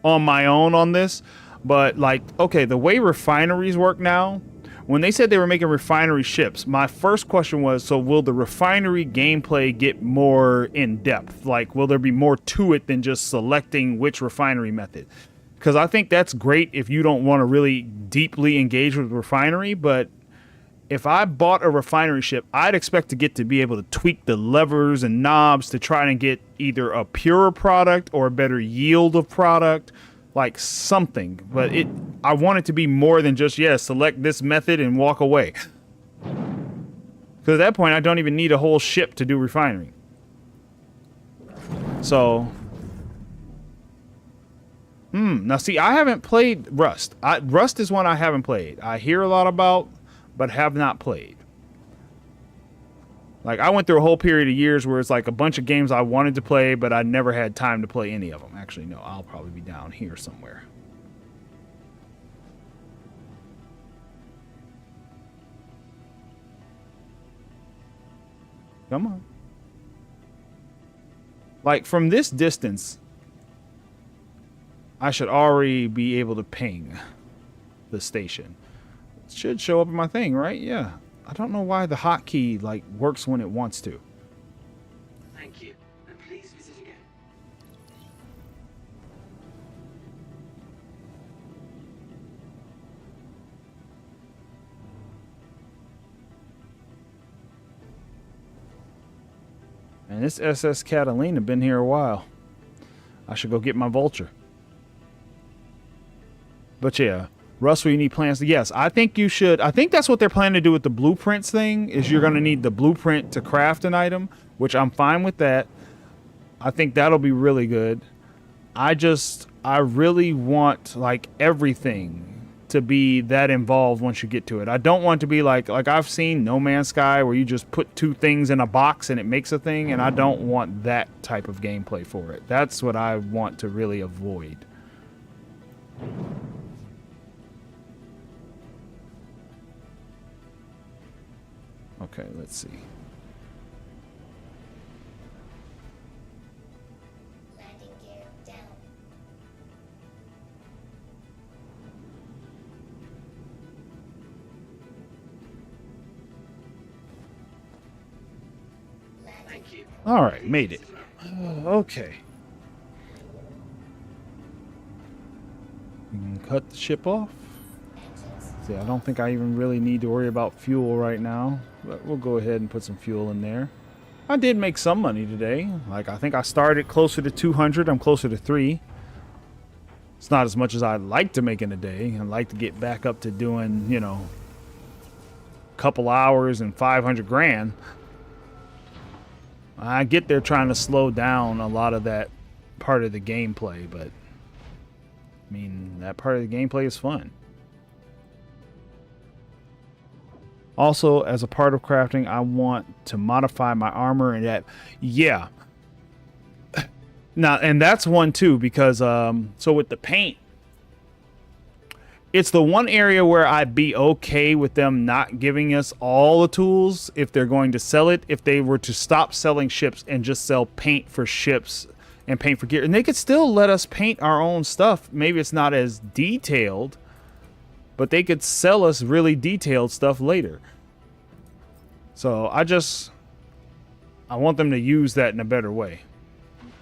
on my own on this, but like, okay, the way refineries work now, when they said they were making refinery ships, my first question was, so will the refinery gameplay get more in depth? Like, will there be more to it than just selecting which refinery method? Because I think that's great if you don't want to really deeply engage with refinery, but if I bought a refinery ship, I'd expect to be able to tweak the levers and knobs to try and get either a purer product or a better yield of product, like something. But I want it to be more than just, yeah, select this method and walk away. Because at that point, I don't even need a whole ship to do refinery. So, now see, I haven't played Rust. Rust is one I haven't played. I hear a lot about, but have not played. Like, I went through a whole period of years where it's like a bunch of games I wanted to play, but I never had time to play any of them. Actually, no, I'll probably be down here somewhere. Come on. Like, from this distance, I should already be able to ping the station. It should show up in my thing, right? Yeah. I don't know why the hotkey like works when it wants to.
Thank you, and please visit again.
And this SS Catalina been here a while. I should go get my Vulture. But yeah, Russell, you need plans to... Yes, I think you should. I think that's what they're planning to do with the blueprints thing, is you're going to need the blueprint to craft an item, which I'm fine with that. I think that'll be really good. I really want, like, everything to be that involved once you get to it. I don't want to be like I've seen No Man's Sky, where you just put two things in a box and it makes a thing, and I don't want that type of gameplay for it. That's what I want to really avoid. Okay, let's see.
Landing gear down.
Thank you.
All right, made it. Okay. Cut the ship off.
Engines.
See, I don't think I even really need to worry about fuel right now, but we'll go ahead and put some fuel in there. I did make some money today. Like, I think I started closer to 200. I'm closer to 3. It's not as much as I'd like to make in a day. I'd like to get back up to doing, you know, a couple hours and 500 grand. I get there trying to slow down a lot of that part of the gameplay, but I mean, that part of the gameplay is fun. Also, as a part of crafting, I want to modify my armor, and that, yeah. Now, and that's one too, because so with the paint, it's the one area where I'd be okay with them not giving us all the tools if they're going to sell it. If they were to stop selling ships and just sell paint for ships and paint for gear, and they could still let us paint our own stuff. Maybe it's not as detailed, but they could sell us really detailed stuff later. So I want them to use that in a better way.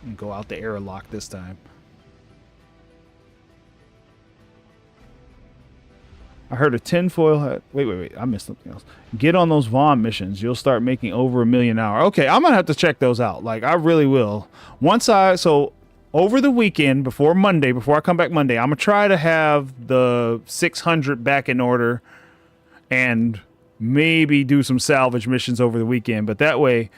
And go out the airlock this time. I heard a tinfoil. Wait. I missed something else. Get on those Vaughn missions. You'll start making over $1 million an hour. Okay, I'm gonna have to check those out. Like, I really will. So over the weekend, before I come back Monday, I'm gonna try to have the 600 back in order, and maybe do some salvage missions over the weekend. But that way,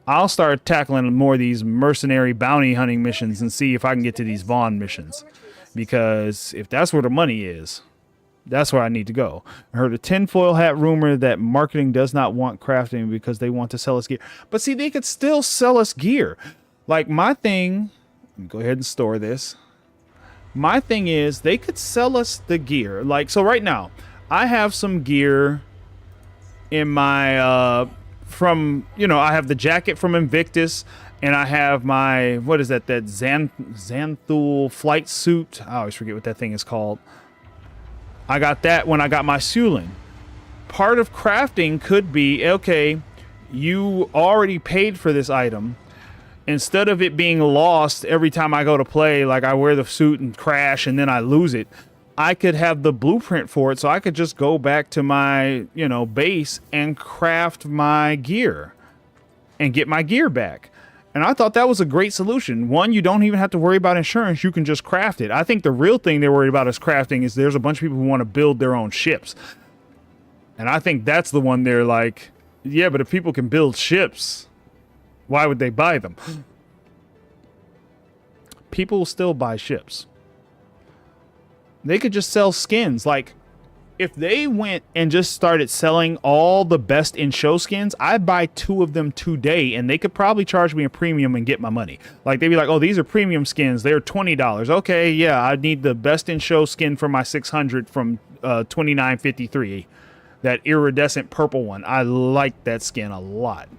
I'll start tackling more of these mercenary bounty hunting missions and see if I can get to these Vaughn missions. Because if that's where the money is, that's where I need to go. I heard a tinfoil hat rumor that marketing does not want crafting because they want to sell us gear. But see, they could still sell us gear. Like, my thing, let me go ahead and store this. My thing is, they could sell us the gear. Like, so right now, I have some gear in my, I have the jacket from Invictus, and I have my, what is that Xanthul flight suit. I always forget what that thing is called. I got that when I got my Sulin. Part of crafting could be, okay, you already paid for this item. Instead of it being lost every time I go to play, like I wear the suit and crash and then I lose it, I could have the blueprint for it, so I could just go back to my, base and craft my gear and get my gear back. And I thought that was a great solution. One, you don't even have to worry about insurance. You can just craft it. I think the real thing they're worried about is crafting is there's a bunch of people who want to build their own ships. And I think that's the one they're like, yeah, but if people can build ships, why would they buy them? People will still buy ships. They could just sell skins. Like, if they went and just started selling all the best in show skins, I'd buy 2 of them today, and they could probably charge me a premium and get my money. Like, they'd be like, oh, these are premium skins. They're $20. Okay, yeah, I need the best in show skin for my 600 from 2953. That iridescent purple one. I like that skin a lot.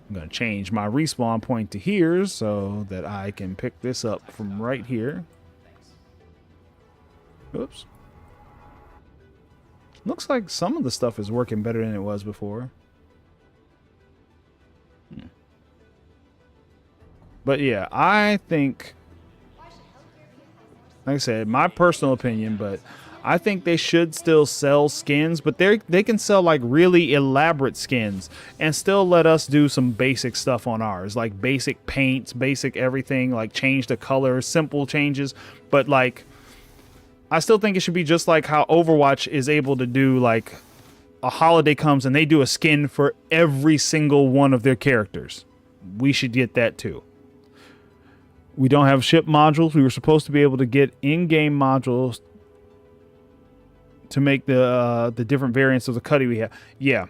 I'm going to change my respawn point to here so that I can pick this up from right here. Oops. Looks like some of the stuff is working better than it was before. But yeah, I think, like I said, my personal opinion, but I think they should still sell skins, but they can sell like really elaborate skins and still let us do some basic stuff on ours, like basic paints, basic everything, like change the color, simple changes. But like, I still think it should be just like how Overwatch is able to do, like a holiday comes and they do a skin for every single one of their characters. We should get that too. We don't have ship modules. We were supposed to be able to get in-game modules to make the different variants of the Cuddy we have. Yeah.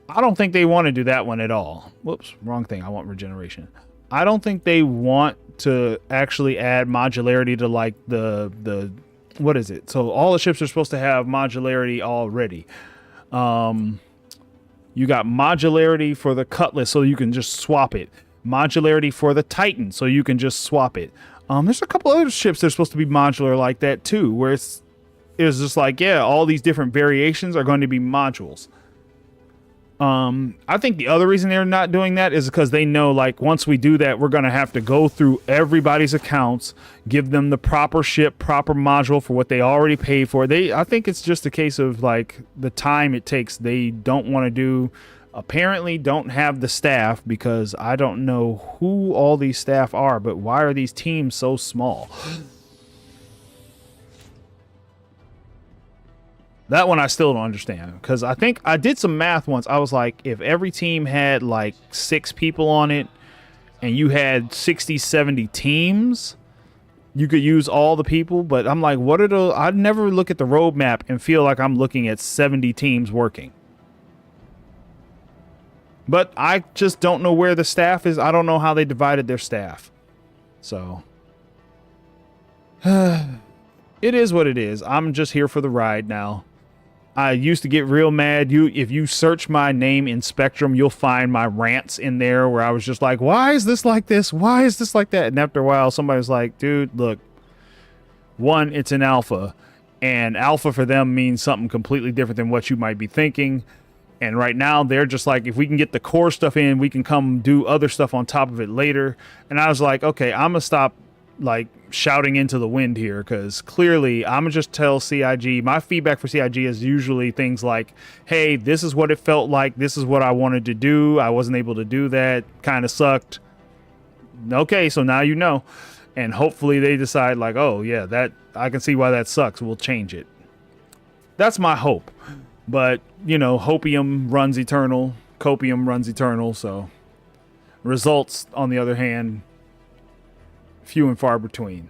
I don't think they want to do that one at all. Whoops, wrong thing. I want regeneration. I don't think they want to actually add modularity to like the what is it? So all the ships are supposed to have modularity already. You got modularity for the Cutlass, so you can just swap it. Modularity for the Titan, so you can just swap it. There's a couple other ships that are supposed to be modular like that too, where it's just like, yeah, all these different variations are going to be modules. I think the other reason they're not doing that is because they know, like, once we do that, we're going to have to go through everybody's accounts, give them the proper ship, proper module for what they already paid for. I think it's just a case of, like, the time it takes. They don't want to do, apparently don't have the staff, because I don't know who all these staff are, but why are these teams so small? That one I still don't understand, because I think I did some math once. I was like, if every team had like 6 people on it and you had 60, 70 teams, you could use all the people. But I'm like, what are the... I'd never look at the roadmap and feel like I'm looking at 70 teams working. But I just don't know where the staff is. I don't know how they divided their staff. So... it is what it is. I'm just here for the ride now. I used to get real mad. If you search my name in Spectrum, you'll find my rants in there where I was just like, why is this like this? Why is this like that? And after a while, somebody was like, dude, look, one, it's an alpha, and alpha for them means something completely different than what you might be thinking. And right now, they're just like, if we can get the core stuff in, we can come do other stuff on top of it later. And I was like, okay, I'm going to stop like shouting into the wind here, because clearly I'm gonna just tell CIG. My feedback for CIG is usually things like, hey, this is what it felt like, this is what I wanted to do, I wasn't able to do that, kind of sucked. Okay, so now you know. And hopefully they decide like, oh yeah, that I can see why that sucks, we'll change it. That's my hope. But you know, hopium runs eternal, copium runs eternal. So results, on the other hand, few and far between.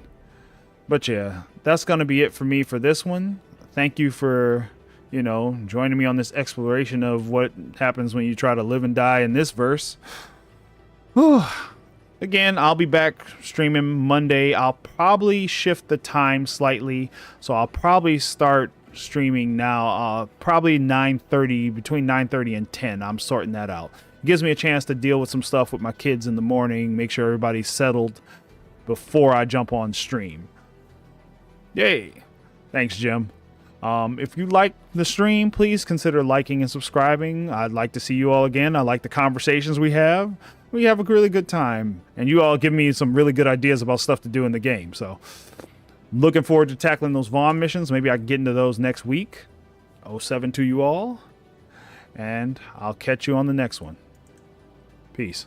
But yeah, that's going to be it for me for this one. Thank you for, you know, joining me on this exploration of what happens when you try to live and die in this verse. Whew. Again, I'll be back streaming Monday. I'll probably shift the time slightly, so I'll probably start streaming now, probably 9:30, between 9:30 and 10. I'm sorting that out. It gives me a chance to deal with some stuff with my kids in the morning, make sure everybody's settled before I jump on stream. Yay. Thanks, Jim. If you like the stream, please consider liking and subscribing. I'd like to see you all again. I like the conversations we have. We have a really good time. And you all give me some really good ideas about stuff to do in the game. So, looking forward to tackling those Vaughn missions. Maybe I can get into those next week. 07 to you all. And I'll catch you on the next one. Peace.